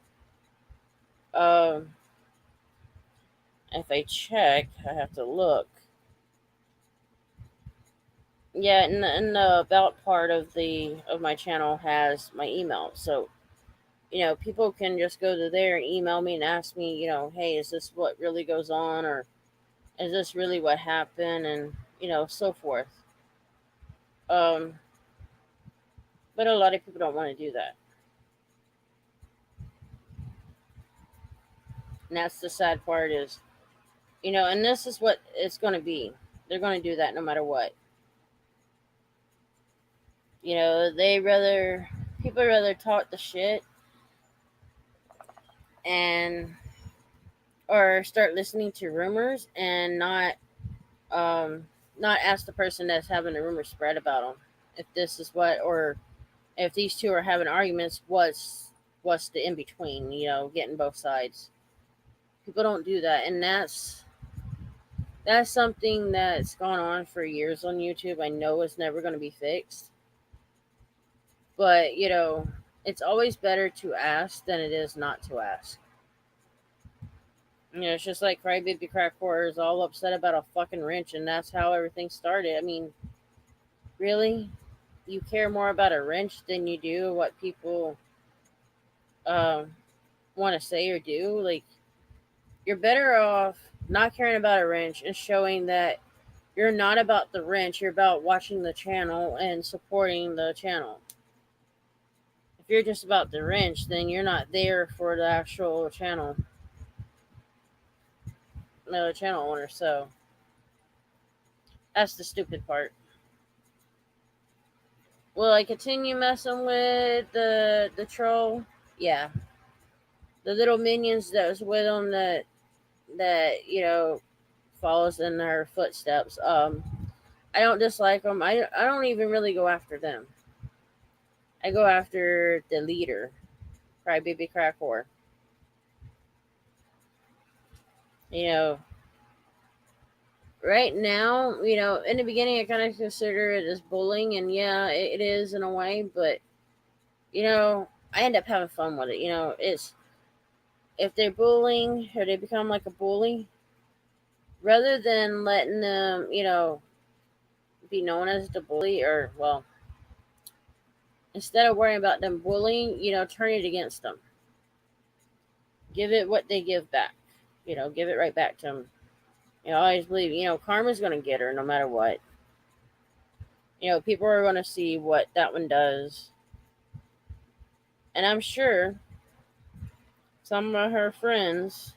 If I check, I have to look. Yeah, and the about part of my channel has my email, so people can just go to there and email me and ask me, hey, is this what really goes on, or is this really what happened, and so forth. Um, but a lot of people don't want to do that, and that's the sad part is, And this is what it's going to be. They're going to do that no matter what. They rather people rather talk the shit and or start listening to rumors and not ask the person that's having the rumor spread about them if this is what, or if these two are having arguments, what's the in between, getting both sides. People don't do that, and that's something that's gone on for years on YouTube. I know it's never going to be fixed, but it's always better to ask than it is not to ask. It's just like Crybaby Crackcore is all upset about a fucking wrench, and that's how everything started. I mean, really? You care more about a wrench than you do what people um, want to say or do? Like, you're better off not caring about a wrench and showing that you're not about the wrench, you're about watching the channel and supporting the channel. If you're just about the wrench, then you're not there for the actual channel, no channel owner. So that's the stupid part. Will I continue messing with the troll? Yeah, the little minions that was with him that follows in her footsteps. I don't dislike them. I don't even really go after them. I go after the leader, Crybaby Crackcore. You know, right now, in the beginning, I kind of consider it as bullying, and yeah, it is in a way, but I end up having fun with it. It's if they're bullying or they become like a bully, rather than letting them, be known as the bully, or well, instead of worrying about them bullying, turn it against them. Give it what they give back. Give it right back to them. I always believe, karma's going to get her no matter what. People are going to see what that one does. And I'm sure some of her friends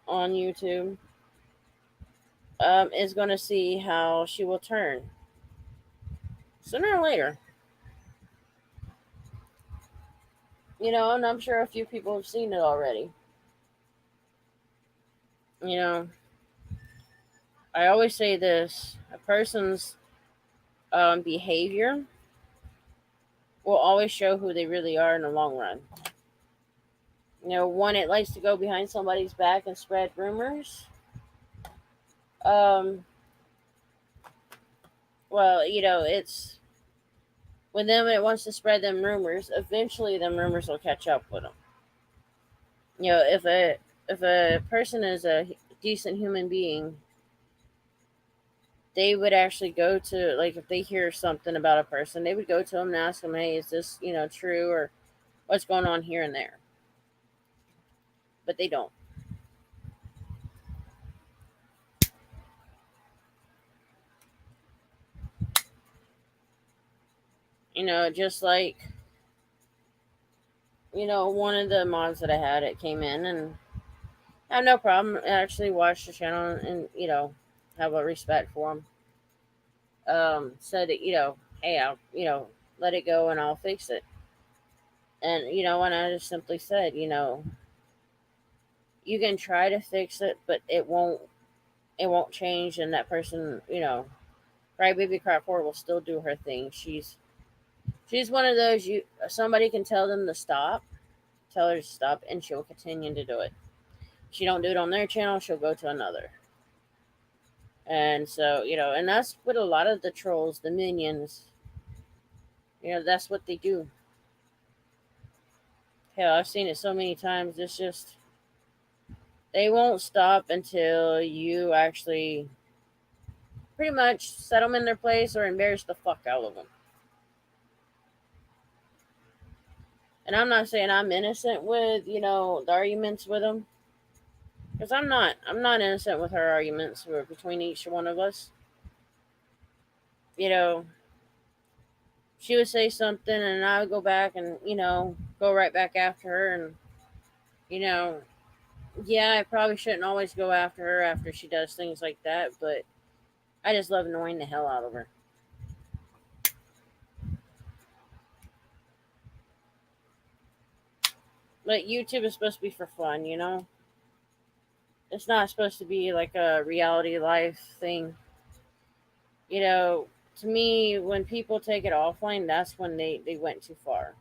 on YouTube is going to see how she will turn sooner or later. And I'm sure a few people have seen it already. I always say this: a person's behavior will always show who they really are in the long run. One, it likes to go behind somebody's back and spread rumors. Um, well, it's with them, it wants to spread them rumors. Eventually, them rumors will catch up with them. If a person is a decent human being, they would actually go to, like, if they hear something about a person, they would go to them and ask them, hey, is this true, or what's going on here and there. But they don't. Just like one of the mods that I had, it came in, and I have no problem. I actually watched the channel and have a respect for him. Said that hey, I'll let it go and I'll fix it. And I just simply said, you can try to fix it, but it won't change, and that person, Crybaby Crap4 will still do her thing. She's one of those, somebody can tell them to stop, tell her to stop, and she'll continue to do it. If she don't do it on their channel, she'll go to another. And so, and that's what a lot of the trolls, the minions, that's what they do. Hell, I've seen it so many times. It's just, they won't stop until you actually pretty much set them in their place or embarrass the fuck out of them. And I'm not saying I'm innocent with, the arguments with them. Because I'm not. I'm not innocent with her arguments between each one of us. She would say something and I would go back and, go right back after her and, Yeah, I probably shouldn't always go after her after she does things like that, but I just love annoying the hell out of her. But YouTube is supposed to be for fun, you know? It's not supposed to be like a reality life thing. You know, to me, when people take it offline, that's when they went too far.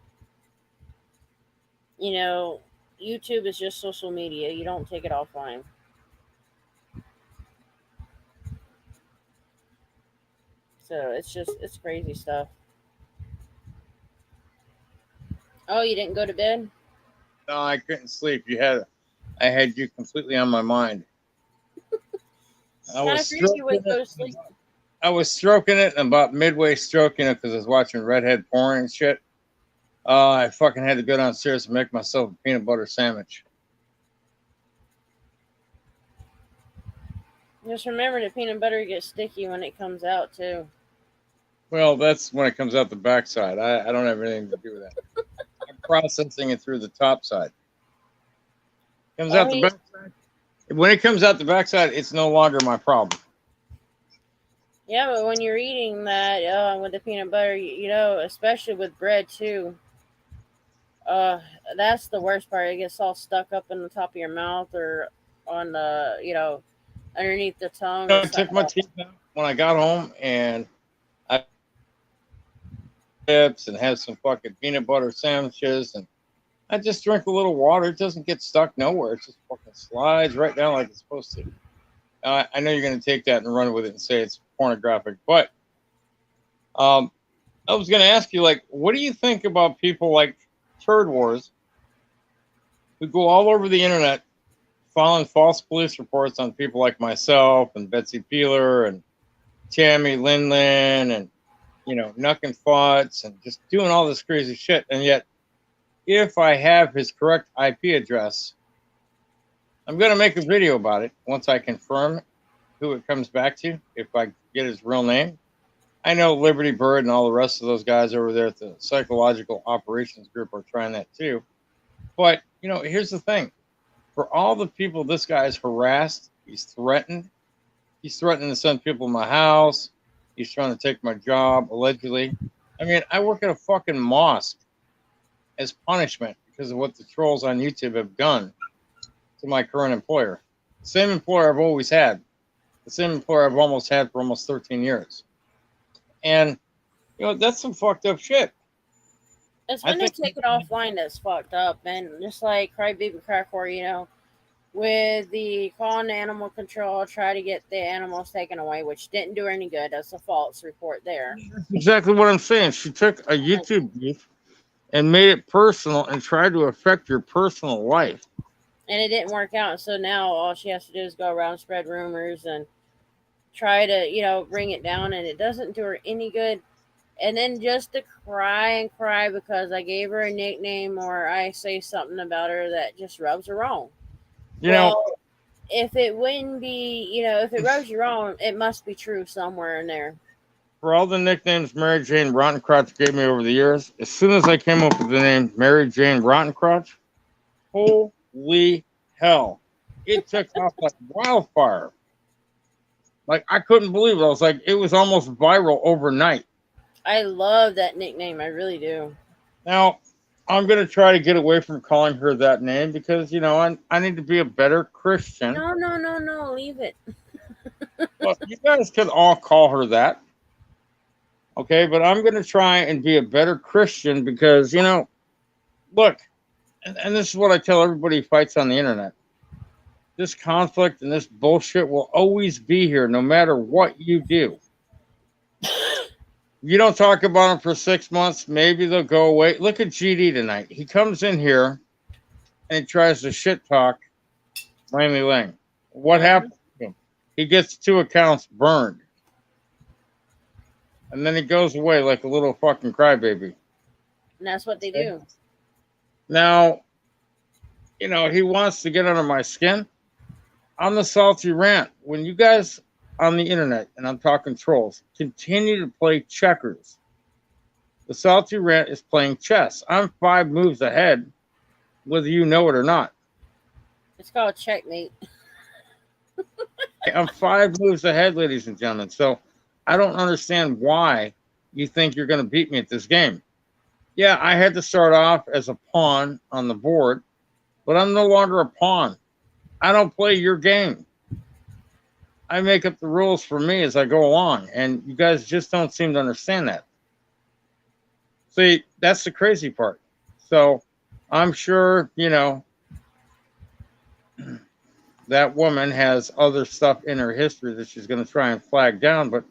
You know, YouTube is just social media. You don't take it offline. So it's crazy stuff. Oh, you didn't go to bed?
No, I couldn't sleep. I had you completely on my mind. I
Kind
was
of figured you
stroking
wouldn't go
it.
to sleep.
I was stroking it, and about midway stroking it because I was watching redhead porn and shit. I fucking had to go downstairs and make myself a peanut butter sandwich.
Just remember the peanut butter gets sticky when it comes out too.
Well, that's when it comes out the backside. I don't have anything to do with that. I'm processing it through the top side. Comes
Oh,
out the
he
backside. When it comes out the backside, it's no longer my problem.
yeah, but when you're eating that with the peanut butter, you know, especially with bread too, uh, that's the worst part. It gets all stuck up in the top of your mouth or on the, you know, underneath the tongue.
I
It's
took my teeth out when I got home, and I chips and have some fucking peanut butter sandwiches, and I just drink a little water. It doesn't get stuck nowhere. It just fucking slides right down like it's supposed to. I know you're going to take that and run with it and say it's pornographic, but um, I was going to ask you, like, what do you think about people like Turd Wars who go all over the internet filing false police reports on people like myself and Betsy Peeler and Tammy Linlin and, Nuck and Futz and just doing all this crazy shit. And yet, if I have his correct IP address, I'm going to make a video about it once I confirm who it comes back to, if I get his real name. I know Liberty Bird and all the rest of those guys over there at the Psychological Operations Group are trying that too. But, here's the thing. For all the people this guy's harassed, he's threatened. He's threatening to send people to my house. He's trying to take my job, allegedly. I mean, I work at a fucking mosque as punishment because of what the trolls on YouTube have done to my current employer. The same employer I've always had. The same employer I've almost had for almost 13 years. And, that's some fucked up shit.
It's
I
when they
think,
take it offline that's fucked up, and just like Crybaby Crackcore, you know, with the calling animal control, try to get the animals taken away, which didn't do her any good. That's a false report there.
that's exactly what I'm saying. She took a YouTube beef and made it personal and tried to affect your personal life.
And it didn't work out. So now all she has to do is go around and spread rumors and try to, you know, bring it down, and it doesn't do her any good. And then just to cry and cry because I gave her a nickname or I say something about her that just rubs her wrong.
You know,
Well, if it wouldn't be, you know, if it rubs you wrong, it must be true somewhere in there.
for all the nicknames Mary Jane Rottencrotch gave me over the years, as soon as I came up with the name Mary Jane Rottencrotch, holy hell, it took off like wildfire. Like, I couldn't believe it. I was like, it was almost viral overnight.
I love that nickname. I really do.
Now, I'm going to try to get away from calling her that name because, I need to be a better Christian.
No, no, no, no. Leave it.
Well, you guys could all call her that. Okay, but I'm going to try and be a better Christian because, look, and this is what I tell everybody who fights on the internet. This conflict and this bullshit will always be here no matter what you do. You don't talk about them for 6 months, maybe they'll go away. Look at GD tonight. He comes in here and he tries to shit talk Miami Lang. What happened to him? He gets 2 accounts burned. And then he goes away like a little fucking crybaby.
And that's what they do.
Now, he wants to get under my skin. I'm the salty rant. When you guys on the internet, and I'm talking trolls, continue to play checkers, the salty rant is playing chess. I'm 5 moves ahead, whether you know it or not.
It's called checkmate.
I'm 5 moves ahead, ladies and gentlemen. So I don't understand why you think you're going to beat me at this game. Yeah, I had to start off as a pawn on the board, but I'm no longer a pawn. I don't play your game. I make up the rules for me as I go along, and you guys just don't seem to understand that. See, that's the crazy part. So I'm sure, that woman has other stuff in her history that she's going to try and flag down, but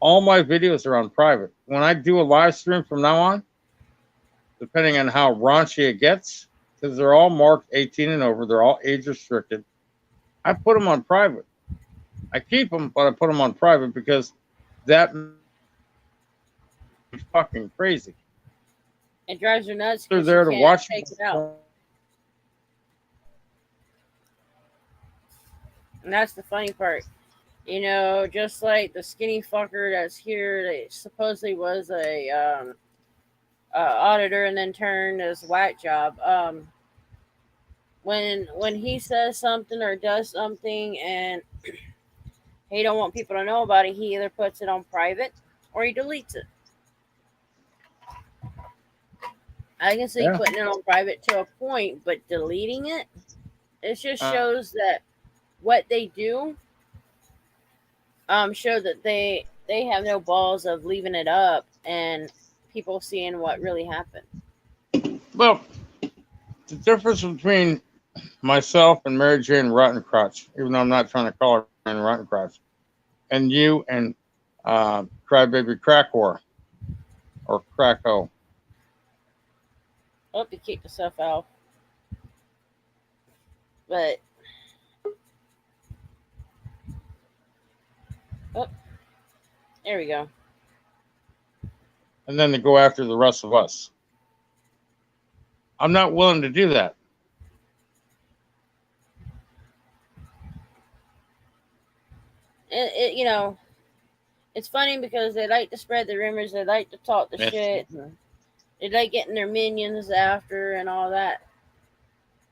all my videos are on private. When I do a live stream from now on, depending on how raunchy it gets, because they're all marked 18 and over, they're all age restricted, I put them on private. I keep them, but I put them on private because that is fucking crazy.
It drives her nuts
They're
because she
there to
can't
watch
take it out. And that's the funny part. Just like the skinny fucker that's here that supposedly was a auditor and then turned as whack job. When he says something or does something and he don't want people to know about it, he either puts it on private or he deletes it. I can see
Yeah.
putting it on private to a point, but deleting it, it just shows that what they do show that they have no balls of leaving it up and people seeing what really happened.
Well, the difference between myself and Mary Jane Rottencrotch, even though I'm not trying to call her Jane Rottencrotch, and you and Crybaby Crackor or Cracko.
I hope you kick yourself out. But there we go.
And then to go after the rest of us. I'm not willing to do that.
It's funny because they like to spread the rumors, they like to talk the shit, and they like getting their minions after and all that.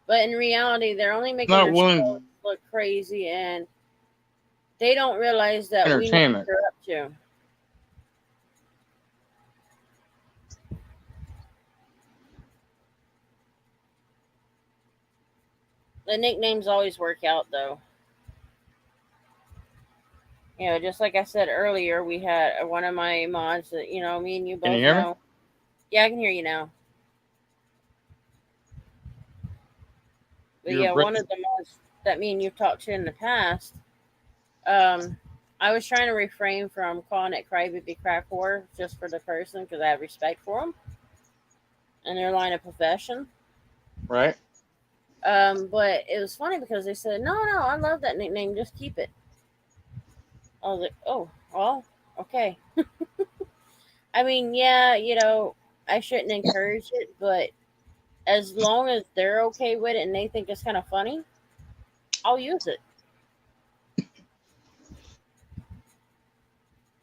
But in reality, they're only making
Not
their
willing
shows look crazy, and they don't realize that we know what
entertainment.
they're up to. The nicknames always work out, though. Just like I said earlier, we had one of my mods that, me and you both
Can you hear me?
know. Yeah, I can hear you now. But
You're
one of the mods that me and you talked to in the past, I was trying to refrain from calling it Crybaby Crackor just for the person because I have respect for them and their line of profession.
right.
But it was funny because they said, no, I love that nickname, just keep it. I was like, oh, well, okay. I mean, yeah, I shouldn't encourage it, but as long as they're okay with it and they think it's kind of funny, I'll use it.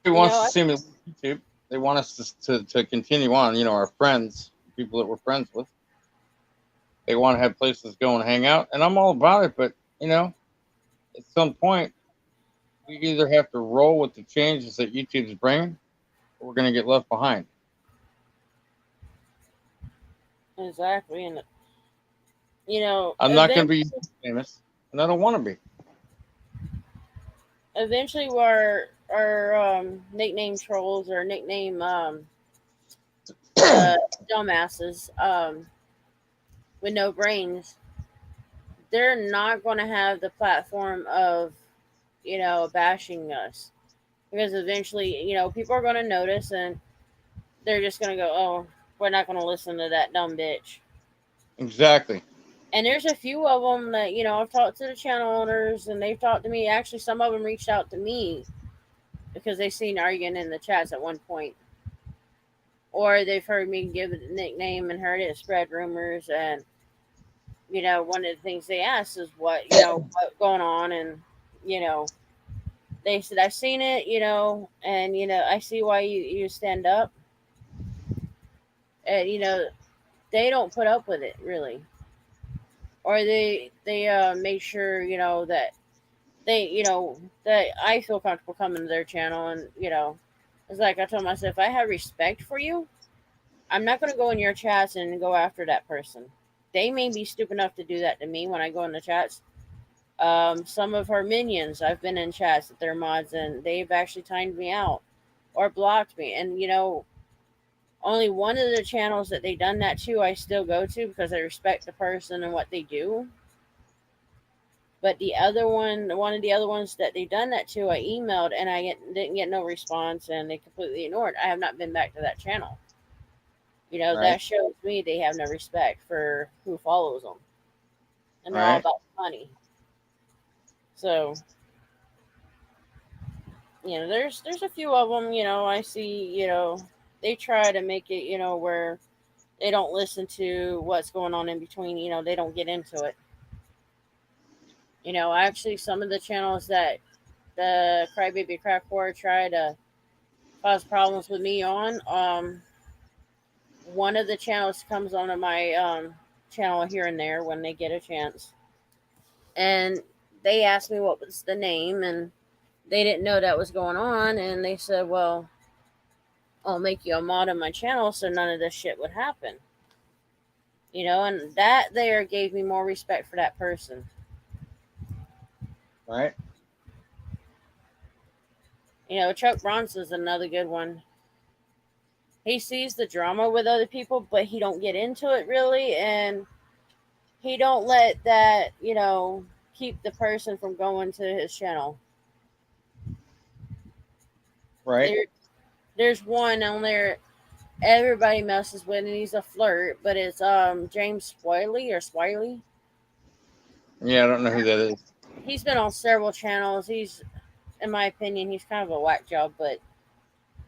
Who wants to see me on YouTube? They want us to continue on, our friends, people that we're friends with. They want to have places to go and hang out, and I'm all about it, but, at some point, we either have to roll with the changes that YouTube's bringing, or we're going to get left behind.
Exactly. And,
I'm not going to be famous, and I don't want to be.
Eventually, our nickname trolls or nickname dumbasses with no brains, they're not going to have the platform of, bashing us. Because eventually, people are going to notice and they're just going to go, oh, we're not going to listen to that dumb bitch.
Exactly.
And there's a few of them that, I've talked to the channel owners and they've talked to me. Actually, some of them reached out to me because they've seen arguing in the chats at one point. Or they've heard me give it a nickname and heard it spread rumors. And, one of the things they asked is what's going on. And, they said, I've seen it, and, I see why you stand up. And, they don't put up with it, really. or they make sure that that I feel comfortable coming to their channel, and it's like I told myself, if I have respect for you, I'm not going to go in your chats and go after that person. They may be stupid enough to do that to me when I go in the chats. Some of her minions, I've been in chats with their mods, and they've actually timed me out or blocked me. And only one of the channels that they done that to, I still go to because I respect the person and what they do. But the other one of the other ones that they done that to, I emailed and didn't get no response, and they completely ignored. I have not been back to that channel.
Right.
That shows me they have no respect for who follows them, and they're all
Right.
about money. So there's a few of them. I see. They try to make it. Where they don't listen to what's going on in between. They don't get into it. Actually, some of the channels that the Crybaby Crack War try to cause problems with me on. One of the channels comes onto my channel here and there when they get a chance, and they asked me what was the name, and they didn't know that was going on, and they said, "Well, I'll make you a mod on my channel so none of this shit would happen." And that there gave me more respect for that person.
Right.
Chuck Bronson's another good one. He sees the drama with other people, but he don't get into it really, and he don't let that keep the person from going to his channel.
Right.
There, there's one on there everybody messes with, and he's a flirt, but it's James Swiley.
Yeah, I don't know who that is.
He's been on several channels. He's, in my opinion, he's kind of a whack job, but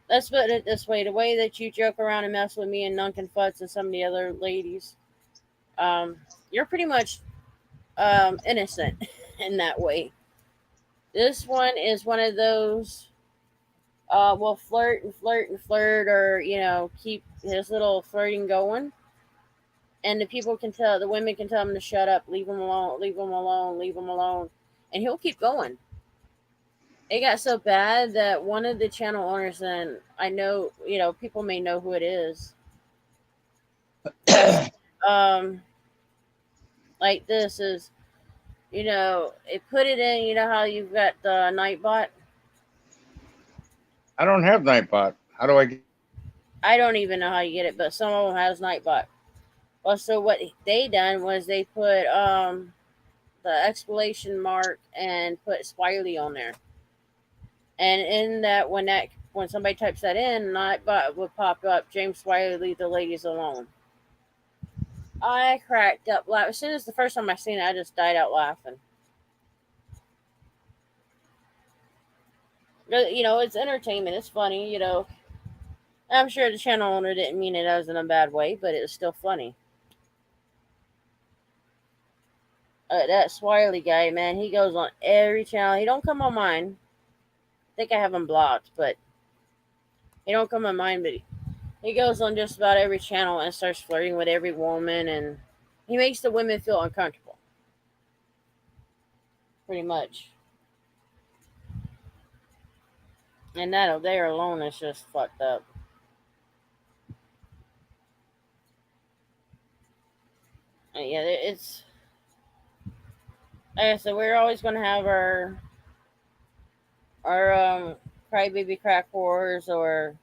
let's put it this way: the way that you joke around and mess with me and Nunkin Futz and some of the other ladies, you're pretty much innocent in that way. This one is one of those will flirt and flirt and flirt, or keep his little flirting going, and the women can tell him to shut up, leave him alone, leave him alone, leave him alone, and he'll keep going. It got so bad that one of the channel owners, and I know people may know who it is. He like this is it put it in. How you've got the Nightbot.
I don't have Nightbot. How do I get?
I don't even know how you get it, but some of them has Nightbot. Well, so what they done was they put the exclamation mark and put Smiley on there, and in when somebody types that in, Nightbot would pop up. James Smiley, leave the ladies alone. I cracked up laughing. As soon as the first time I seen it, I just died out laughing. It's entertainment. It's funny. I'm sure the channel owner didn't mean it as in a bad way, but it was still funny. That Swiley guy, man, he goes on every channel. He don't come on mine. I think I have him blocked, but he don't come on mine. But he goes on just about every channel and starts flirting with every woman, and he makes the women feel uncomfortable. Pretty much. And that there alone is just fucked up. Yeah, it's like I said, we're always gonna have our crybaby crack whores or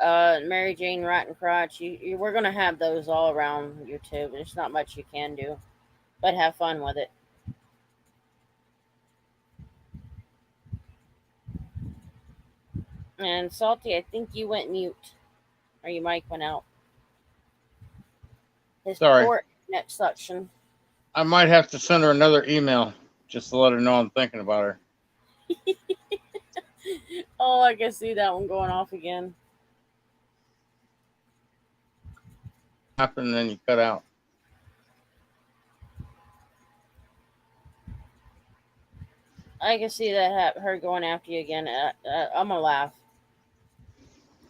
Mary Jane Rotten Crotch. We're gonna have those all around YouTube. There's not much you can do, but have fun with it. And Salty, I think you went mute, or your mic went out. His
Sorry.
poor neck suction.
I might have to send her another email just to let her know I'm thinking about her.
Oh, I can see that one going off again.
Happen, and then you cut out.
I can see that her going after you again. I'm gonna laugh.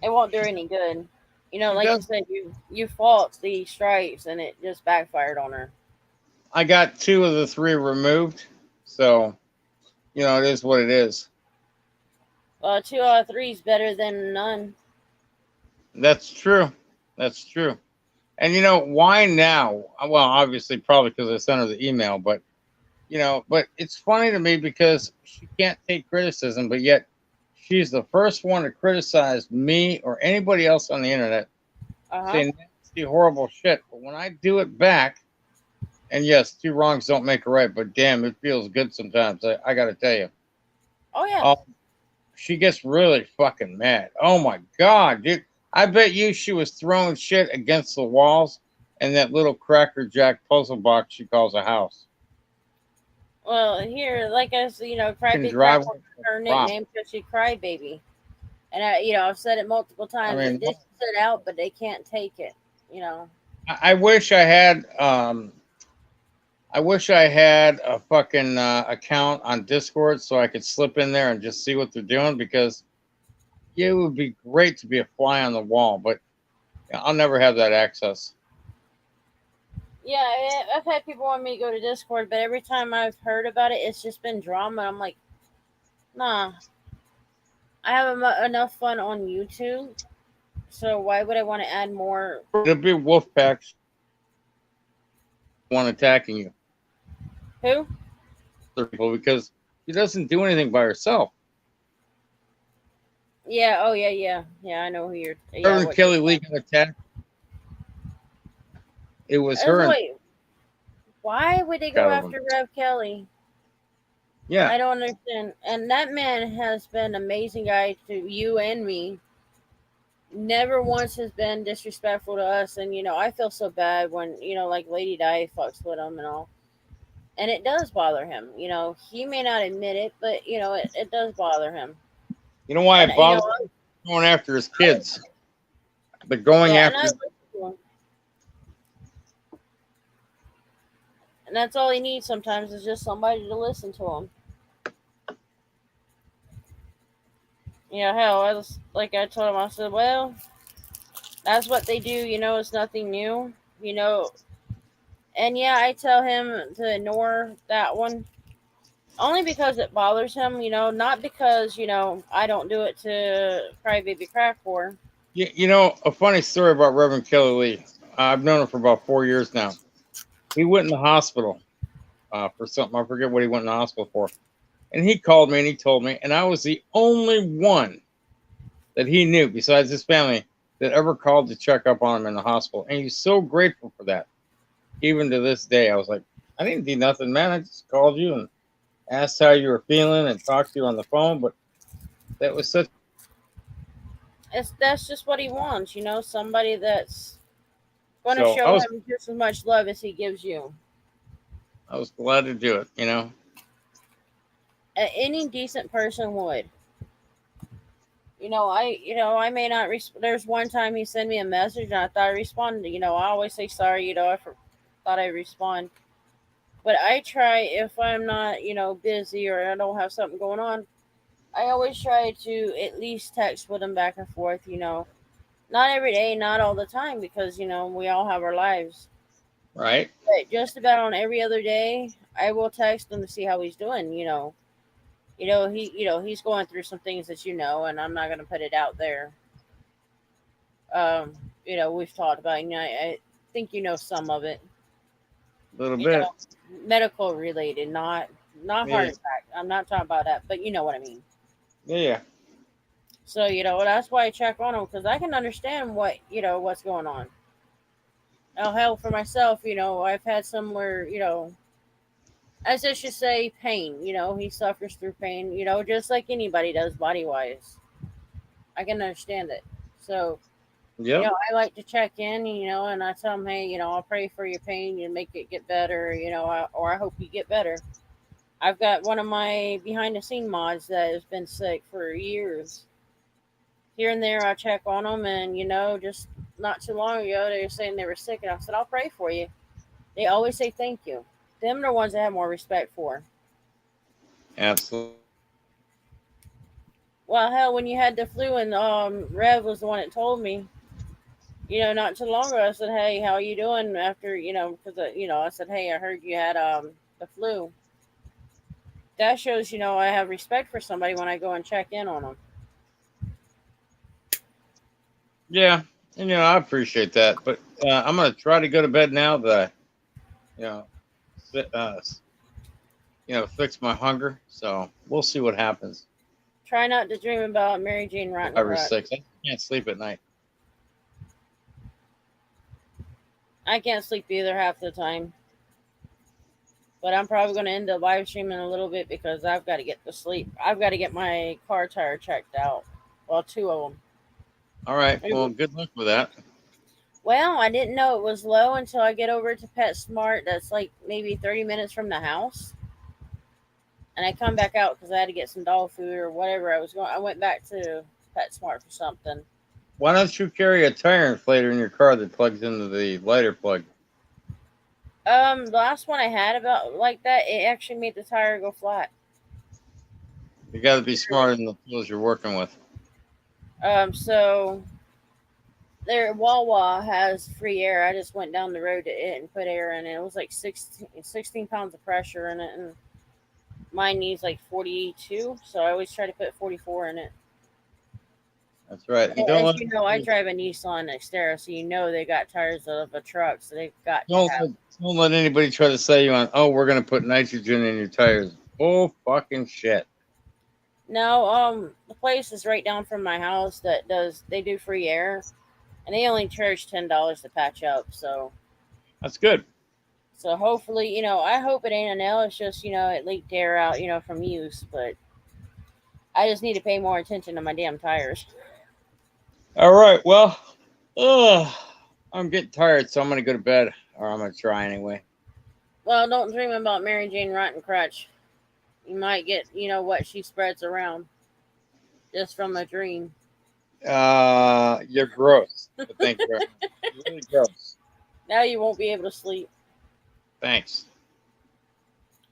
It won't do any good. Like you said, you fought the stripes and it just backfired on her.
I got 2 of the 3 removed, so it is what it is.
Well, 2 out of 3 is better than none.
That's true. That's true. And why now? Well, obviously, probably because I sent her the email, but but it's funny to me because she can't take criticism, but yet she's the first one to criticize me or anybody else on the internet,
Uh-huh.
saying nasty, horrible shit. But when I do it back, and yes, 2 wrongs don't make a right, but damn, it feels good sometimes. I got to tell you.
Oh yeah.
Oh, she gets really fucking mad. Oh my god, dude! I bet you she was throwing shit against the walls and that little Cracker Jack puzzle box she calls a house.
Well, here, like I said,
Can
Crybaby Crack
drive
was
her
her
rock.
nickname because she Crybaby. And I've said it multiple
I
times. The
mean,
dish is set out, but they can't take it. You know.
I wish I had. I wish I had a fucking account on Discord so I could slip in there and just see what they're doing because it would be great to be a fly on the wall, but I'll never have that access.
Yeah, I've had people want me to go to Discord, but every time I've heard about it, it's just been drama. I'm like, nah, I have enough fun on YouTube, so why would I want to add more?
It'll be wolf packs, one attacking you,
Who?
other people, because she doesn't do anything by herself.
Yeah. Oh yeah. Yeah. Yeah. I know who you're. Yeah.
Reverend
What you're
Kelly Lee got attacked. It was her and
wait, why would they go
out of them.
after Rev Kelly?
Yeah,
I don't understand. And that man has been an amazing guy to you and me. Never once has been disrespectful to us. And, I feel so bad when, like Lady Di fucks with him and all. And it does bother him. He may not admit it, but, it does bother him.
you know why
And,
it bothers him? Going after his kids, but going
yeah, and I
after
listen to him. And that's all he needs sometimes is just somebody to listen to him. Hell, like I told him, I said, well, that's what they do, it's nothing new, and yeah, I tell him to ignore that one only because it bothers him, not because, I don't do it to Crybaby Crack for.
a funny story about Reverend Kelly Lee. I've known him for about 4 years now. He went in the hospital for something. I forget what he went in the hospital for. And he called me and he told me, and I was the only one that he knew besides his family that ever called to check up on him in the hospital. And he's so grateful for that. Even to this day, I was like, I didn't do nothing, man. I just called you and asked how you were feeling and talked to you on the phone. But that was such.
That's just what he wants, somebody that's going to
So
show him just as much love as he gives you.
I was glad to do it.
Any decent person would. I may not. There's one time he sent me a message and I thought I responded. I always say sorry. Thought I respond, but I try if I'm not, busy or I don't have something going on. I always try to at least text with him back and forth. Not every day, not all the time, because we all have our lives.
Right.
But just about on every other day, I will text him to see how he's doing. He's going through some things that and I'm not going to put it out there. We've talked about. I think some of it.
A little
You
bit.
know, medical related, not heart attack. I'm not talking about that, but you know what I mean.
Yeah.
So that's why I check on him because I can understand what's going on. Oh hell, for myself, I've had somewhere, as I should say, pain. He suffers through pain. Just like anybody does, body wise. I can understand it. So
Yep.
I like to check in, and I tell them, hey, I'll pray for your pain, you make it get better, or I hope you get better. I've got one of my behind the scene mods that has been sick for years. Here and there, I check on them, and just not too long ago, they were saying they were sick, and I said, I'll pray for you. They always say thank you. Them are the ones I have more respect for.
Absolutely.
Well, hell, when you had the flu, and Rev was the one that told me. Not too long ago, I said, "Hey, how you doing?" After because I said, "Hey, I heard you had the flu." That shows I have respect for somebody when I go and check in on them.
Yeah, and I appreciate that, but I'm gonna try to go to bed now that I, you know, fi- uh, s- fix my hunger. So we'll see what happens.
Try not to dream about Mary Jane
5 or
Rottencrotch.
6. I can't sleep at night.
I can't sleep either half the time, but I'm probably going to end up live streaming a little bit because I've got to get to sleep. I've got to get my car tire checked out. Well, two of them.
All right. Well, good luck with that.
Well, I didn't know it was low until I get over to PetSmart. That's like maybe 30 minutes from the house. And I come back out because I had to get some dog food or whatever I was going. I went back to PetSmart for something.
Why don't you carry a tire inflator in your car that plugs into the lighter plug?
The last one I had about like that, it actually made the tire go flat.
You got to be smarter than the tools you're working with.
So their Wawa has free air. I just went down the road to it and put air in it. It was like 16 pounds of pressure in it, and mine needs like 42. So I always try to put 44 in it.
That's right. You
Well,
don't
as
let
you know, I drive a Nissan Xterra, so they got tires of a truck, so they've got to
don't
have.
let, don't let anybody try to sell you on. Oh, we're gonna put nitrogen in your tires. Oh, fucking shit.
No, the place is right down from my house that does. They do free air, and they only charge $10 to patch up.
That's good.
So hopefully, I hope it ain't a nail. It's just it leaked air out, from use. But I just need to pay more attention to my damn tires.
All right. Well, I'm getting tired, so I'm gonna go to bed, or I'm gonna try anyway.
Well, don't dream about Mary Jane Rottencrotch. You might get, what she spreads around just from a dream.
You're gross. But thank you very much. You're really gross.
Now you won't be able to sleep.
Thanks.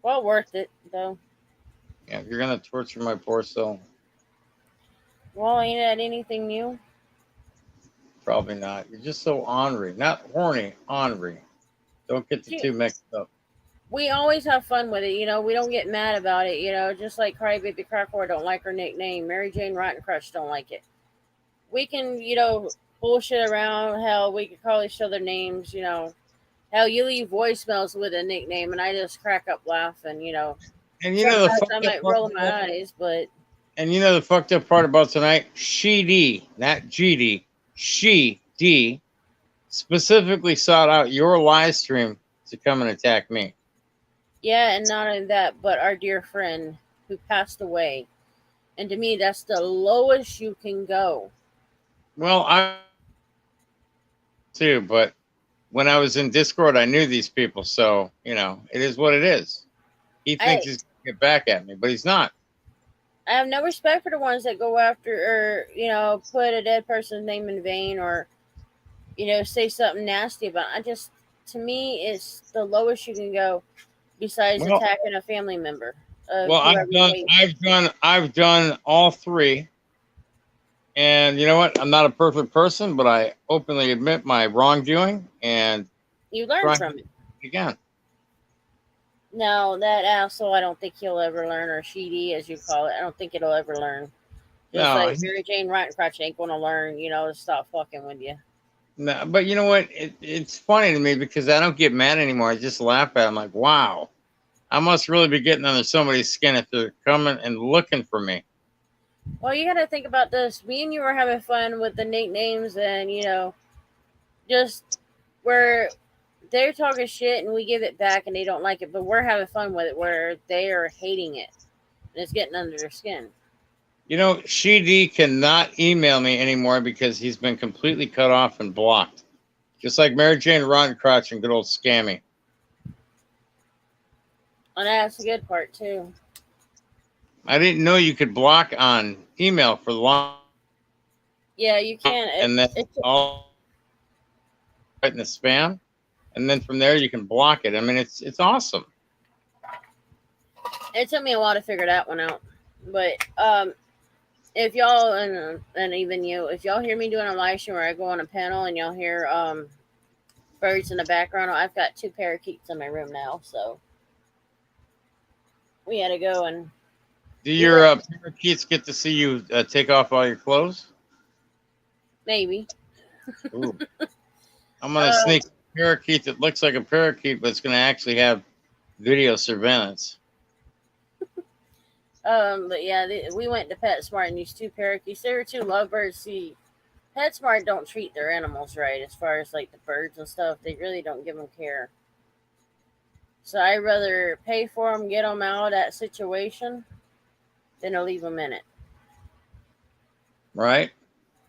Well, worth it though.
Yeah, if you're gonna torture my poor soul,
Well, ain't that anything new?
probably not. You're just so ornery, not horny, ornery. Don't get the
She,
two mixed up.
we always have fun with it. We don't get mad about it. Just like Crybaby Crackwar don't like her nickname. Mary Jane Rottencrotch don't like it. We can, bullshit around. Hell, we could call each other names. Hell, you leave voicemails with a nickname, and I just crack up laughing.
And the
Sometimes I
fucked up
might
part
roll
about
my eyes, but
the fucked up part about tonight, she D, not GD, she D specifically sought out your live stream to come and attack me.
yeah, and not only that, but our dear friend who passed away. And to me, that's the lowest you can go.
Well, I too, but when I was in Discord, I knew these people, so it is what it is. He thinks
I
he's gonna get back at me, but he's not.
I have no respect for the ones that go after or put a dead person's name in vain or say something nasty about it. To me, it's the lowest you can go besides
Well,
attacking a family member of
well,
whoever you hate.
I've done all three, and you know what? I'm not a perfect person, but I openly admit my wrongdoing and
You learn
try
from it.
again.
No, that asshole, I don't think he'll ever learn, or Sheedy, as you call it. I don't think it'll ever learn. Just
No,
like Mary Jane Rottencrotch ain't going to learn, to stop fucking with you.
no, but you know what? It's funny to me because I don't get mad anymore. I just laugh at it. I'm like, wow, I must really be getting under somebody's skin if they're coming and looking for me.
Well, you got to think about this. Me and you were having fun with the nicknames, and just where they're talking shit and we give it back, and they don't like it, but we're having fun with it. Where they are hating it, and it's getting under their skin.
She D cannot email me anymore because he's been completely cut off and blocked, just like Mary Jane Rottencrotch and good old Scammy.
And that's the good part too.
I didn't know you could block on email for long,
Yeah, you can.
and then all right in the spam, and then from there you can block it. I mean, it's awesome.
It took me a while to figure that one out, but If y'all and even you, if y'all hear me doing a live stream where I go on a panel and y'all hear birds in the background, I've got two parakeets in my room now, so we had to go and
Do
we
your
let
parakeets get to see you take off all your clothes?
maybe.
Ooh. I'm gonna
Um,
sneak a parakeet that looks like a parakeet, but it's gonna actually have video surveillance.
but yeah, we went to PetSmart and these two parakeets. They were two lovebirds. See, PetSmart don't treat their animals right as far as like the birds and stuff. They really don't give them care. So I'd rather pay for them, get them out of that situation, than to leave them in it.
Right?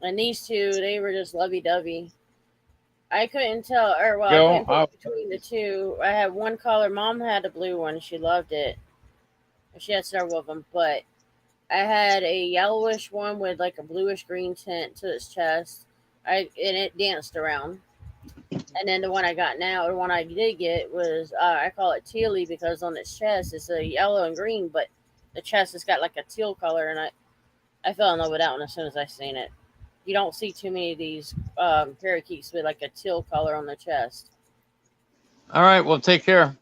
And these two, they were just lovey dovey. I couldn't tell, or well, I
Joe,
couldn't pick between the two. I had one color. Mom had a blue one. She loved it. She had several of them, but I had a yellowish one with like a bluish green tint to its chest. And it danced around. And then the one I got now, the one I did get was I call it tealy because on its chest it's a yellow and green, but the chest has got like a teal color, and I fell in love with that one as soon as I seen it. You don't see too many of these parakeets with like a teal color on the chest.
all right, well, take care.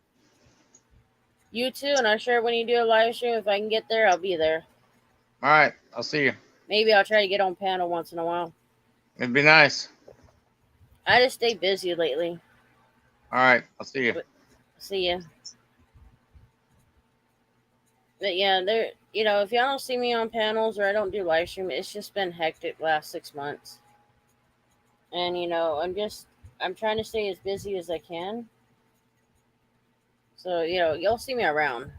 You too, and I'm sure when you do a live stream, if I can get there, I'll be there.
All right, I'll see you.
Maybe I'll try to get on panel once in a while.
It'd be nice.
I just stay busy lately.
All right, I'll see you.
But see ya. But yeah, there. You know, if y'all don't see me on panels or I don't do live stream, it's just been hectic last 6 months. And you know, I'm trying to stay as busy as I can. So you know, you'll see me around.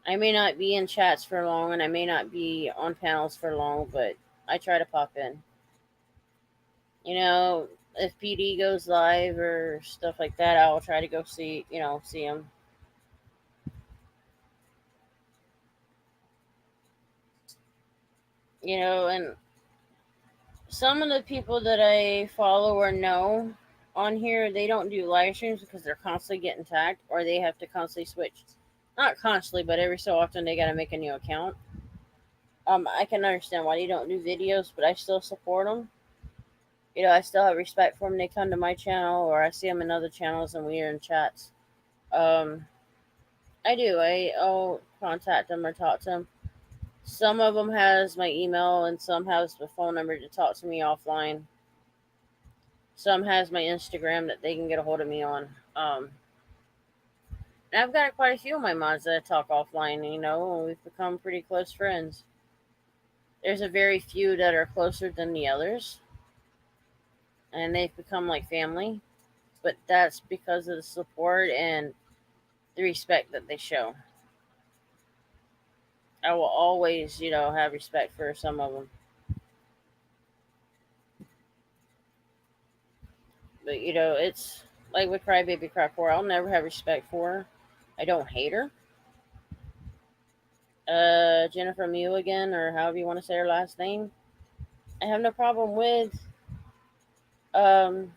I may not be in chats for long, and I may not be on panels for long, but I try to pop in. You know, if PD goes live or stuff like that, I'll try to go see him. You know, and some of the people that I follow or know on here, they don't do live streams because they're constantly getting tagged or they have to constantly switch. Not constantly, but every so often they got to make a new account. I can understand why they don't do videos, but I still support them. You know, I still have respect for them. They come to my channel or I see them in other channels and we are in chats. Um, I do. I'll contact them or talk to them. Some of them has my email and some has the phone number to talk to me offline. Some has my Instagram that they can get a hold of me on. And I've got quite a few of my mods that I talk offline, you know, and we've become pretty close friends. There's a very few that are closer than the others, and they've become like family. But that's because of the support and the respect that they show. I will always, you know, have respect for some of them. But, you know, it's like with Crybaby Crackcore, I'll never have respect for her. I don't hate her. Jennifer Mew again, or however you want to say her last name. I have no problem um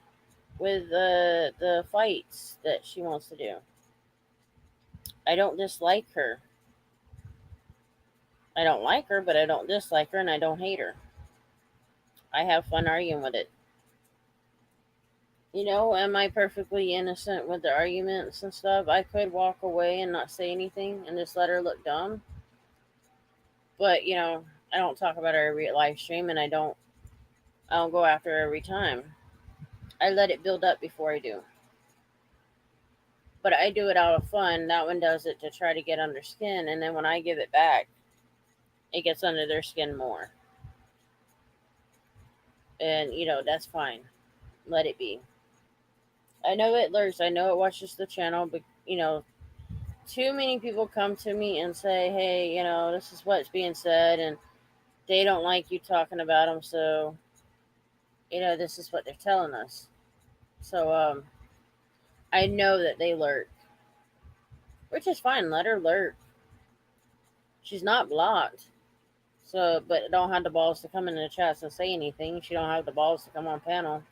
with the fights that she wants to do. I don't dislike her. I don't like her, but I don't dislike her, and I don't hate her. I have fun arguing with it. You know, am I perfectly innocent with the arguments and stuff? I could walk away and not say anything and just let her look dumb. But you know, I don't talk about her every live stream, and I don't go after her every time. I let it build up before I do. But I do it out of fun. That one does it to try to get under skin, and then when I give it back, it gets under their skin more. And you know, that's fine. Let it be. I know it lurks. I know it watches the channel, but you know, too many people come to me and say, "Hey, you know, this is what's being said," and they don't like you talking about them. So, you know, this is what they're telling us. So, I know that they lurk, which is fine. Let her lurk. She's not blocked. So, but don't have the balls to come in the chat and say anything. She don't have the balls to come on panel.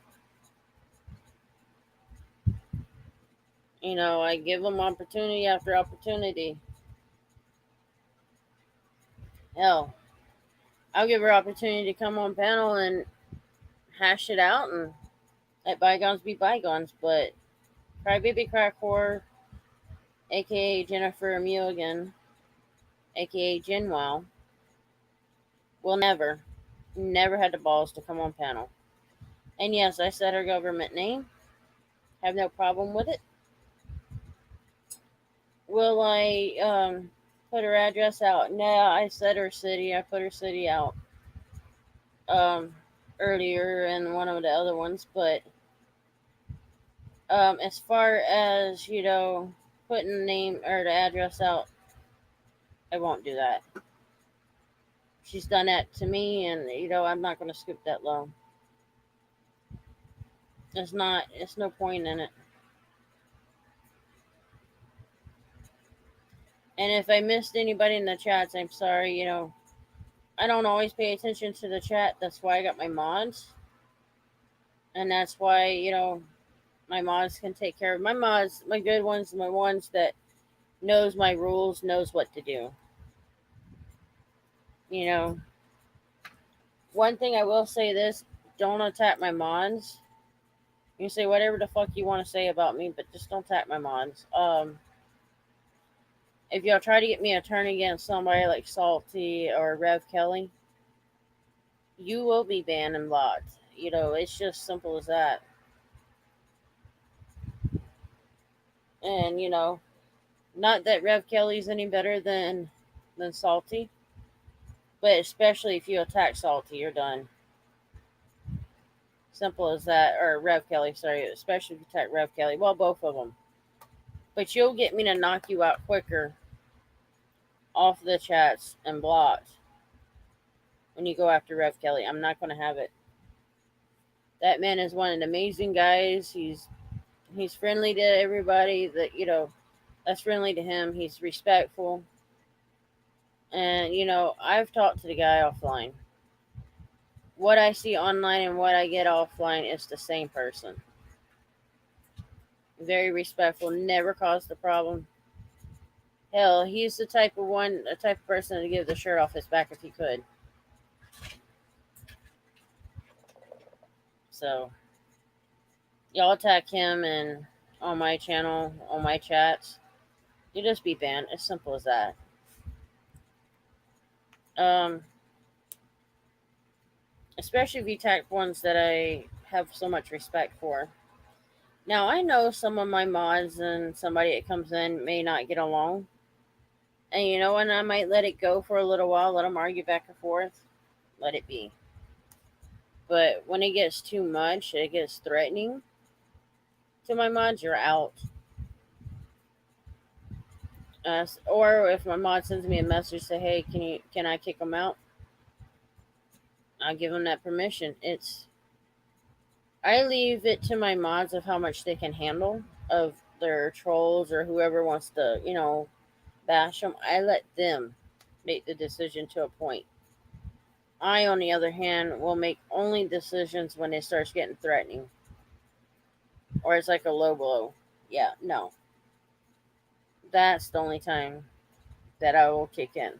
You know, I give them opportunity after opportunity. Hell, I'll give her opportunity to come on panel and hash it out and let bygones be bygones. But Crybaby Crackcore, aka Jennifer Mulligan, aka Jen Wow, will never had the balls to come on panel. And yes, I said her government name. Have no problem with it. Will I put her address out? No, I said her city. I put her city out um, earlier in one of the other ones. But as far as, putting the name or the address out, I won't do that. She's done that to me, and, I'm not going to scoop that low. It's no point in it. And if I missed anybody in the chats, I'm sorry. I don't always pay attention to the chat. That's why I got my mods. And that's why, my mods can take care of my mods, my good ones, my ones that knows my rules, knows what to do. You know, one thing I will say this, don't attack my mods. You can say whatever the fuck you want to say about me, but just don't attack my mods. If y'all try to get me a turn against somebody like Salty or Rev Kelly, you will be banned and blocked. It's just simple as that. And not that Rev Kelly's any better than Salty, but especially if you attack Salty, you're done. Simple as that. Or Rev Kelly, sorry. Especially if you attack Rev Kelly. Well, both of them. But you'll get me to knock you out quicker off the chats and blocked when you go after Rev Kelly. I'm not going to have it. That man is one of the amazing guys. He's friendly to everybody that's friendly to him. He's respectful. And, I've talked to the guy offline. What I see online and what I get offline is the same person. Very respectful, never caused a problem. Hell, he's the type of person to give the shirt off his back if he could. So, y'all attack him and on my channel, on my chats, you just be banned. As simple as that. Especially if you attack ones that I have so much respect for. Now, I know some of my mods and somebody that comes in may not get along. And and I might let it go for a little while, let them argue back and forth. Let it be. But when it gets too much, it gets threatening to my mods, you're out. Or if my mod sends me a message, say, "Hey, can I kick them out?" I'll give them that permission. I leave it to my mods of how much they can handle of their trolls or whoever wants to, bash them. I let them make the decision to a point. I, on the other hand, will make only decisions when it starts getting threatening. Or it's like a low blow. Yeah, no. That's the only time that I will kick in.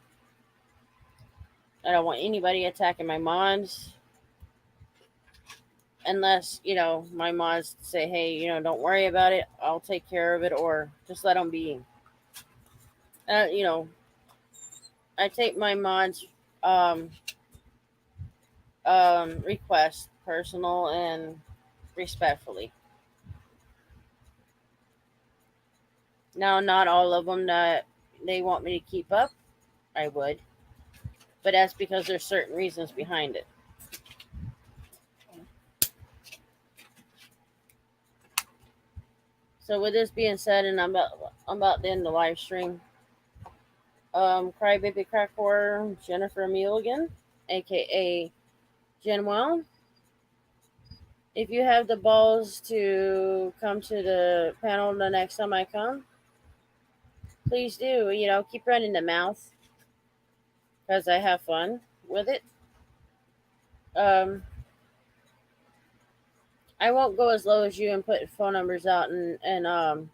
I don't want anybody attacking my mods. Unless, my mods say, hey, don't worry about it. I'll take care of it. Or just let them be. I take my mods request personal and respectfully. Now, not all of them that they want me to keep up, I would. But that's because there's certain reasons behind it. So with this being said, and I'm about to end the live stream. Crybaby Crackcore, Jennifer Mulligan, aka Jenwell. If you have the balls to come to the panel the next time I come, please do. Keep running the mouth because I have fun with it. I won't go as low as you and put phone numbers out and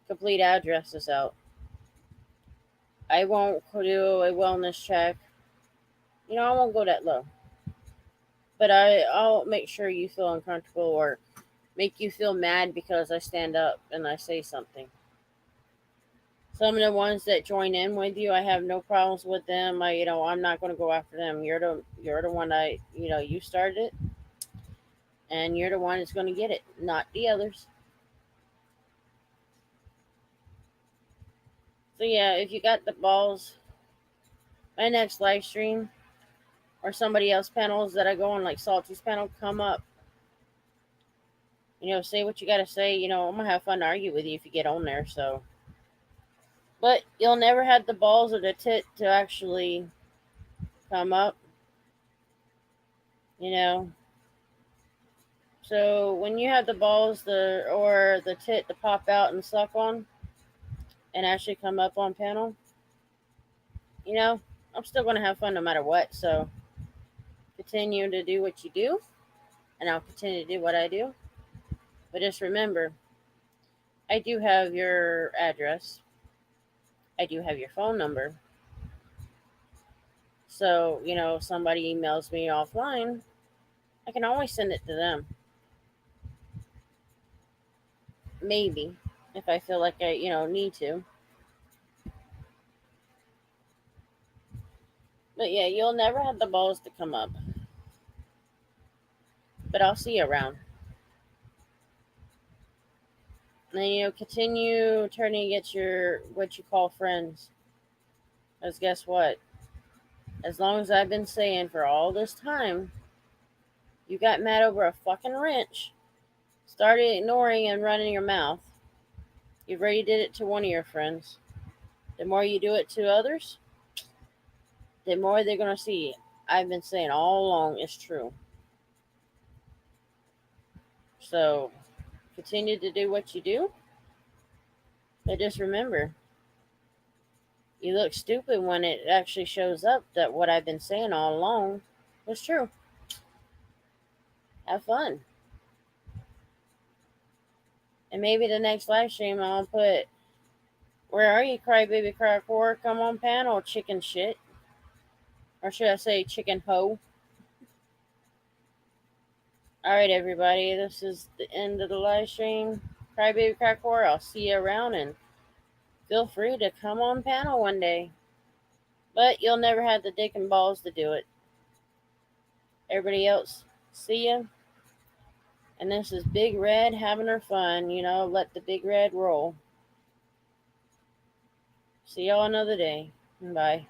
complete addresses out. I won't do a wellness check. I won't go that low. But I'll make sure you feel uncomfortable or make you feel mad because I stand up and I say something. Some of the ones that join in with you, I have no problems with them. I'm not going to go after them. You're the one you started it, and you're the one that's going to get it, not the others. So yeah, if you got the balls, my next live stream or somebody else panels that I go on, like Salty's panel, come up. Say what you got to say. I'm gonna have fun to argue with you if you get on there. So, but you'll never have the balls or the tit to actually come up. You know. So when you have the balls, the tit to pop out and suck on, and actually come up on panel, you know, I'm still gonna have fun no matter what. So continue to do what you do, and I'll continue to do what I do. But just remember, I do have your address. I do have your phone number. So, if somebody emails me offline, I can always send it to them. Maybe. If I feel like I need to. But yeah, you'll never have the balls to come up. But I'll see you around. And then, continue turning against your, what you call friends. Because guess what? As long as I've been saying for all this time, you got mad over a fucking wrench, started ignoring and running your mouth. You've already did it to one of your friends. The more you do it to others, the more they're going to see. I've been saying all along it's true. So continue to do what you do. But just remember, you look stupid when it actually shows up that what I've been saying all along was true. Have fun. And maybe the next live stream I'll put, where are you, crybaby crackor? Come on panel, chicken shit. Or should I say chicken hoe? Alright, everybody, this is the end of the live stream. Crybaby crackor, I'll see you around, and feel free to come on panel one day. But you'll never have the dick and balls to do it. Everybody else, see ya. And this is Big Red having her fun. Let the Big Red roll. See y'all another day. Bye.